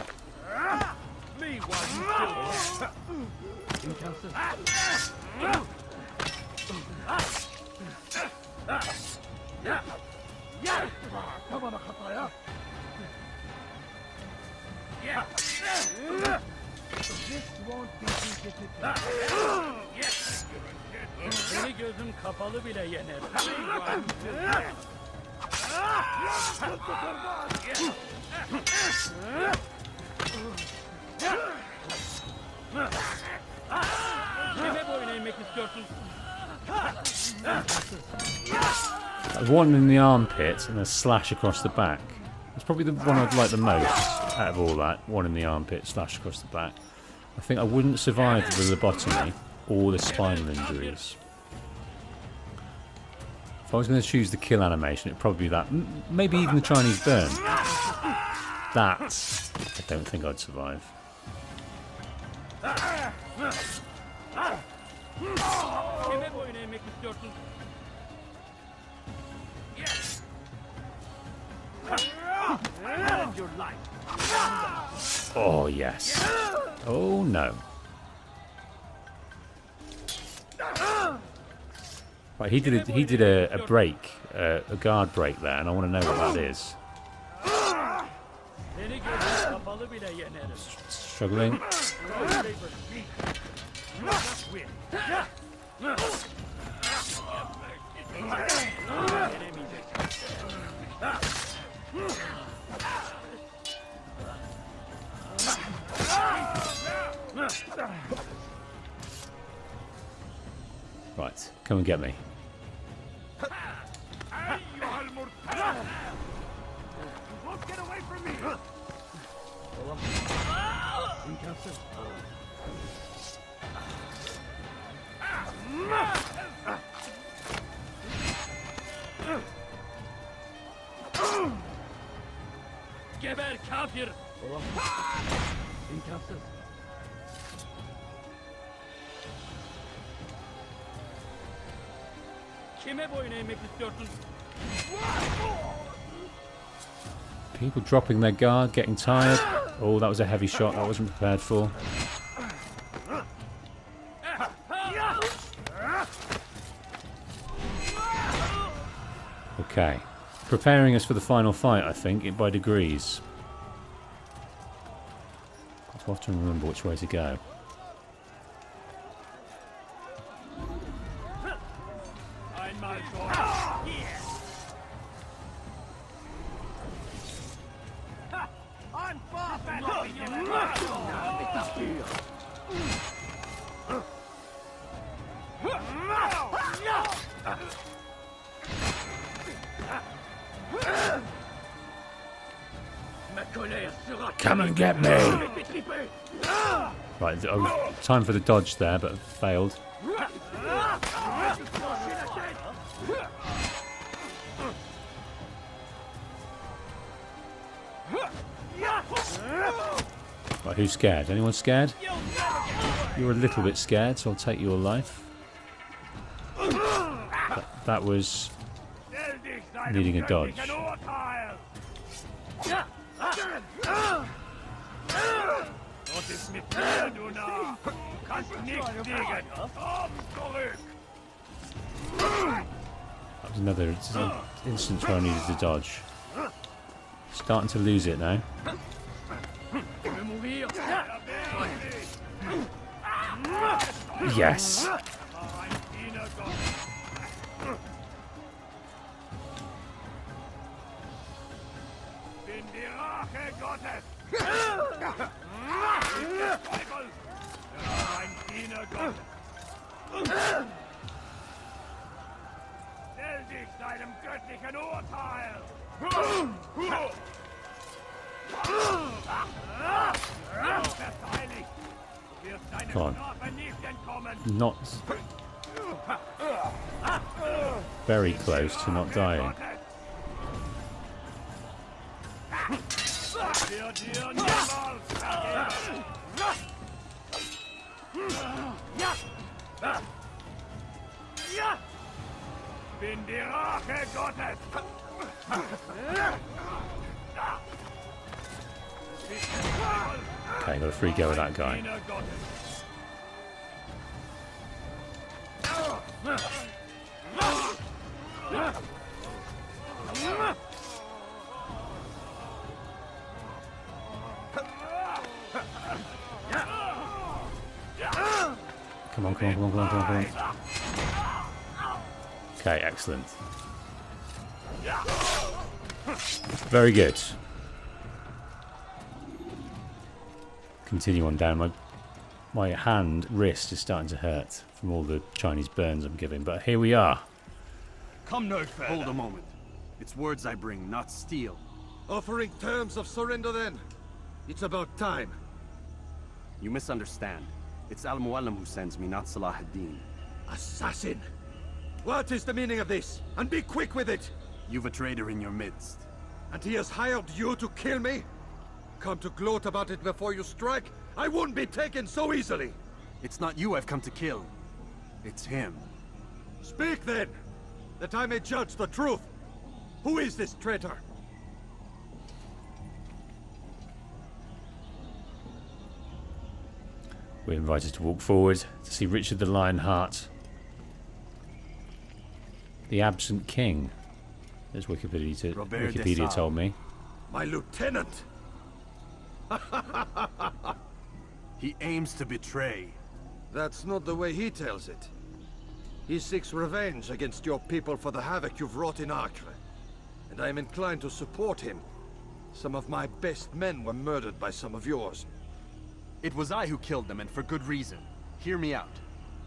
Seni gözüm kapalı bile yener. Kime boyun eğmek istiyorsun? One in the armpit and a slash across the back. It's probably the one I'd like the most out of all that. One in the armpit, slash across the back. I think I wouldn't survive the lobotomy or the spinal injuries. If I was going to choose the kill animation, it'd probably be that. Maybe even the Chinese burn. That, I don't think I'd survive. Kime boyun eğmek istiyorsun? Oh yes. Oh no. Right, he did a break, a guard break there, and I want to know what that is. Struggling. Right, come and get me. Get away from me! Geber kafir! İmkansız. Kime boyun eğmek istiyorsun? People dropping their guard, getting tired. Oh, that was a heavy shot I wasn't prepared for. Okay. Preparing us for the final fight, I think, by degrees. I have to remember which way to go. Come and get me! Right, time for the dodge there, but failed. Right, who's scared? Anyone scared? You're a little bit scared, so I'll take your life. That was needing a dodge. That was another instance where I needed to dodge. Starting to lose it now. Yes. Come on. Not very close to not dying. Bin die Rache Gottes! Okay, got a free go with that guy. Come on, come on, come on, come on, come on, come on. Okay, excellent. Very good. Continue on down. My hand, wrist is starting to hurt from all the Chinese burns I'm giving, but here we are. Come no further. Hold a moment. It's words I bring, not steel. Offering terms of surrender then. It's about time. You misunderstand. It's Al-Mualim who sends me, not Salah ad-Din. Assassin! What is the meaning of this? And be quick with it! You've a traitor in your midst. And he has hired you to kill me? Come to gloat about it before you strike? I won't be taken so easily! It's not you I've come to kill. It's him. Speak then! That I may judge the truth! Who is this traitor? We're invited to walk forward to see Richard the Lionheart, the absent king, as Wikipedia told me. My lieutenant! He aims to betray. That's not the way he tells it. He seeks revenge against your people for the havoc you've wrought in Acre. And I am inclined to support him. Some of my best men were murdered by some of yours. It was I who killed them, and for good reason. Hear me out.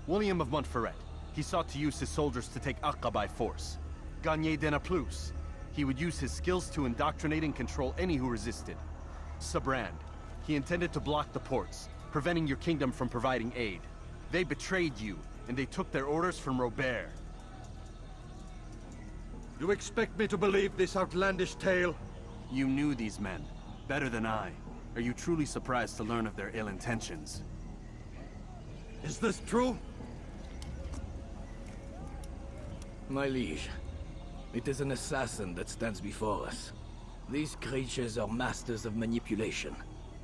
William of Montferrat. He sought to use his soldiers to take Acre by force. Gagné de Naplouse. He would use his skills to indoctrinate and control any who resisted. Sibrand. He intended to block the ports, preventing your kingdom from providing aid. They betrayed you, and they took their orders from Robert. You expect me to believe this outlandish tale? You knew these men, better than I. Are you truly surprised to learn of their ill intentions? Is this true? My liege, it is an assassin that stands before us. These creatures are masters of manipulation.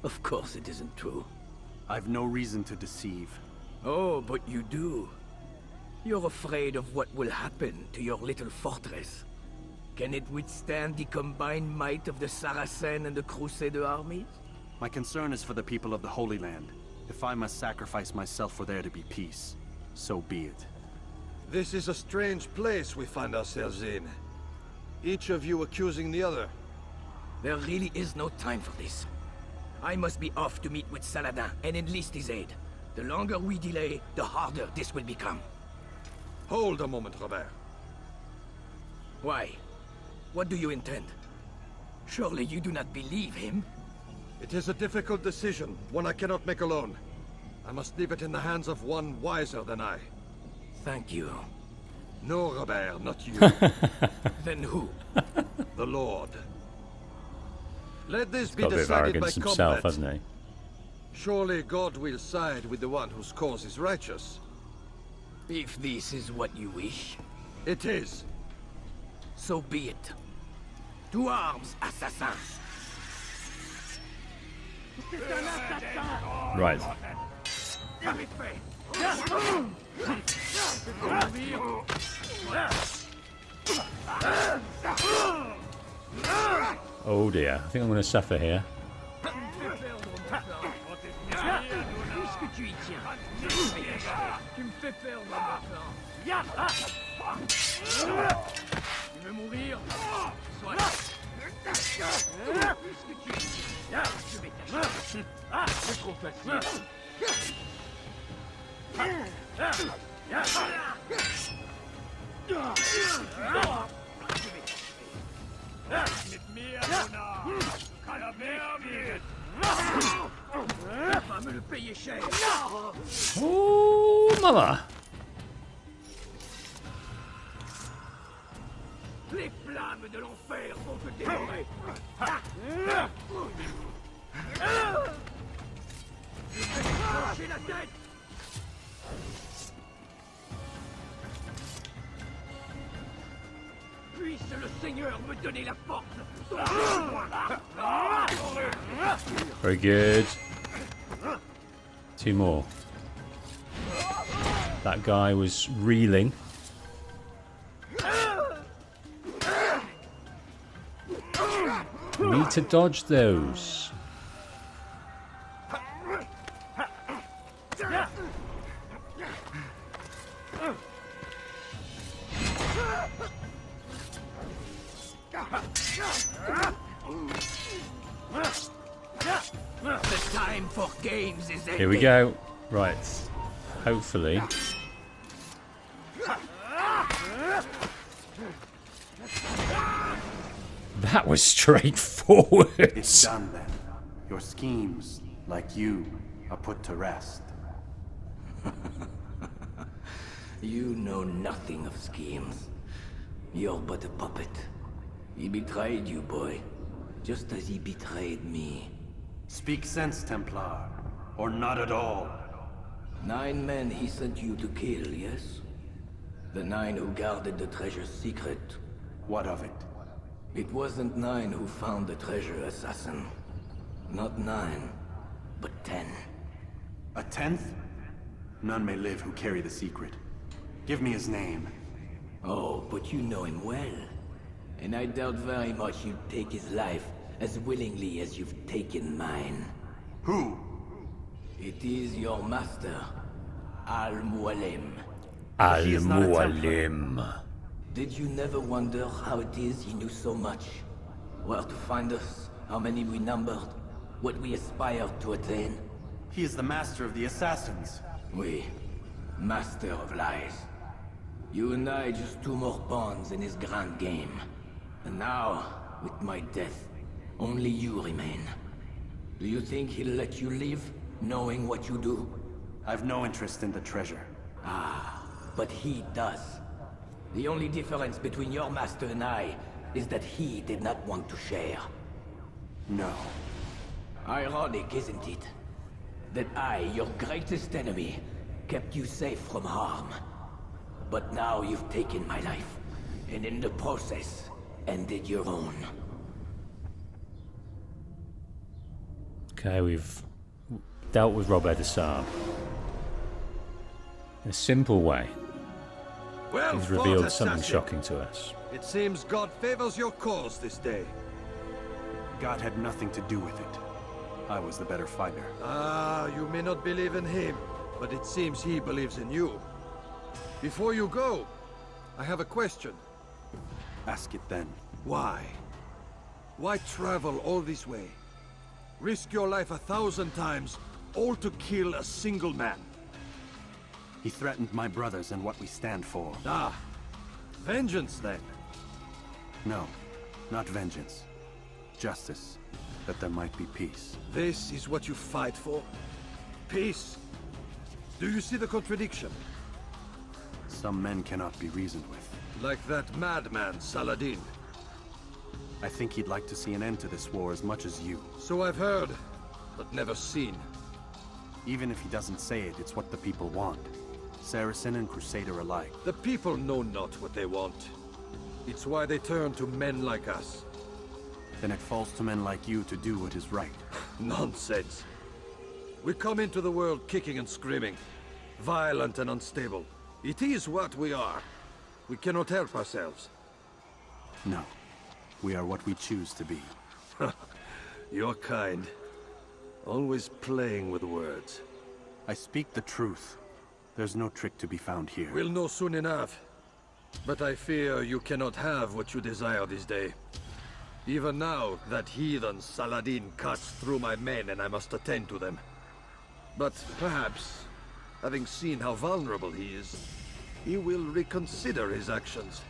Of course it isn't true. I've no reason to deceive. Oh, but you do. You're afraid of what will happen to your little fortress. Can it withstand the combined might of the Saracen and the Crusader armies? My concern is for the people of the Holy Land. If I must sacrifice myself for there to be peace, so be it. This is a strange place we find ourselves in. Each of you accusing the other. There really is no time for this. I must be off to meet with Saladin and enlist his aid. The longer we delay, the harder this will become. Hold a moment, Robert. Why? What do you intend? Surely you do not believe him? It is a difficult decision, one I cannot make alone. I must leave it in the hands of one wiser than I. Thank you. No, Robert, not you. Then who? The Lord. Let this He's be got a bit of decided by arrogance himself, combat. hasn't he? Surely God will side with the one whose cause is righteous. If this is what you wish. It is. So be it. To arms, assassins! Right. Oh dear, I think I'm going to suffer here. Oh, mama! Les flammes de l'enfer vont te dévorer. dead! Puisse le Seigneur me donner la force! Very good. 2 more. That guy was reeling. Need to dodge those. The time for games is ending. Here we go. Right. Hopefully. That was straightforward. It's done then. Your schemes, like you, are put to rest. You know nothing of schemes. You're but a puppet. He betrayed you, boy. Just as he betrayed me. Speak sense, Templar. Or not at all. 9 men he sent you to kill, yes? The 9 who guarded the treasure's secret. What of it? It wasn't 9 who found the treasure, assassin. Not 9, but 10. A 10th? None may live who carry the secret. Give me his name. Oh, but you know him well. And I doubt very much you'd take his life as willingly as you've taken mine. Who? It is your master, Al-Mualim. Al-Mualim. Did you never wonder how it is he knew so much? Where to find us, how many we numbered, what we aspired to attain? He is the master of the assassins. Oui, master of lies. You and I just 2 more pawns in his grand game. And now, with my death, only you remain. Do you think he'll let you live, knowing what you do? I've no interest in the treasure. Ah, but he does. The only difference between your master and I is that he did not want to share. No. Ironic, isn't it? That I, your greatest enemy, kept you safe from harm. But now you've taken my life, and in the process, ended your own. Okay, we've dealt with Robert Arsur in a simple way. Well He's revealed fought, something assassin. shocking to us. It seems God favors your cause this day. God had nothing to do with it. I was the better fighter. Ah, you may not believe in him, but it seems he believes in you. Before you go, I have a question. Ask it then. Why? Why travel all this way? Risk your life 1,000 times, all to kill a single man. He threatened my brothers and what we stand for. Ah, vengeance then. No, not vengeance. Justice, that there might be peace. This is what you fight for? Peace? Do you see the contradiction? Some men cannot be reasoned with. Like that madman, Saladin. I think he'd like to see an end to this war as much as you. So I've heard, but never seen. Even if he doesn't say it, it's what the people want. Saracen and Crusader alike. The people know not what they want. It's why they turn to men like us. Then it falls to men like you to do what is right. Nonsense. We come into the world kicking and screaming. Violent and unstable. It is what we are. We cannot help ourselves. No. We are what we choose to be. You're kind. Always playing with words. I speak the truth. There's no trick to be found here. We'll know soon enough. But I fear you cannot have what you desire this day. Even now, that heathen Saladin cuts through my men and I must attend to them. But perhaps, having seen how vulnerable he is, he will reconsider his actions.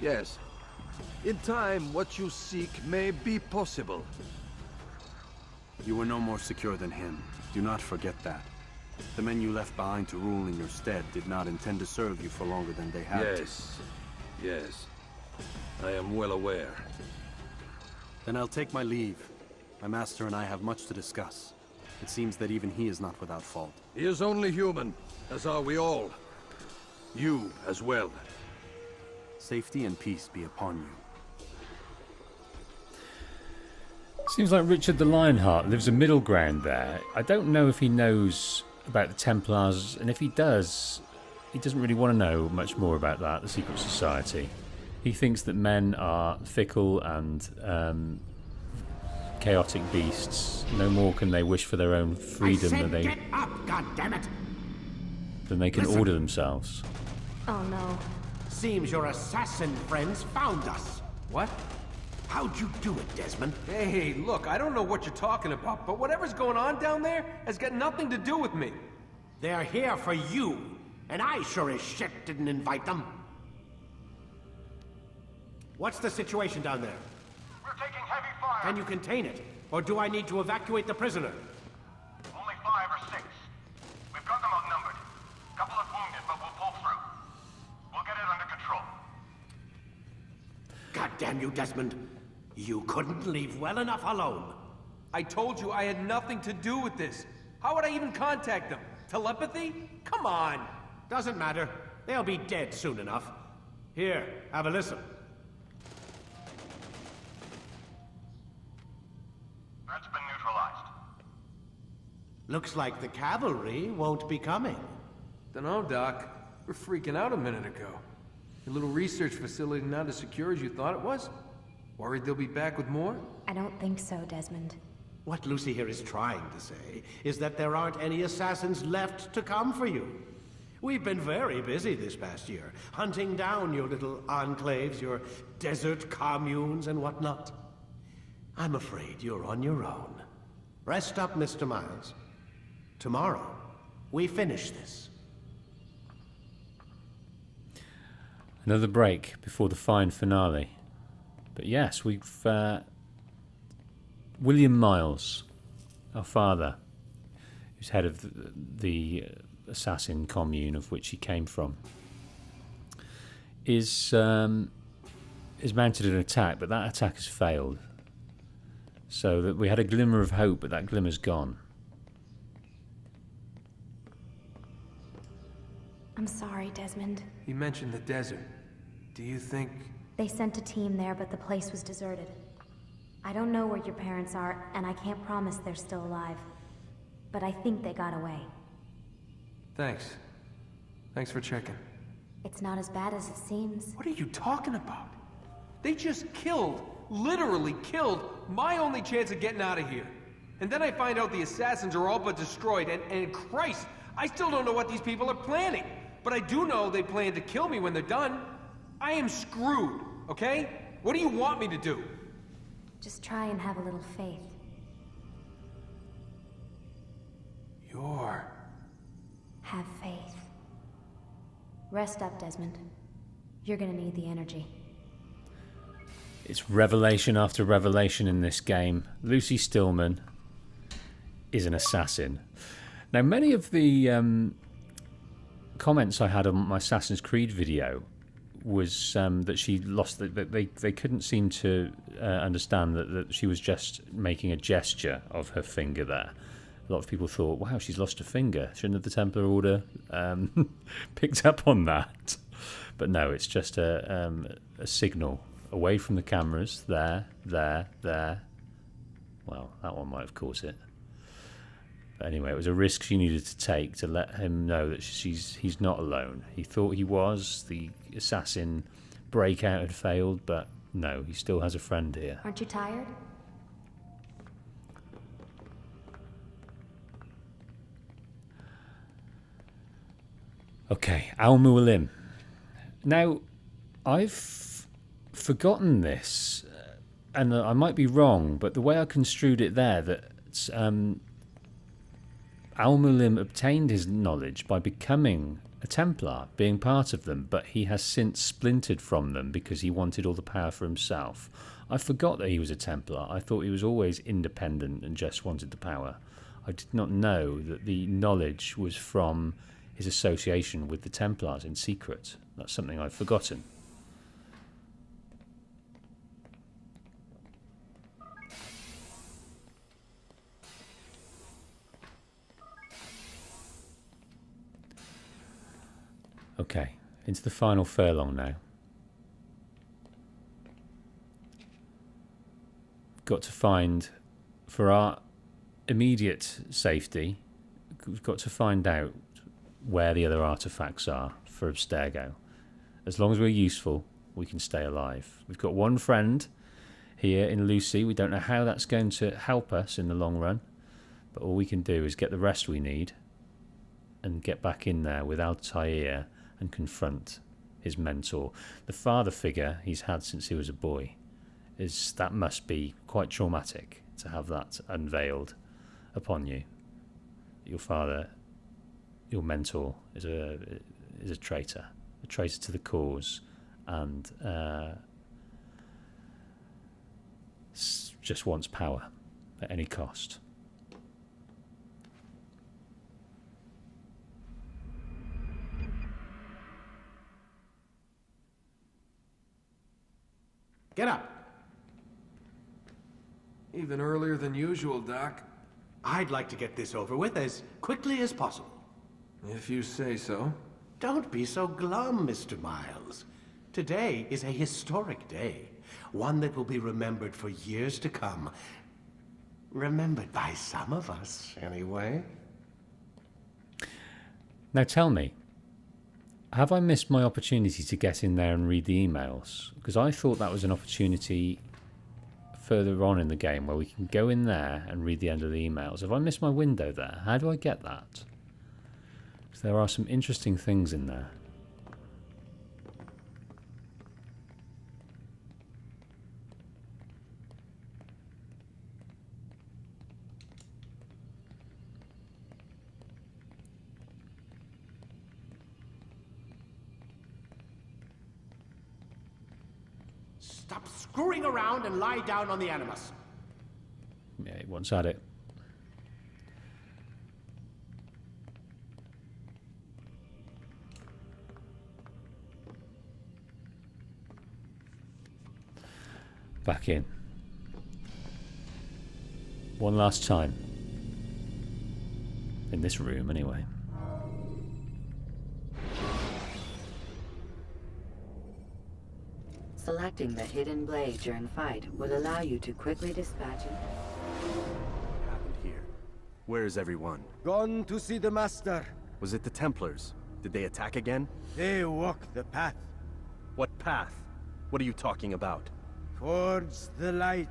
Yes. In time, what you seek may be possible. You were no more secure than him. Do not forget that. The men you left behind to rule in your stead did not intend to serve you for longer than they had to. Yes. I am well aware. Then I'll take my leave. My master and I have much to discuss. It seems that even he is not without fault. He is only human, as are we all. You as well. Safety and peace be upon you. Seems like Richard the Lionheart lives a middle ground there. I don't know if he knows about the Templars, and if he does, he doesn't really want to know much more about that, the secret society. He thinks that men are fickle and chaotic beasts. No more can they wish for their own freedom than they get up, goddammit! than they can Listen. order themselves. Oh no. Seems your assassin friends found us. What? How'd you do it, Desmond? Hey, look, I don't know what you're talking about, but whatever's going on down there has got nothing to do with me. They're here for you, and I sure as shit didn't invite them. What's the situation down there? We're taking heavy fire. Can you contain it? Or do I need to evacuate the prisoner? Only 5 or 6. We've got them outnumbered. Couple of wounded, but we'll pull through. We'll get it under control. God damn you, Desmond. You couldn't leave well enough alone. I told you I had nothing to do with this. How would I even contact them? Telepathy? Come on. Doesn't matter. They'll be dead soon enough. Here, have a listen. That's been neutralized. Looks like the cavalry won't be coming. Dunno, Doc. We're freaking out a minute ago. Your little research facility not as secure as you thought it was? Worried they'll be back with more? I don't think so, Desmond. What Lucy here is trying to say is that there aren't any assassins left to come for you. We've been very busy this past year, hunting down your little enclaves, your desert communes and whatnot. I'm afraid you're on your own. Rest up, Mr. Miles. Tomorrow, we finish this. Another break before the fine finale. But yes, we've William Miles, our father, who's head of the assassin commune of which he came from, is mounted an attack, but that attack has failed. So that we had a glimmer of hope, but that glimmer's gone. I'm sorry, Desmond. You mentioned the desert. Do you think... They sent a team there, but the place was deserted. I don't know where your parents are, and I can't promise they're still alive. But I think they got away. Thanks. Thanks for checking. It's not as bad as it seems. What are you talking about? They just killed, literally killed, my only chance of getting out of here. And then I find out the assassins are all but destroyed, and Christ, I still don't know what these people are planning. But I do know they plan to kill me when they're done. I am screwed, okay? What do you want me to do? Just try and have a little faith. Have faith. Rest up, Desmond. You're gonna need the energy. It's revelation after revelation in this game. Lucy Stillman is an assassin. Now, many of the comments I had on my Assassin's Creed video was that she lost, that they couldn't seem to understand that she was just making a gesture of her finger there. A lot of people thought, wow, she's lost a finger. Shouldn't the Templar Order picked up on that? But no, it's just a signal away from the cameras. There. Well, that one might have caught it. But anyway, it was a risk she needed to take to let him know that he's not alone. He thought he was. The assassin breakout had failed, but no, he still has a friend here. Aren't you tired? Okay, Al-Mualim. Now, I've forgotten this, and I might be wrong, but the way I construed it there, that Al-Mualim obtained his knowledge by becoming a Templar, being part of them, but he has since splintered from them because he wanted all the power for himself. I forgot that he was a Templar. I thought he was always independent and just wanted the power. I did not know that the knowledge was from his association with the Templars in secret. That's something I've forgotten. Okay, into the final furlong now. Got to find, for our immediate safety, we've got to find out where the other artifacts are for Abstergo. As long as we're useful, we can stay alive. We've got one friend here in Lucy. We don't know how that's going to help us in the long run, but all we can do is get the rest we need and get back in there with Altair and confront his mentor. The father figure he's had since he was a boy. That must be quite traumatic to have that unveiled upon you. Your father, your mentor, is a traitor to the cause, and just wants power at any cost. Get up. Even earlier than usual, Doc. I'd like to get this over with as quickly as possible. If you say so. Don't be so glum, Mr. Miles. Today is a historic day. One that will be remembered for years to come. Remembered by some of us, anyway. Now tell me, have I missed my opportunity to get in there and read the emails? Because I thought that was an opportunity further on in the game where we can go in there and read the end of the emails. Have I missed my window there? How do I get that? Because there are some interesting things in there. Stop screwing around and lie down on the Animus. Yeah, he once had it. Back in. One last time. In this room, anyway. Selecting the hidden blade during fight will allow you to quickly dispatch it. What happened here? Where is everyone? Gone to see the Master. Was it the Templars? Did they attack again? They walk the path. What path? What are you talking about? Towards the light.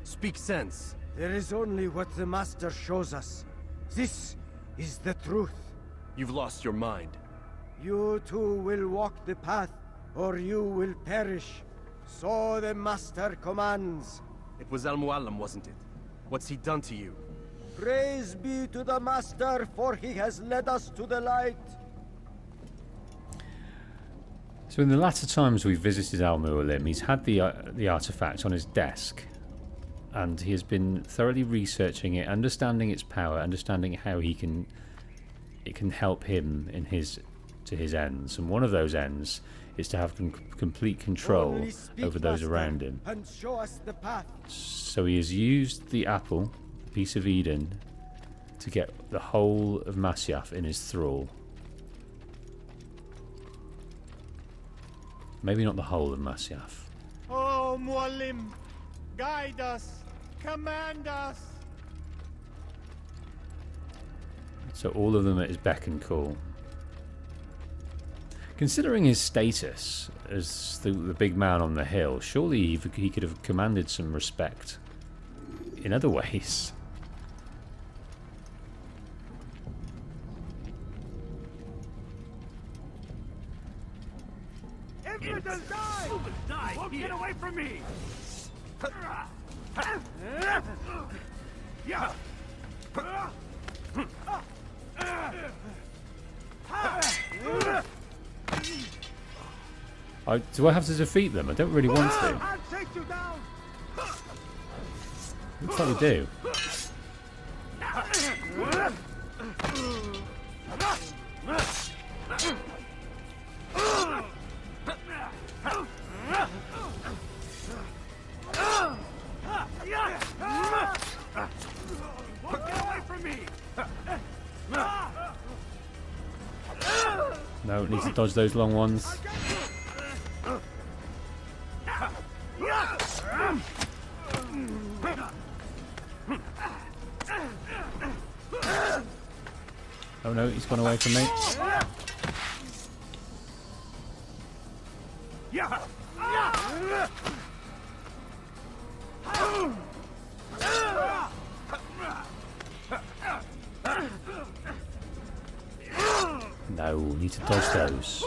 Speak sense. There is only what the Master shows us. This is the truth. You've lost your mind. You too will walk the path, or you will perish. So the Master commands. It was Al-Mualim, wasn't it? What's he done to you? Praise be to the Master, for he has led us to the light. So in the latter times we've visited Al-Mualim, he's had the artifact on his desk, and he has been thoroughly researching it, understanding its power, understanding how it can help him in his ends. And one of those ends is to have complete control over those around him. And show us the path. So he has used the apple, piece of Eden, to get the whole of Masyaf in his thrall. Maybe not the whole of Masyaf. Oh, Mualim, guide us, command us. So all of them at his beck and call. Considering his status as the big man on the hill, surely he could have commanded some respect in other ways. Infidels die! Die! Won't get away from me! Yeah! Do I have to defeat them? I don't really want to. I'll take you down! Looks like we do. No, need to dodge those long ones. Oh no, he's gone away from me. No, need to dodge those.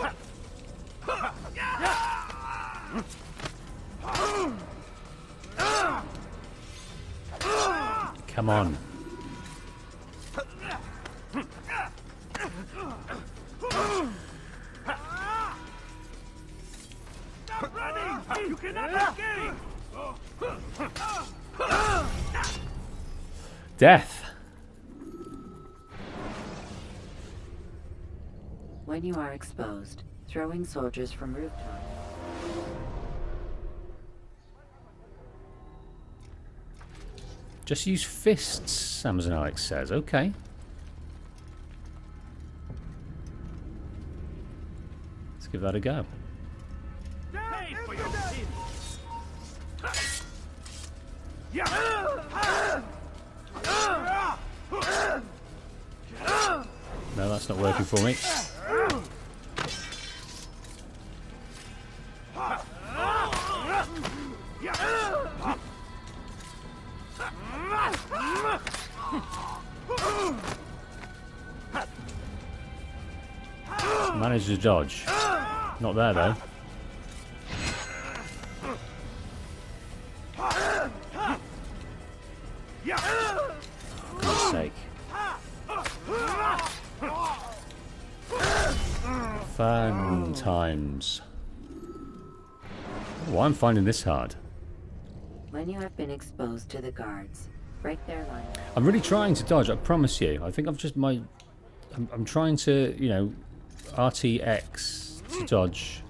Come on. Stop running! You cannot escape! Death. When you are exposed, throwing soldiers from rooftops. Just use fists, Amazon Alex says. Okay. Let's give that a go. Pay for your sins! No, that's not working for me. Managed to dodge. Not there though. For goodness sake. Fun times. Oh, I'm finding this hard. When you have been exposed to the guards, break their line. I'm really trying to dodge, I promise you. I think I've just I'm trying to, you know, RTX to dodge.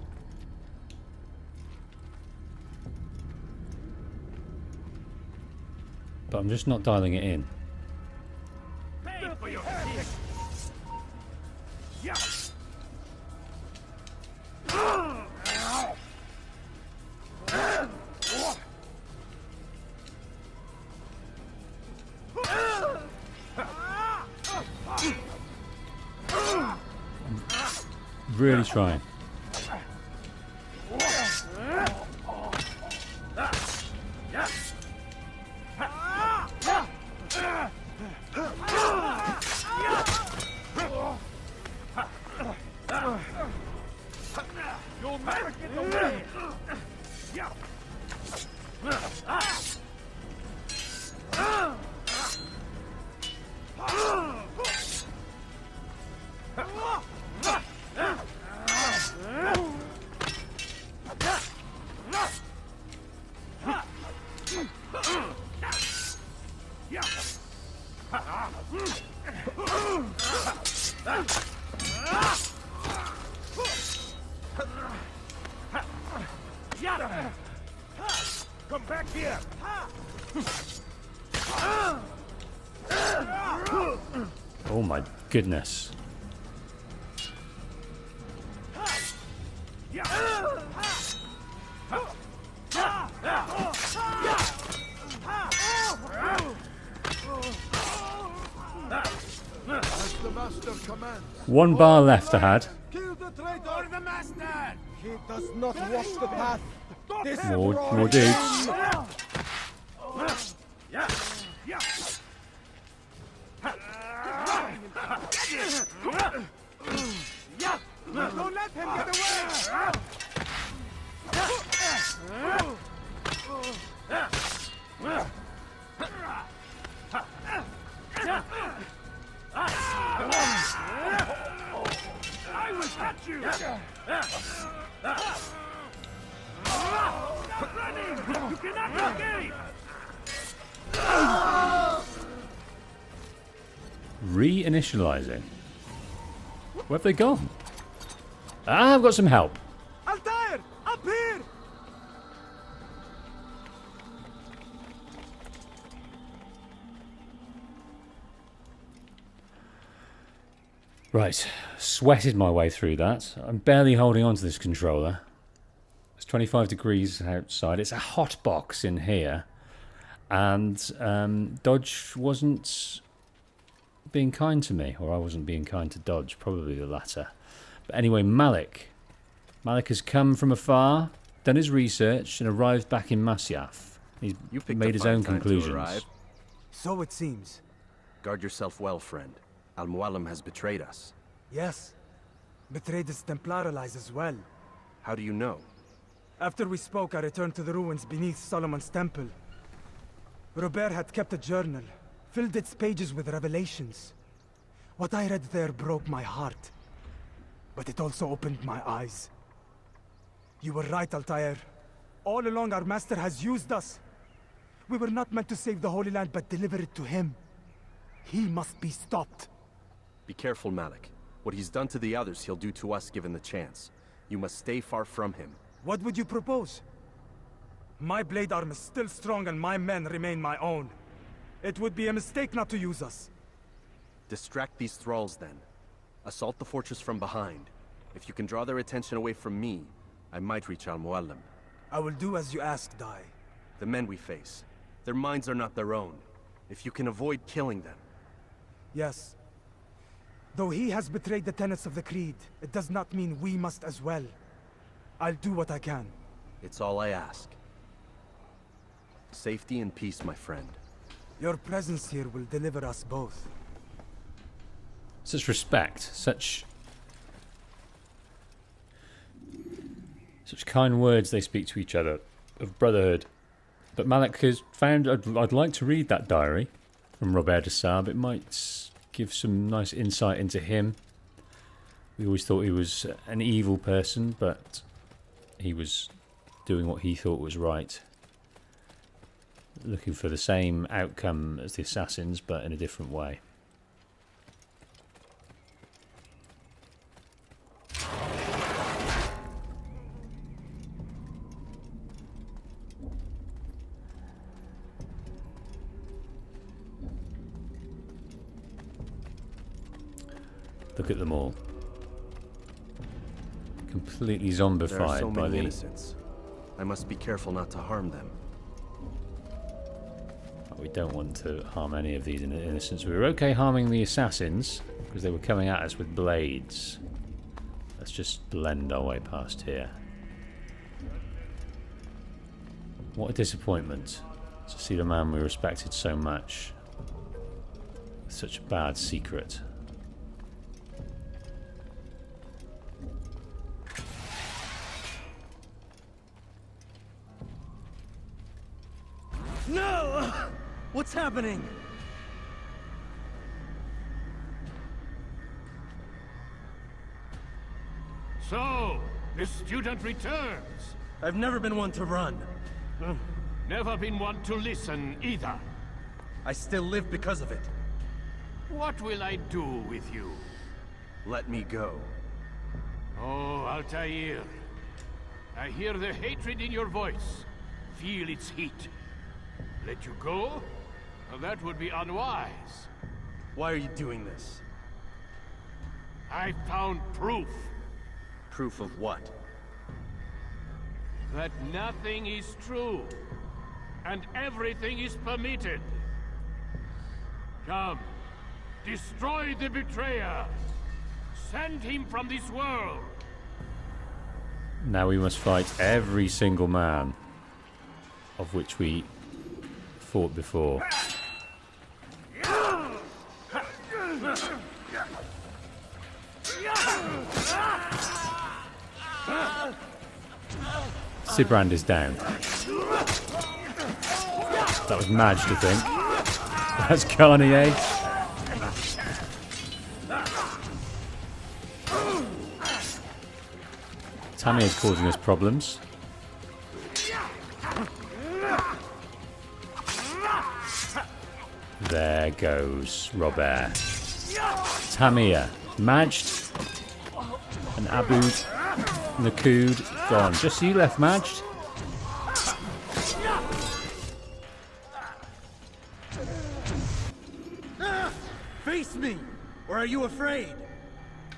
But I'm just not dialing it in. Pay for your sins! Really trying. You'll never get away! Come back here! Oh my goodness. As the master commands. One bar left I had. Kill the traitor! The master! He does not walk the path. More dudes. Don't let him get away! I will catch you! Stop running! You cannot escape! Reinitializing. Where have they gone? Ah, I've got some help. Altair! Up here! Right, sweated my way through that. I'm barely holding on to this controller. It's 25 degrees outside. It's a hot box in here. And Dodge wasn't being kind to me, or I wasn't being kind to Dodge, probably the latter. But anyway, Malik. Malik has come from afar, done his research, and arrived back in Masyaf. He's made his own conclusions. So it seems. Guard yourself well, friend. Al-Mualim has betrayed us. Yes. Betrayed his Templar allies as well. How do you know? After we spoke, I returned to the ruins beneath Solomon's temple. Robert had kept a journal, filled its pages with revelations. What I read there broke my heart. But it also opened my eyes. You were right, Altair. All along our master has used us. We were not meant to save the Holy Land, but deliver it to him. He must be stopped. Be careful, Malik. What he's done to the others, he'll do to us given the chance. You must stay far from him. What would you propose? My blade arm is still strong and my men remain my own. It would be a mistake not to use us. Distract these thralls, then. Assault the fortress from behind. If you can draw their attention away from me, I might reach Al-Mualim. I will do as you ask, Dai. The men we face, their minds are not their own. If you can avoid killing them. Yes. Though he has betrayed the tenets of the Creed, it does not mean we must as well. I'll do what I can. It's all I ask. Safety and peace, my friend. Your presence here will deliver us both. Such respect, such kind words they speak to each other, of brotherhood. But Malik has found, I'd like to read that diary from Robert de Sable. It might give some nice insight into him. We always thought he was an evil person, but he was doing what he thought was right. Looking for the same outcome as the assassins, but in a different way. Look at them all. Completely zombified there are so by many the innocents. I must be careful not to harm them. We don't want to harm any of these innocents. We were okay harming the assassins because they were coming at us with blades. Let's just blend our way past here. What a disappointment to see the man we respected so much with such a bad secret. No! What's happening? So, the student returns. I've never been one to run. Never been one to listen either. I still live because of it. What will I do with you? Let me go. Oh, Altair. I hear the hatred in your voice. Feel its heat. Let you go? Well, that would be unwise. Why are you doing this? I found proof. Proof of what? That nothing is true. And everything is permitted. Come. Destroy the betrayer. Send him from this world. Now we must fight every single man of which we fought before. Sibrand is down. That was Madge, I think. That's Carnier. Tamia's causing us problems. There goes Robert. Tamia, Majd, and Aboud, Nakud, gone. Just you left, Majd. Face me! Or are you afraid?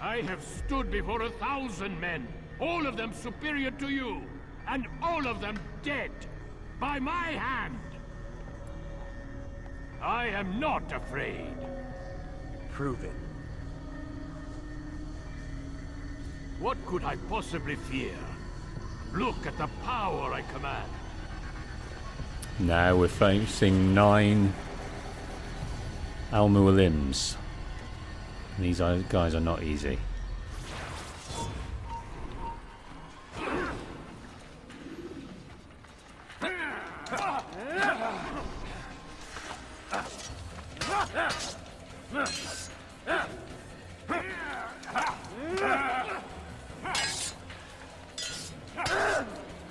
I have stood before 1,000 men, all of them superior to you, and all of them dead, by my hand. I am not afraid. Prove it. What could I possibly fear? Look at the power I command. Now we're facing 9 Al-Mualims. These guys are not easy.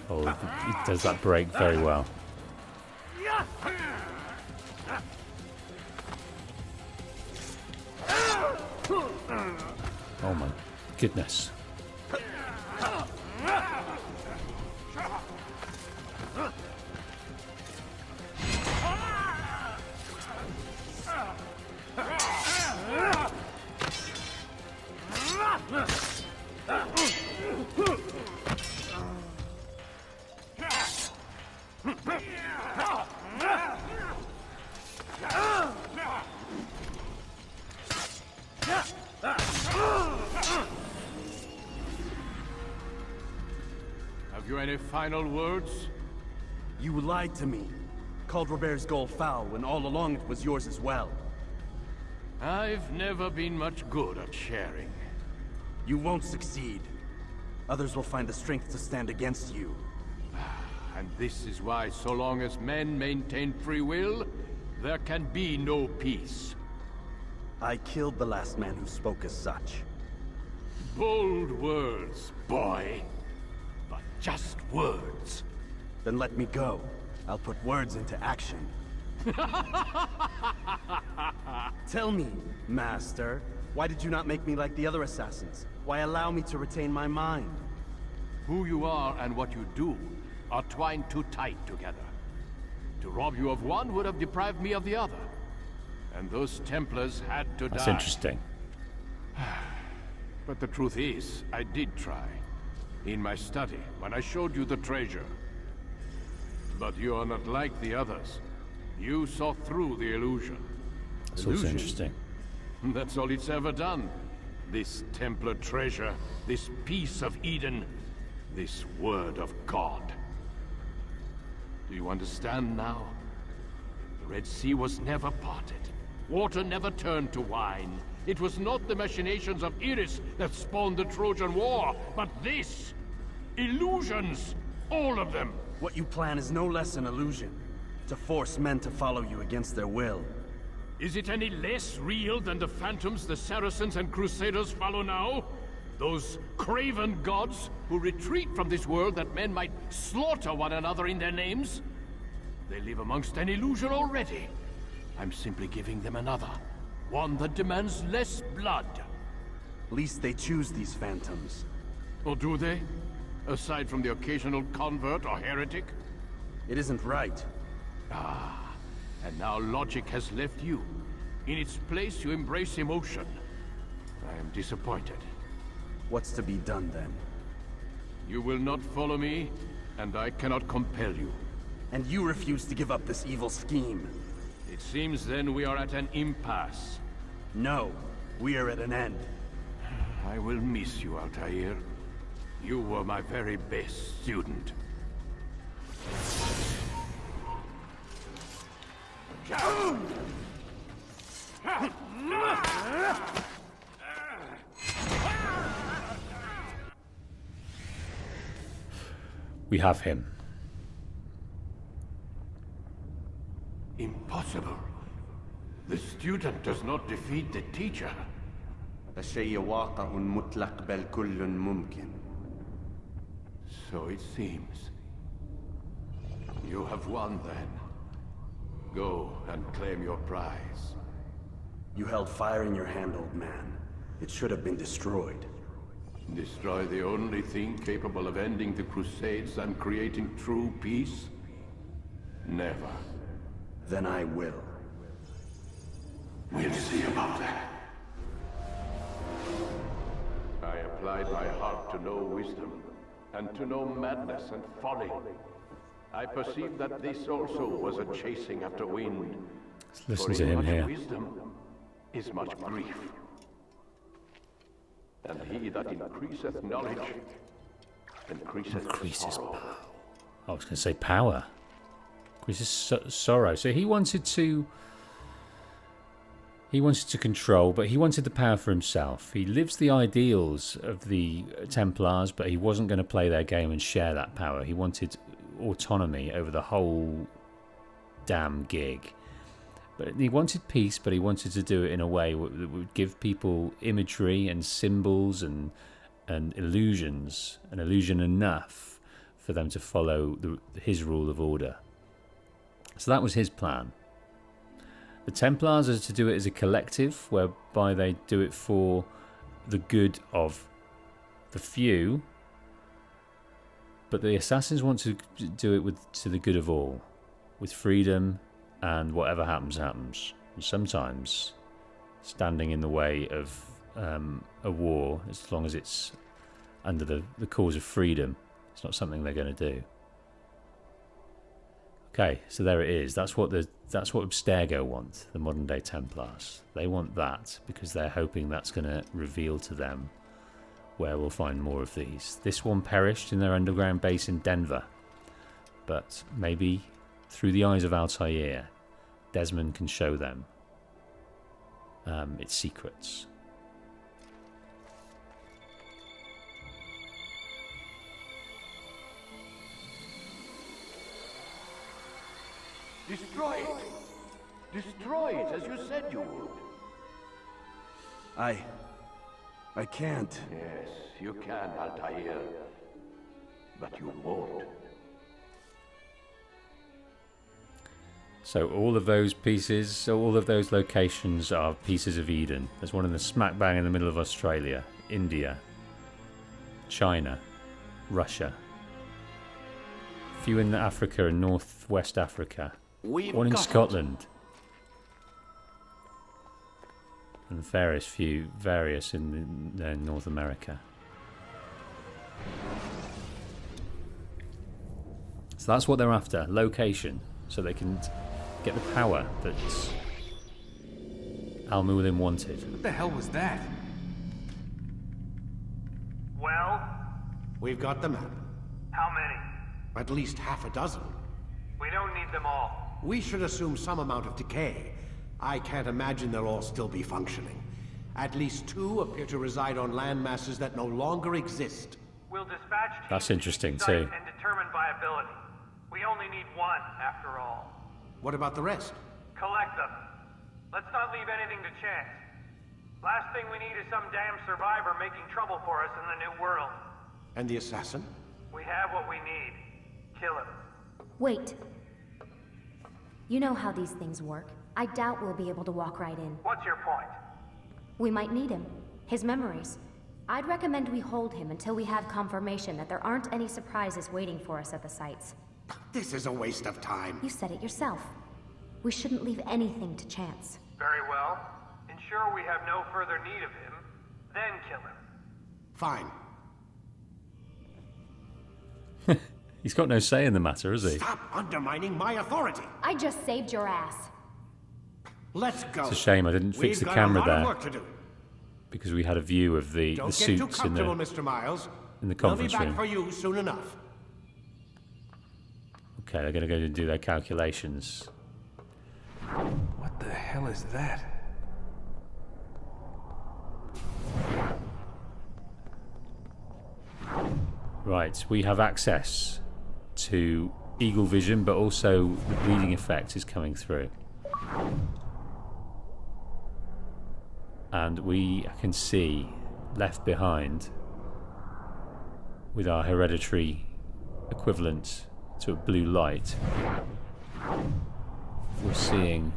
Oh, it does that break very well. Oh my goodness. Have you any final words? You lied to me. Called Robert's goal foul when all along it was yours as well. I've never been much good at sharing. You won't succeed. Others will find the strength to stand against you. And this is why, so long as men maintain free will, there can be no peace. I killed the last man who spoke as such. Bold words, boy. But just words. Then let me go. I'll put words into action. Tell me, Master, why did you not make me like the other assassins? Why allow me to retain my mind? Who you are and what you do are twined too tight together. To rob you of one would have deprived me of the other. And those Templars had to die. That's interesting. But the truth is, I did try. In my study, when I showed you the treasure. But you are not like the others. You saw through the illusion. That's also interesting. That's all it's ever done. This Templar treasure, this piece of Eden, this word of God. Do you understand now? The Red Sea was never parted. Water never turned to wine. It was not the machinations of Iris that spawned the Trojan War, but this! Illusions! All of them! What you plan is no less an illusion. To force men to follow you against their will. Is it any less real than the phantoms the Saracens and Crusaders follow now? Those craven gods who retreat from this world that men might slaughter one another in their names? They live amongst an illusion already. I'm simply giving them another. One that demands less blood. Least they choose these phantoms. Or do they? Aside from the occasional convert or heretic? It isn't right. Ah, and now logic has left you. In its place, you embrace emotion. I am disappointed. What's to be done, then? You will not follow me, and I cannot compel you. And you refuse to give up this evil scheme. It seems then we are at an impasse. No, we are at an end. I will miss you, Altair. You were my very best student. We have him. Impossible. The student does not defeat the teacher. الشيء واقع مطلق بل كل ممكن. So it seems. You have won then. Go and claim your prize. You held fire in your hand, old man. It should have been destroyed. Destroy the only thing capable of ending the Crusades and creating true peace? Never. Then I will. We'll see about that. inclined my heart to know wisdom, and to know madness and folly. I perceive that this also was a chasing after wind. Let's listen For to in him much here. wisdom is much grief. And he that increaseth knowledge increaseth sorrow. I was going to say power. Increases sorrow. So he wanted to control, but he wanted the power for himself. He lives the ideals of the Templars, but he wasn't going to play their game and share that power. He wanted autonomy over the whole damn gig. But he wanted peace, but he wanted to do it in a way that would give people imagery and symbols and illusions, an illusion enough for them to follow his rule of order. So that was his plan. The Templars are to do it as a collective, whereby they do it for the good of the few, but the Assassins want to do it to the good of all, with freedom, and whatever happens, happens. And sometimes standing in the way of a war, as long as it's under the cause of freedom, it's not something they're going to do. Okay, so there it is. That's what Abstergo want, the modern day Templars. They want that because they're hoping that's going to reveal to them where we'll find more of these. This one perished in their underground base in Denver, but maybe through the eyes of Altair, Desmond can show them its secrets. Destroy it! Destroy it as you said you would. I can't. Yes, you can, Altair. But you won't. So all of those pieces, all of those locations are pieces of Eden. There's one in the smack bang in the middle of Australia, India, China, Russia. A few in Africa and northwest Africa. One in Scotland. And various in North America. So that's what they're after, location, so they can get the power that Al-Mualim wanted. What the hell was that? Well? We've got the map. How many? At least half a dozen. We don't need them all. We should assume some amount of decay. I can't imagine they'll all still be functioning. At least 2 appear to reside on land masses that no longer exist. We'll dispatch teams That's interesting to each site too. and determine viability. We only need 1, after all. What about the rest? Collect them. Let's not leave anything to chance. Last thing we need is some damn survivor making trouble for us in the new world. And the assassin? We have what we need. Kill him. Wait. You know how these things work. I doubt we'll be able to walk right in. What's your point? We might need him. His memories. I'd recommend we hold him until we have confirmation that there aren't any surprises waiting for us at the sites. This is a waste of time. You said it yourself. We shouldn't leave anything to chance. Very well. Ensure we have no further need of him, then kill him. Fine. He's got no say in the matter, has he? Stop undermining my authority. I just saved your ass. Let's go. It's a shame I didn't fix the camera We've got a lot there, of work to do. because we had a view of the Don't get suits too in comfortable, the Mr. Miles. conference We'll be room. back for you soon enough. Okay, they're going to go and do their calculations. What the hell is that? Right, we have access to Eagle Vision, but also the bleeding effect is coming through. And we can see, left behind, with our hereditary equivalent to a blue light, we're seeing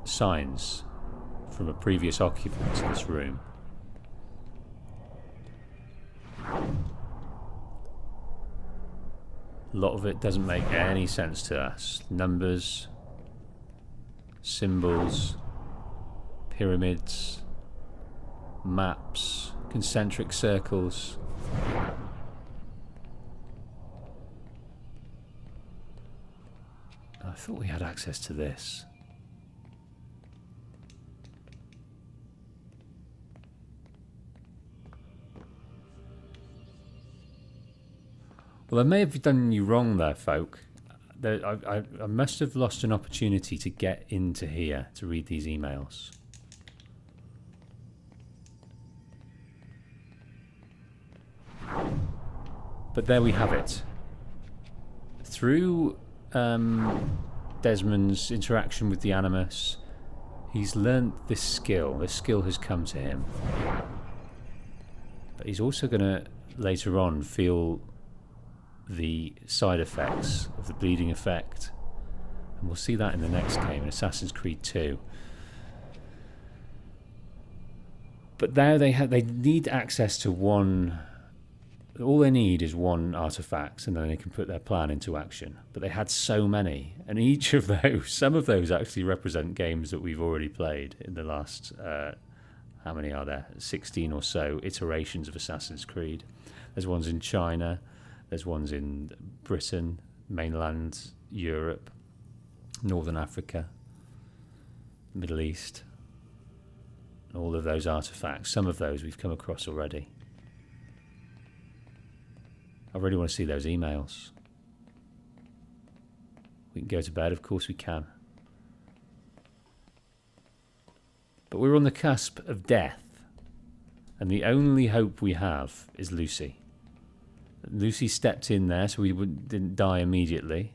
signs from a previous occupant of this room. A lot of it doesn't make any sense to us. Numbers, symbols, pyramids, maps, concentric circles. I thought we had access to this. Well, I may have done you wrong there, folk. I must have lost an opportunity to get into here to read these emails. But there we have it. Through Desmond's interaction with the Animus, he's learnt this skill. This skill has come to him. But he's also going to, later on, feel the side effects of the bleeding effect. And we'll see that in the next game, in Assassin's Creed 2. But now they need access to one. All they need is one artifact, and then they can put their plan into action. But they had so many, and each of those, some of those actually represent games that we've already played in the last, how many are there? 16 or so iterations of Assassin's Creed. There's ones in China, there's ones in Britain, mainland Europe, Northern Africa, Middle East. All of those artifacts, some of those we've come across already. I really want to see those emails. We can go to bed, of course we can. But we're on the cusp of death. And the only hope we have is Lucy. Lucy stepped in there so we didn't die immediately.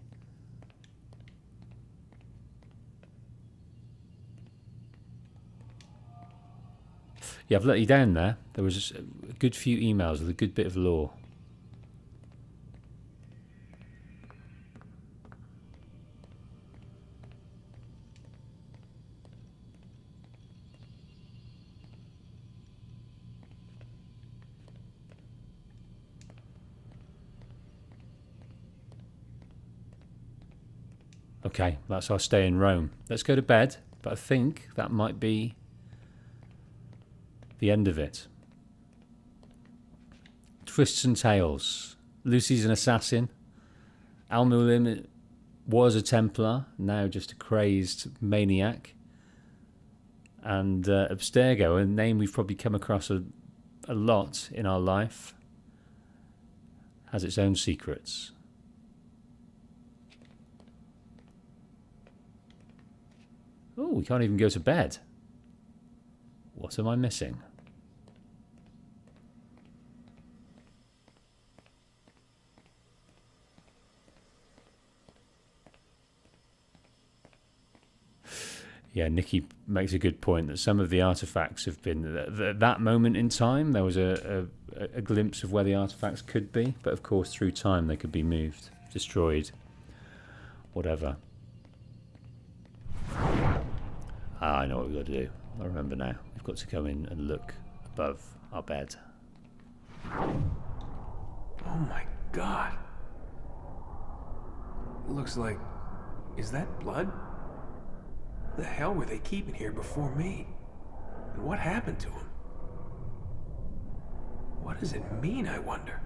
Yeah, I've let you down there. There was a good few emails with a good bit of lore. Okay, that's our stay in Rome. Let's go to bed, but I think that might be the end of it. Twists and tales. Lucy's an assassin. Al-Mualim was a Templar, now just a crazed maniac. And Abstergo, a name we've probably come across a lot in our life, has its own secrets. Oh, we can't even go to bed. What am I missing? Yeah, Nikki makes a good point that some of the artifacts have been... At that moment in time, there was a glimpse of where the artifacts could be, but of course through time they could be moved, destroyed, whatever. I know what we've got to do. I remember now. We've got to go in and look above our bed. Oh my god. It looks like... Is that blood? The hell were they keeping here before me? And what happened to him? What does it mean, I wonder?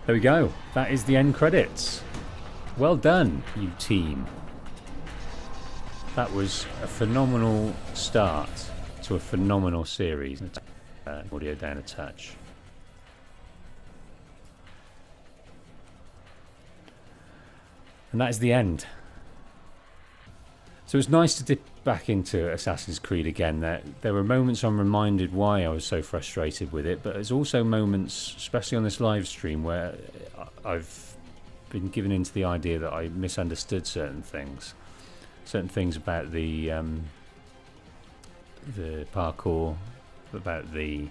There we go. That is the end credits. Well done, you team. That was a phenomenal start to a phenomenal series. Audio down a touch. And that is the end. So it's nice to dip back into Assassin's Creed again. There were moments I'm reminded why I was so frustrated with it, but there's also moments, especially on this live stream, where I've been given into the idea that I misunderstood certain things about the parkour, about the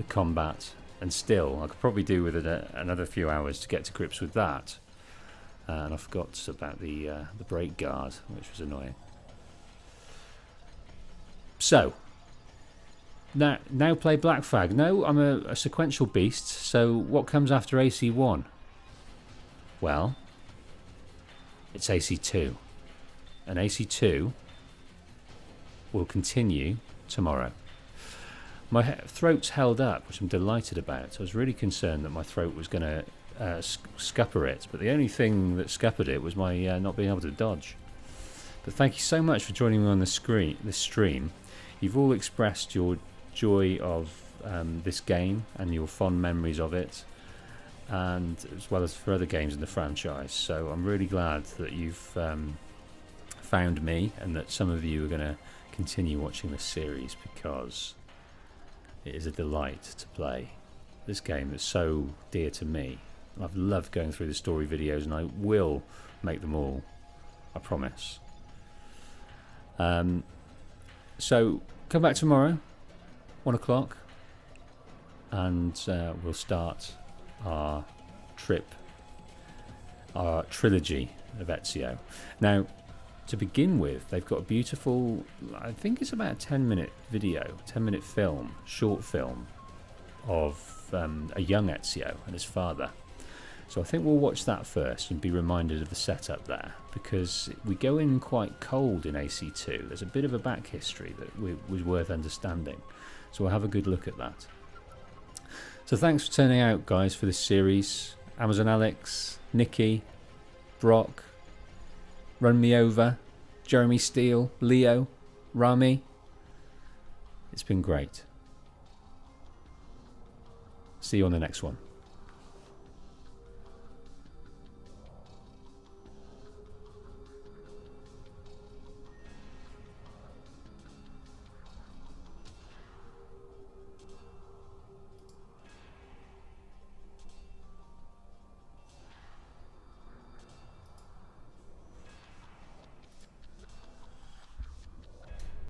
combat, and still I could probably do with it another few hours to get to grips with that. And I forgot about the break guard, which was annoying. So, now play Black Flag. No, I'm a sequential beast, so what comes after AC1? Well, It's AC2. And AC2 will continue tomorrow. My throat's held up, which I'm delighted about. I was really concerned that my throat was going to scupper it, but the only thing that scuppered it was my not being able to dodge. But thank you so much for joining me on this stream. You've all expressed your joy of this game and your fond memories of it, and as well as for other games in the franchise. So I'm really glad that you've found me, and that some of you are going to continue watching this series, because it is a delight to play this game that's so dear to me. I've loved going through the story videos, and I will make them all, I promise. So come back tomorrow, 1 o'clock, and we'll start our trip, our trilogy of Ezio. Now, to begin with, they've got a beautiful, I think it's about a 10-minute video, 10-minute film, short film of a young Ezio and his father. So I think we'll watch that first and be reminded of the setup there, because we go in quite cold in AC2. There's a bit of a back history that was worth understanding. So we'll have a good look at that. So thanks for turning out, guys, for this series. Amazon Alex, Nikki, Brock, Run Me Over, Jeremy Steele, Leo, Rami. It's been great. See you on the next one.